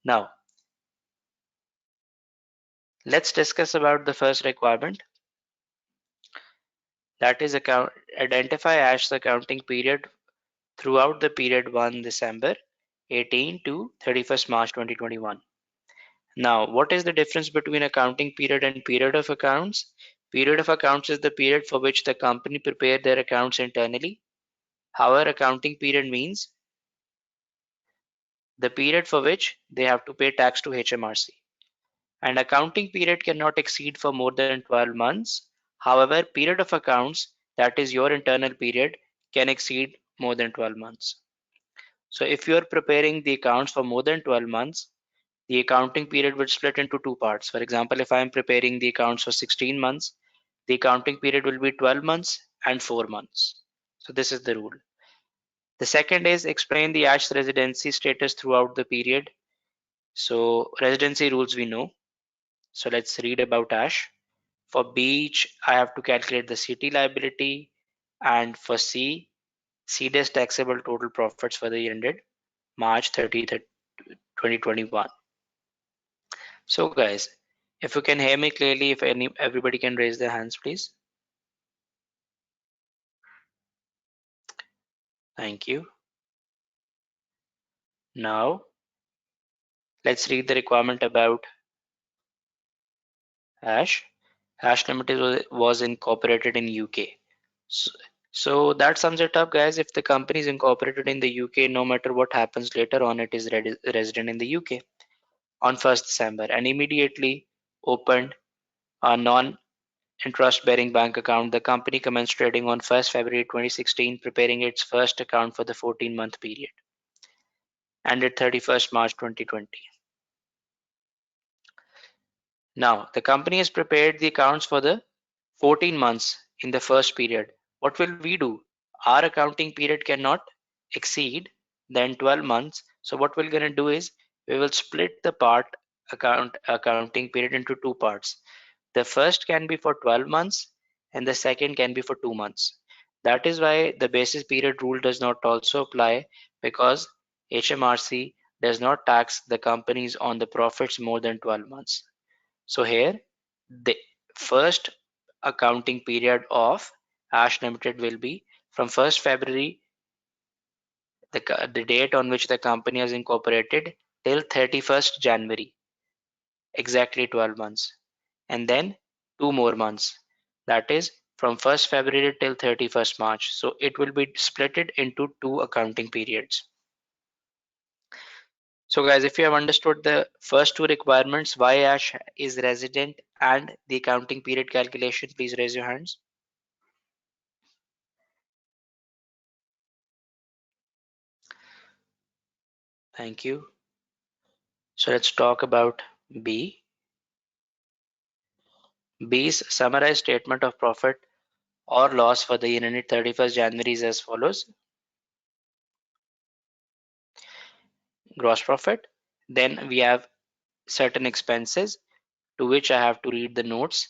Now, let's discuss about the first requirement. That is identify ASH's accounting period throughout the period 1 December 18 to 31st March 2021. Now, what is the difference between accounting period and period of accounts? Period of accounts is the period for which the company prepared their accounts internally. However, accounting period means the period for which they have to pay tax to HMRC. And accounting period cannot exceed for more than 12 months. However, period of accounts, that is your internal period, can exceed more than 12 months. So if you are preparing the accounts for more than 12 months, the accounting period would split into two parts. For example, if I am preparing the accounts for 16 months, the accounting period will be 12 months and 4 months. So this is the rule. The second is explain the ASH residency status throughout the period. So residency rules we know. So let's read about ASH. For beach, I have to calculate the city liability, and for C, CDS taxable total profits for the year ended March 30th, 2021. So guys, if you can hear me clearly, if everybody can raise their hands, please. Thank you. Now, let's read the requirement about Hash. Hash Limited was incorporated in UK. So, so that sums it up, guys. If the company is incorporated in the UK, no matter what happens later on, it is resident in the UK on 1st December and immediately opened a non-interest bearing bank account. The company commenced trading on 1st February 2016, preparing its first account for the 14-month period ended 31st March 2020. Now, the company has prepared the accounts for the 14 months in the first period. What will we do? Our accounting period cannot exceed than 12 months. So what we're going to do is we will split the accounting period into two parts. The first can be for 12 months and the second can be for 2 months. That is why the basis period rule does not also apply, because HMRC does not tax the companies on the profits more than 12 months. So here the first accounting period of Ash Limited will be from 1st February, the date on which the company is incorporated, till 31st January, exactly 12 months. And then 2 more months, that is from 1st February till 31st March. So it will be splitted into two accounting periods. So guys, if you have understood the first two requirements, why Ash is resident and the accounting period calculation, please raise your hands. Thank you. So let's talk about B. B's summarized statement of profit or loss for the year ended 31st January is as follows. Gross profit. Then we have certain expenses to which I have to read the notes.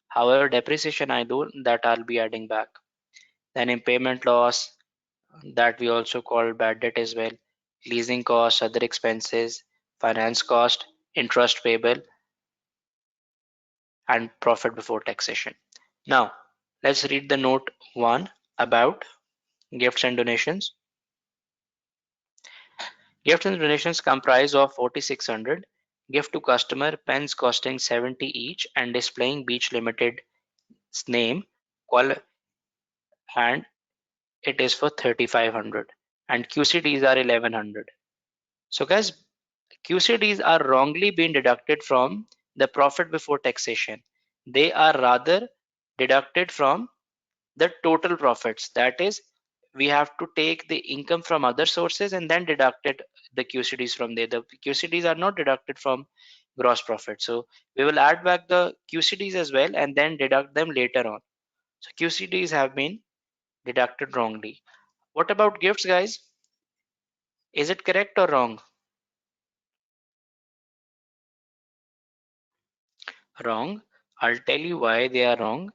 However, depreciation I do that I'll be adding back. Then impairment loss, that we also call bad debt as well. Leasing costs, other expenses, finance cost, interest payable, and profit before taxation. Now, let's read the note 1 about gifts and donations. Gifts and donations comprise of 4600 gift to customer, pens costing 70 each and displaying Beach Limited's name, and it is for 3500, and QCDs are 1100. So guys, QCDs are wrongly being deducted from the profit before taxation. They are rather deducted from the total profits. That is, we have to take the income from other sources and then deduct it, the QCDs from there. The QCDs are not deducted from gross profit. So we will add back the QCDs as well and then deduct them later on. So QCDs have been deducted wrongly. What about gifts, guys? Is it correct or wrong? Wrong. I'll tell you why they are wrong.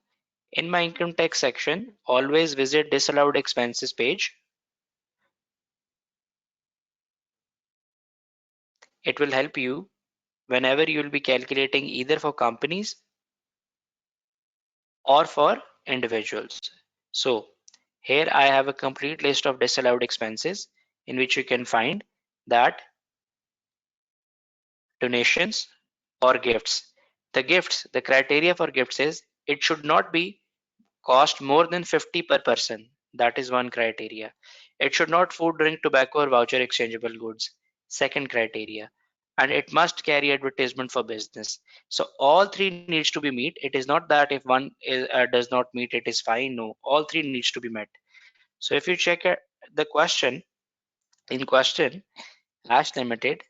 In my income tax section, always visit disallowed expenses page. It will help you whenever you will be calculating either for companies or for individuals. So here I have a complete list of disallowed expenses in which you can find that donations or gifts. The criteria for gifts is it should not be cost more than 50 per person. That is one criteria. It should not food, drink, tobacco, or voucher exchangeable goods. Second criteria. And it must carry advertisement for business. So all three needs to be meet. It is not that if one does not meet, it is fine. No, all three needs to be met. So if you check the question in question, Ash Limited,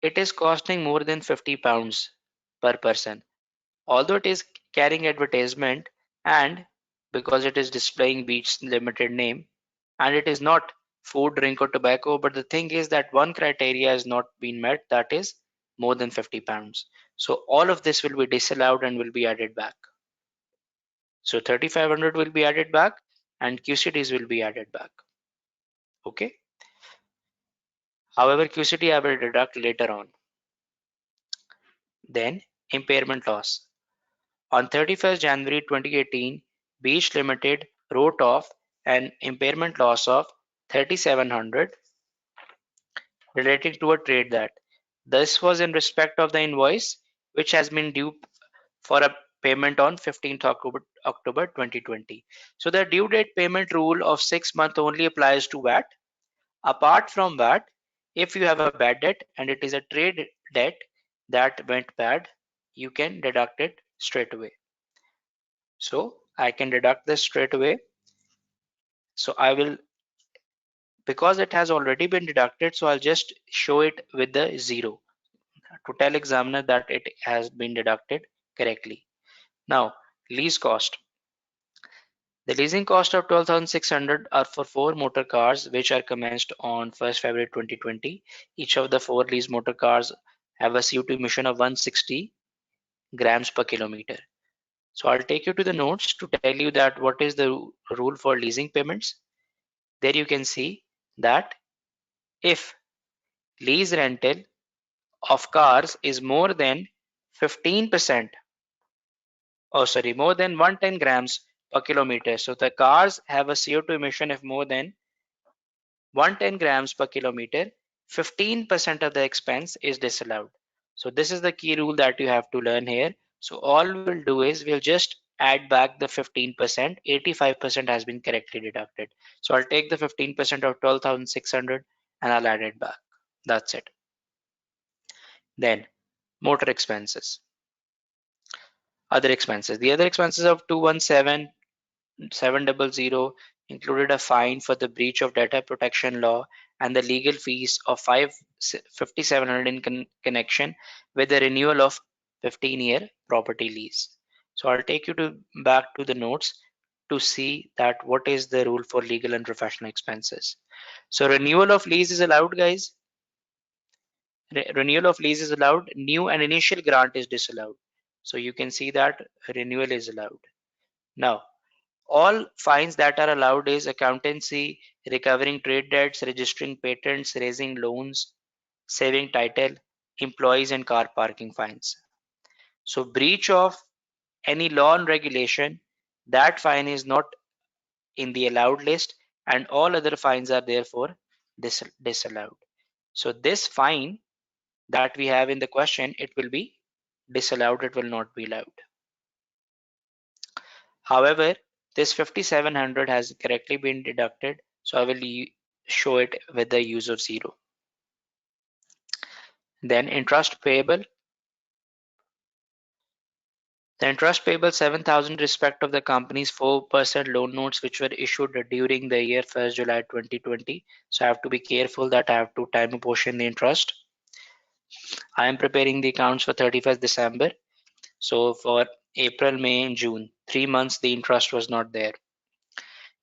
it is costing more than £50 per person. Although it is carrying advertisement and because it is displaying Beach Limited name and it is not food, drink or tobacco, but the thing is that one criteria has not been met, that is more than £50. So all of this will be disallowed and will be added back. So 3500 will be added back and QCDs will be added back. Okay. However, QCD I will deduct later on. Then impairment loss. On 31st January 2018, Beach Limited wrote off an impairment loss of 3700 relating to a trade that. This was in respect of the invoice which has been due for a payment on 15th October 2020. So the due date payment rule of 6 months only applies to VAT. Apart from VAT, if you have a bad debt and it is a trade debt that went bad, you can deduct it straight away. So I can deduct this straight away. So I will, because it has already been deducted, so I'll just show it with the 0 to tell examiner that it has been deducted correctly. Now, lease cost. The leasing cost of 12,600 are for 4 motor cars which are commenced on 1st February 2020. Each of the 4 leased motor cars have a CO2 emission of 160 grams per kilometer. So I'll take you to the notes to tell you that what is the rule for leasing payments. There you can see that if lease rental of cars is more than 15%, oh sorry, more than 110 grams per kilometer. So the cars have a CO2 emission of more than 110 grams per kilometer, 15% of the expense is disallowed. So this is the key rule that you have to learn here. So all we will do is we'll just add back the 15%, 85% has been correctly deducted. So I'll take the 15% of 12,600 and I'll add it back. That's it. Then motor expenses, other expenses. The other expenses of 217,700 included a fine for the breach of data protection law and the legal fees of 5,700 in connection with the renewal of 15-year property lease. So I'll take you back to the notes to see that what is the rule for legal and professional expenses. So renewal of lease is allowed, guys. Renewal of lease is allowed. New and initial grant is disallowed. So you can see that renewal is allowed. Now, all fines that are allowed is accountancy, recovering trade debts, registering patents, raising loans, saving title, employees and car parking fines. So breach of any law and regulation, that fine is not in the allowed list and all other fines are therefore disallowed. So this fine that we have in the question, it will be disallowed, it will not be allowed. However, this 5700 has correctly been deducted, so I will show it with the use of 0. Then interest payable. The interest payable 7,000 respect of the company's 4% loan notes which were issued during the year 1st July 2020. So I have to be careful that I have to time apportion the interest. I am preparing the accounts for 31st December. So for April, May and June, 3 months the interest was not there.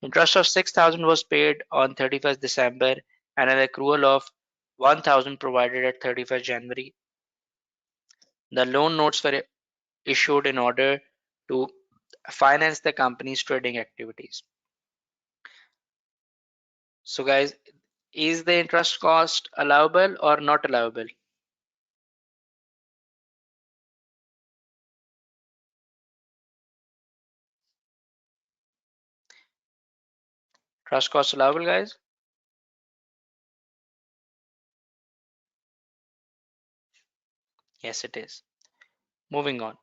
Interest of 6,000 was paid on 31st December and an accrual of 1,000 provided at 31st January. The loan notes were issued in order to finance the company's trading activities. So guys, is the interest cost allowable or not allowable? Trust cost allowable, guys? Yes, it is. Moving on.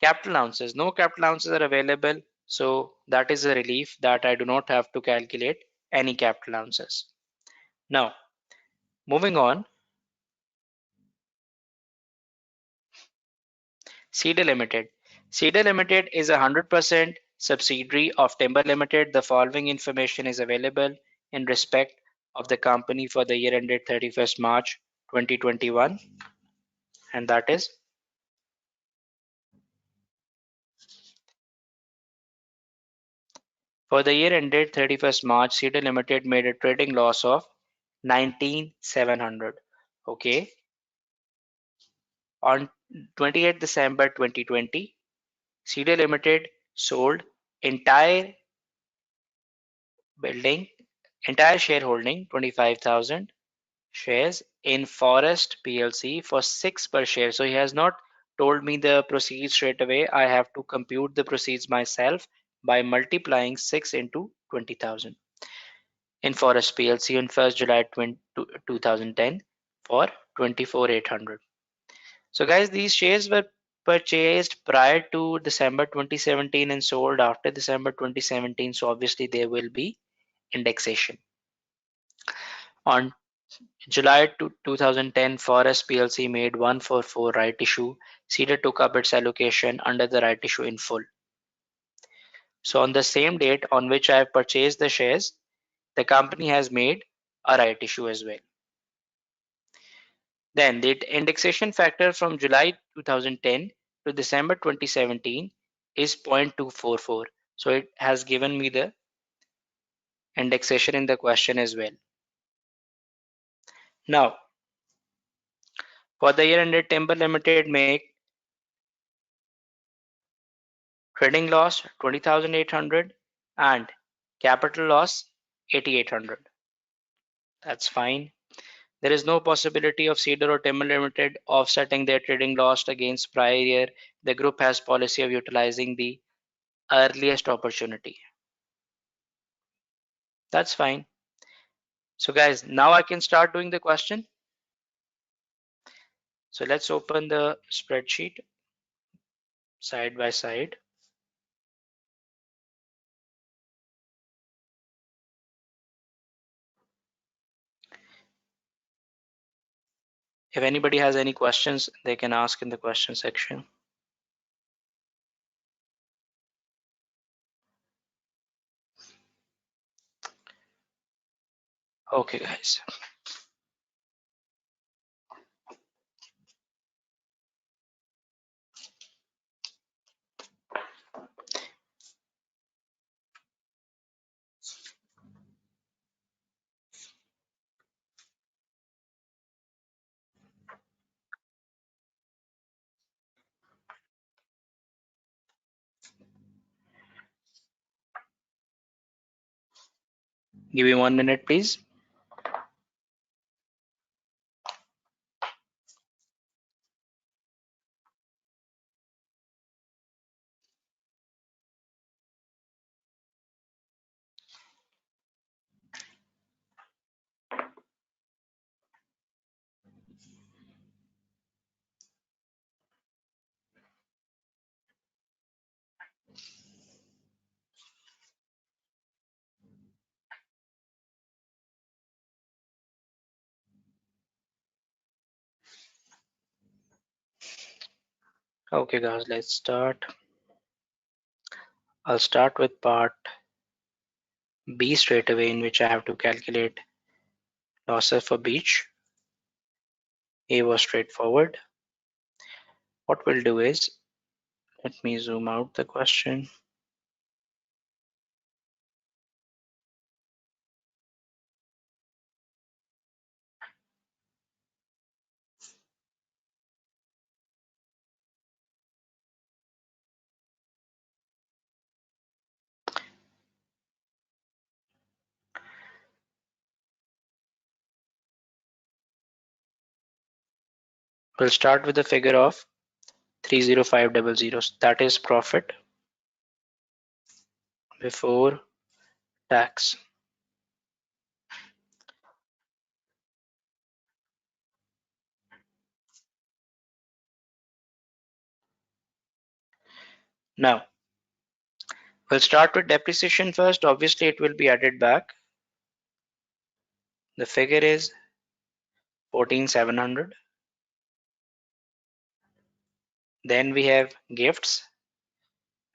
Capital allowances. No capital allowances are available. So that is a relief that I do not have to calculate any capital allowances. Now, moving on. CEDA Limited. CEDA Limited is a 100% subsidiary of Timber Limited. The following information is available in respect of the company for the year ended 31st March 2021, and that is for the year ended 31st March, CEDA Limited made a trading loss of 19,700. Okay, on 28th December 2020, CEDA Limited sold entire building, entire shareholding 25,000 shares in Forest PLC for 6 per share. So he has not told me the proceeds straight away. I have to compute the proceeds myself by multiplying 6 into 20,000 in Forest PLC on 1st July 2010 for 24,800. So guys, these shares were purchased prior to December 2017 and sold after December 2017. So obviously there will be indexation. On July 2010, Forest plc made 144 right issue. Cedar took up its allocation under the right issue in full. So on the same date on which I have purchased the shares, the company has made a right issue as well. Then the indexation factor from July 2010 to December 2017 is 0.244. So it has given me the indexation in the question as well. Now, for the year ended, Timber Limited make trading loss 20,800 and capital loss 8,800. That's fine. There is no possibility of Cedar or Timber Limited offsetting their trading loss against prior year. The group has policy of utilizing the earliest opportunity. That's fine. So guys, now I can start doing the question. So let's open the spreadsheet side by side. If anybody has any questions, they can ask in the question section. Okay guys. Give me 1 minute please. Okay guys, let's start. I'll start with part B straight away, in which I have to calculate losses for beach. A was straightforward. What we'll do is, let me zoom out the question. We'll start with the figure of 30500. That is profit before tax. Now, we'll start with depreciation first. Obviously, it will be added back. The figure is 14,700. Then we have gifts.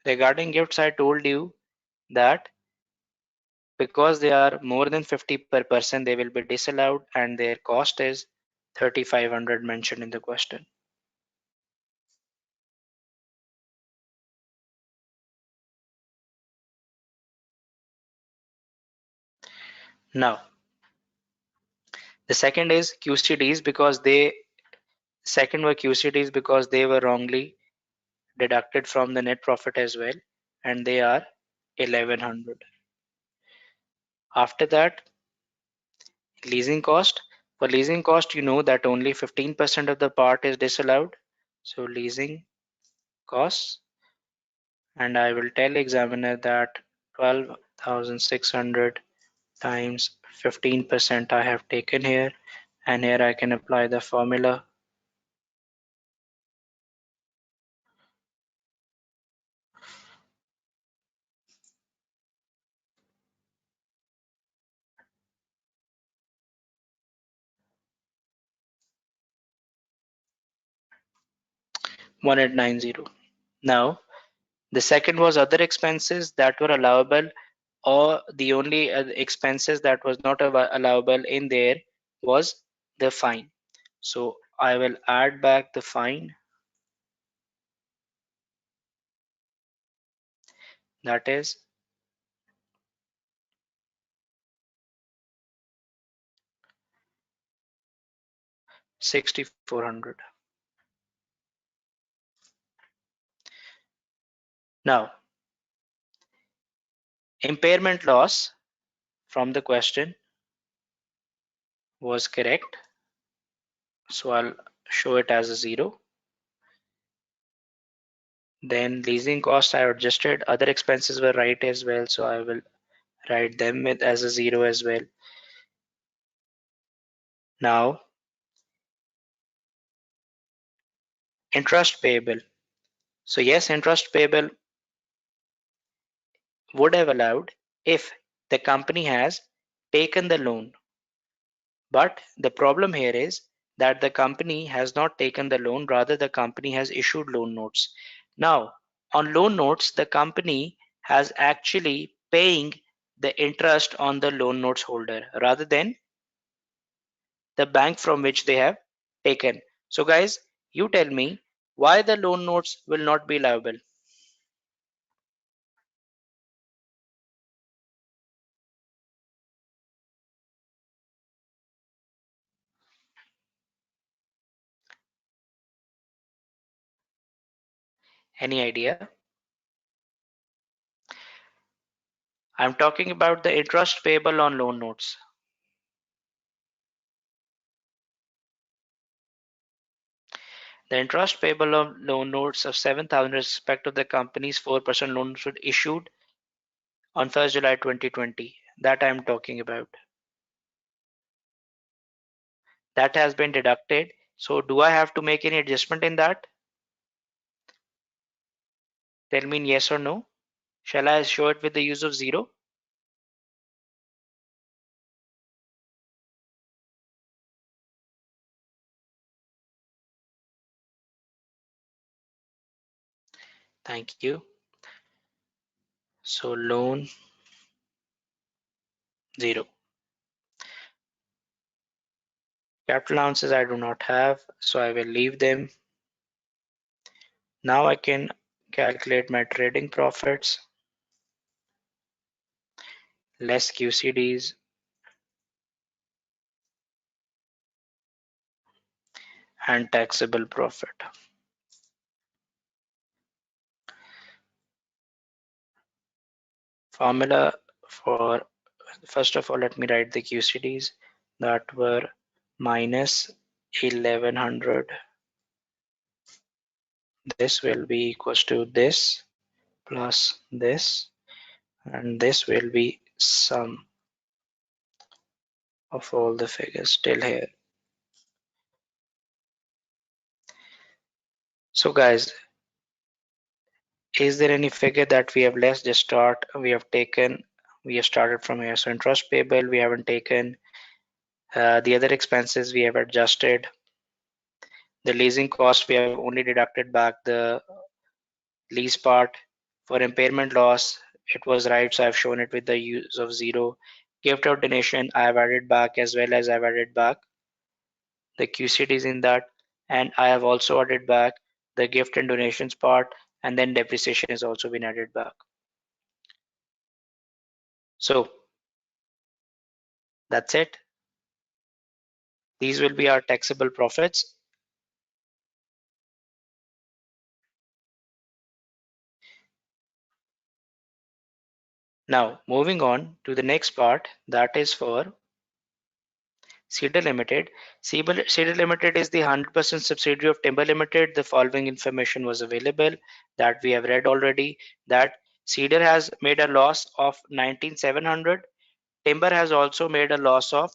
Regarding gifts, I told you that because they are more than 50 per person, they will be disallowed and their cost is 3,500 mentioned in the question. Now, the second is QCDs because second were QCDs because they were wrongly deducted from the net profit as well, and they are 1,100. After that, leasing cost. For leasing cost, you know that only 15% of the part is disallowed. So leasing costs, and I will tell examiner that 12,600 times 15% I have taken here, and here I can apply the formula. One eight nine zero. Now, the second was other expenses that were allowable, or the only expenses that was not allowable in there was the fine. So I will add back the fine, that is 6,400. Now, impairment loss from the question was correct. So I'll show it as a 0. Then leasing cost I adjusted. Other expenses were right as well. So I will write them with as a 0 as well. Now, interest payable. So yes, interest payable would have allowed if the company has taken the loan. But the problem here is that the company has not taken the loan, rather the company has issued loan notes. Now, on loan notes, the company has actually paying the interest on the loan notes holder rather than the bank from which they have taken. So guys, you tell me why the loan notes will not be liable. Any idea? I'm talking about the interest payable on loan notes. The interest payable on loan notes of 7,000 respect of the company's 4% loan notes issued on 1st July 2020. That I am talking about. That has been deducted. So do I have to make any adjustment in that? Tell me in yes or no. Shall I show it with the use of 0? Thank you. So loan 0. Capital allowances I do not have, so I will leave them. Now I can calculate my trading profits, less QCDs, and taxable profit. Formula for, first of all, let me write the QCDs that were minus 1100 this will be equals to this plus this, and this will be sum of all the figures till here. So guys, is there any figure that we have less? Just start. We have started from here. So interest payable we haven't taken. The other expenses we have adjusted. The leasing cost we have only deducted back the lease part. For impairment loss, it was right, so I've shown it with the use of zero. Gift or donation, I have added back, as well as I've added back the QCDs in that, and I have also added back the gift and donations part, and then depreciation has also been added back. So that's it. These will be our taxable profits. Now moving on to the next part, that is for Cedar Limited. Cedar Limited is the 100% subsidiary of Timber Limited. The following information was available that we have read already, that Cedar has made a loss of 19,700. Timber has also made a loss of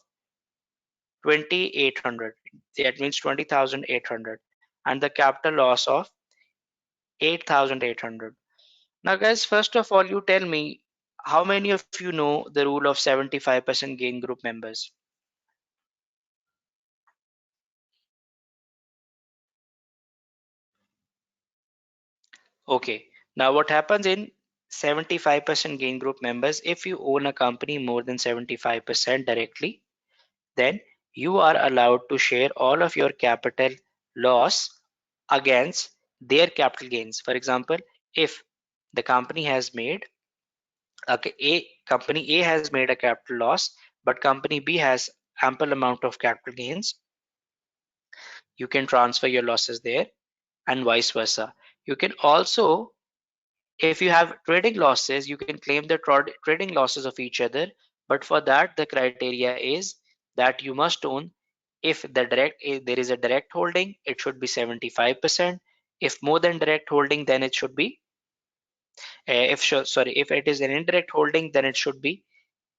2,800. That means 20,800, and the capital loss of 8,800. Now guys, first of all, you tell me, how many of you know the rule of 75% gain group members? Okay, now what happens in 75% gain group members, if you own a company more than 75% directly, then you are allowed to share all of your capital loss against their capital gains. For example, if the company has made, okay, company A has made a capital loss, but company B has ample amount of capital gains, you can transfer your losses there, and vice versa. You can also, if you have trading losses, you can claim the trading losses of each other, but for that the criteria is that you must own, if there is a direct holding, it should be 75%. If more than direct holding, then it should be if it is an indirect holding, then it should be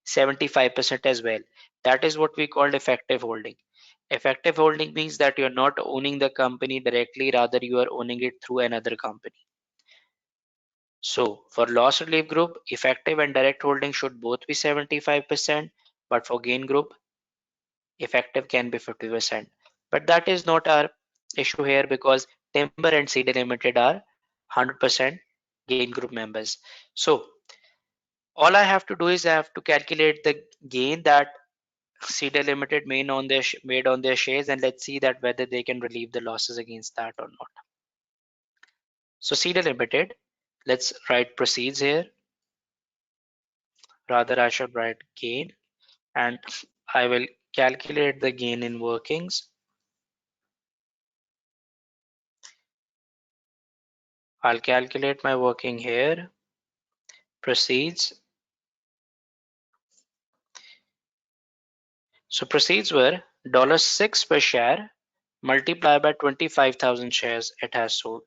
75% as well. That is what we call effective holding. Effective holding means that you're not owning the company directly, rather you are owning it through another company. So for loss relief group, effective and direct holding should both be 75%, but for gain group, effective can be 50%. But that is not our issue here, because Timber and Cedar Limited are 100% gain group members. So all I have to do is I have to calculate the gain that Cedar Limited made on their shares, and let's see that whether they can relieve the losses against that or not. So Cedar Limited, let's write proceeds here. Rather, I should write gain, and I will calculate the gain in workings. I'll calculate my working here. Proceeds. So proceeds were $6 per share multiplied by 25,000 shares it has sold.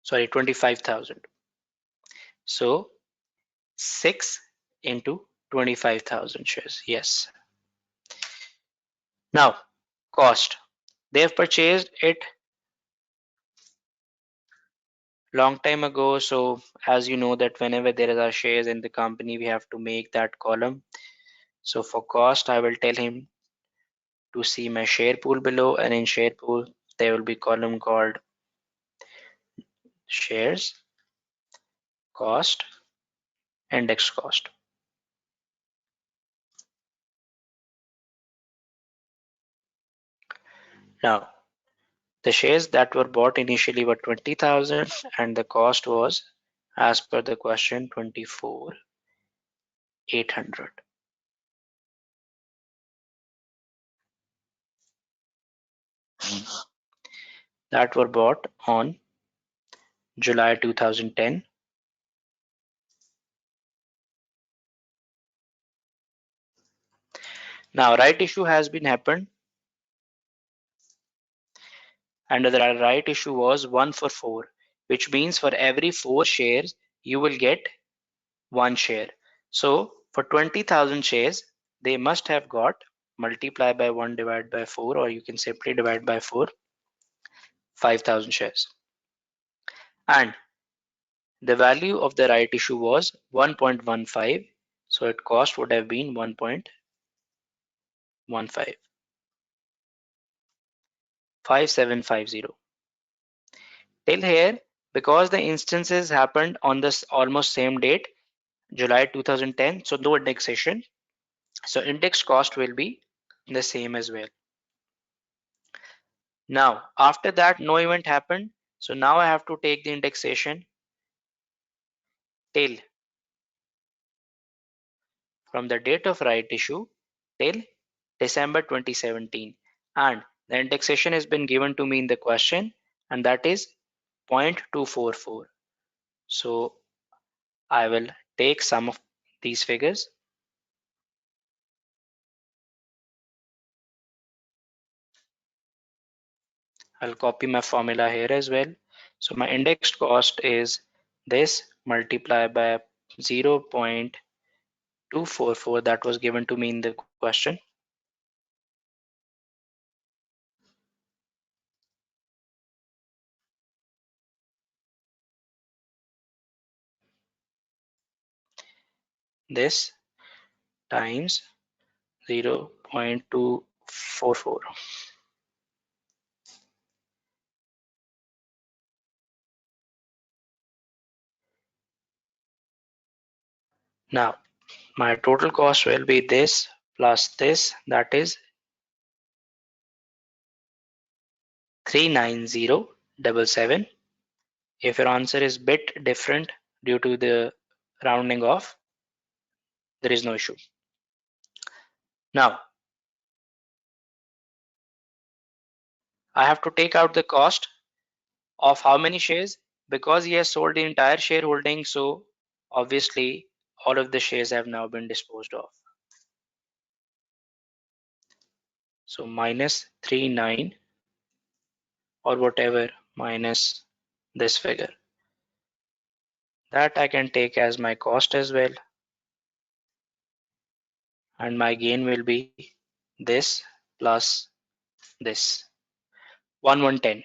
Sorry, 25,000. So 6 into 25,000 shares. Yes. Now, cost. They have purchased it long time ago. So as you know that whenever there are shares in the company, we have to make that column. So for cost, I will tell him to see my share pool below, and in share pool, there will be column called shares, cost, index cost. Now, the shares that were bought initially were 20,000, and the cost was, as per the question, 24,800. That were bought on July 2010. Now right issue has been happened, and the right issue was 1 for 4, which means for every 4 shares you will get 1 share. So for 20,000 shares, they must have got, multiply by 1 divided by 4, or you can simply divide by 4, 5,000 shares. And the value of the right issue was 1.15, so its cost would have been 1.15, 5750. Till here, because the instances happened on this almost same date, July 2010, so no indexation. So index cost will be the same as well. Now, after that, no event happened. So now I have to take the indexation till from the date of right issue till December 2017. And the indexation has been given to me in the question, and that is 0.244. So I will take some of these figures. I'll copy my formula here as well. So my indexed cost is this multiplied by 0.244 that was given to me in the question. This times 0.244. Now my total cost will be this plus this, that is 39077. If your answer is bit different due to the rounding off, there is no issue. Now I have to take out the cost of how many shares, because he has sold the entire shareholding, so obviously all of the shares have now been disposed of. So minus 39 or whatever minus this figure, that I can take as my cost as well, and my gain will be this plus this 1110.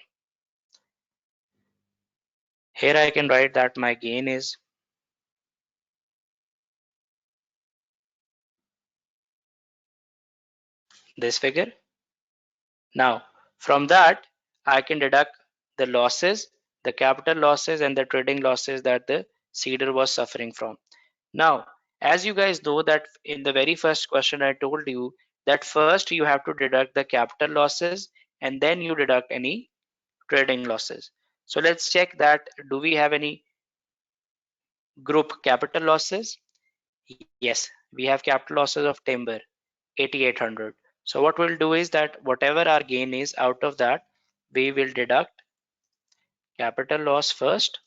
Here I can write that my gain is this figure. Now from that I can deduct the losses, the capital losses and the trading losses that the seeder was suffering from. Now, as you guys know that in the very first question I told you that first you have to deduct the capital losses and then you deduct any trading losses. So let's check that do we have any group capital losses? Yes, we have capital losses of timber 8800. So what we'll do is that whatever our gain is out of that, we will deduct capital loss first,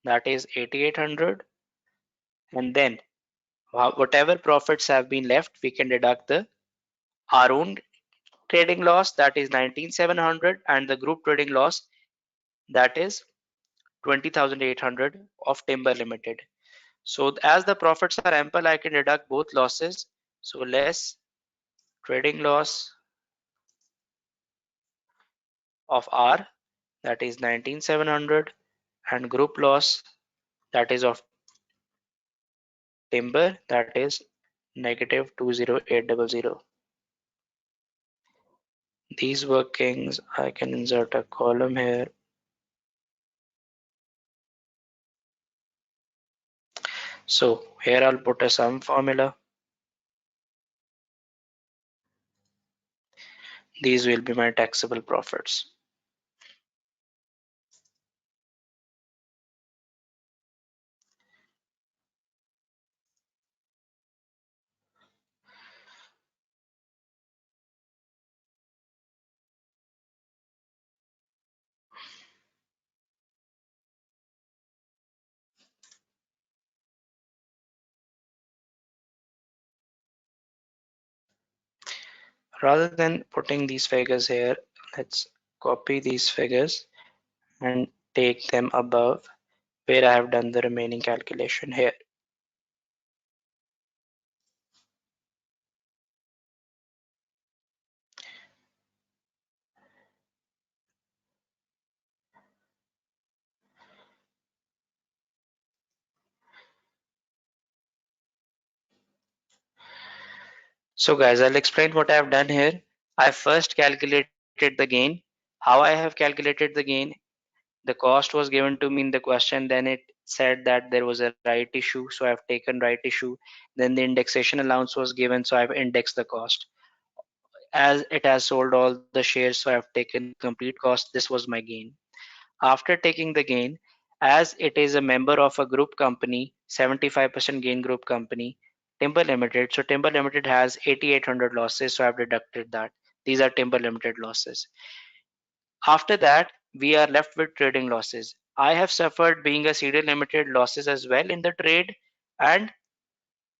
that is 8800, and then whatever profits have been left we can deduct the our own trading loss, that is 19700, and the group trading loss, that is 20800 of timber limited. So as the profits are ample I can deduct both losses, so less trading loss of R, that is 19700, and group loss, that is of timber, that is negative 20800. These workings I can insert a column here. So here I'll put a sum formula. These will be my taxable profits. Rather than putting these figures here, let's copy these figures and take them above where I have done the remaining calculation here. So guys, I'll explain what I have done here. I first calculated the gain. How I have calculated the gain, the cost was given to me in the question, then it said that there was a right issue, so I've taken right issue. Then the indexation allowance was given, so I've indexed the cost. As it has sold all the shares, so I've taken the complete cost. This was my gain. After taking the gain, as it is a member of a group company, 75% gain group company, Timber Limited. So Timber Limited has 8800 losses, so I've deducted that. These are Timber Limited losses. After that, we are left with trading losses. I have suffered being a CD Limited losses as well in the trade, and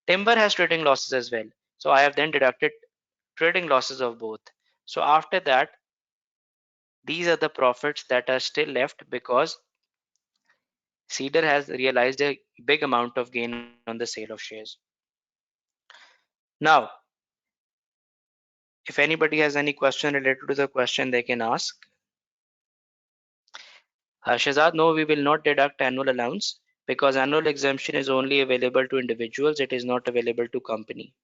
Timber has trading losses as well. So I have then deducted trading losses of both. So after that, these are the profits that are still left because Cedar has realized a big amount of gain on the sale of shares. Now, if anybody has any question related to the question, they can ask. Shazad, no, we will not deduct annual allowance because annual exemption is only available to individuals. It is not available to company.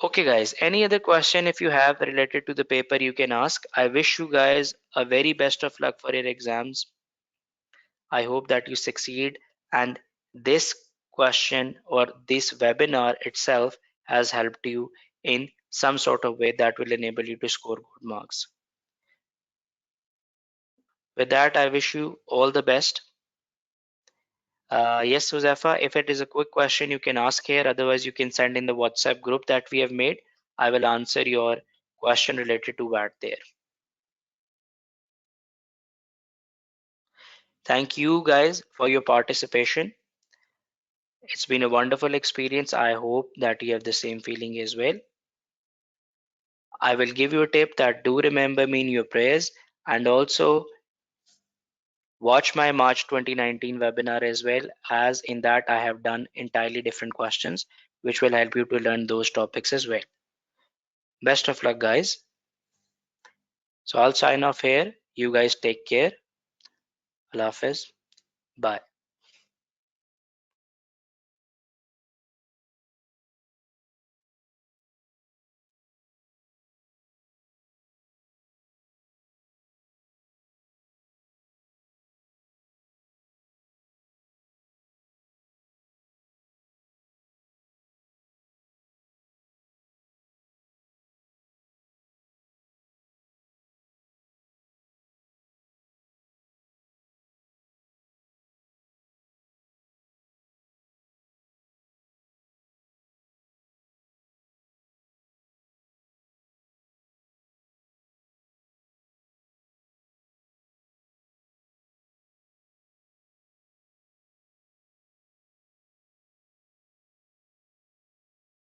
Okay, guys, any other question if you have related to the paper, you can ask. I wish you guys a very best of luck for your exams. I hope that you succeed, and this question or this webinar itself has helped you in some sort of way that will enable you to score good marks. With that, I wish you all the best. Yes, Josefa, if it is a quick question, you can ask here. Otherwise, you can send in the WhatsApp group that we have made. I will answer your question related to that there. Thank you guys for your participation. It's been a wonderful experience. I hope that you have the same feeling as well. I will give you a tip that do remember me in your prayers, and also watch my March 2019 webinar as well, as in that I have done entirely different questions which will help you to learn those topics as well. Best of luck, guys. So I'll sign off here. You guys take care. Allah Hafiz. Bye.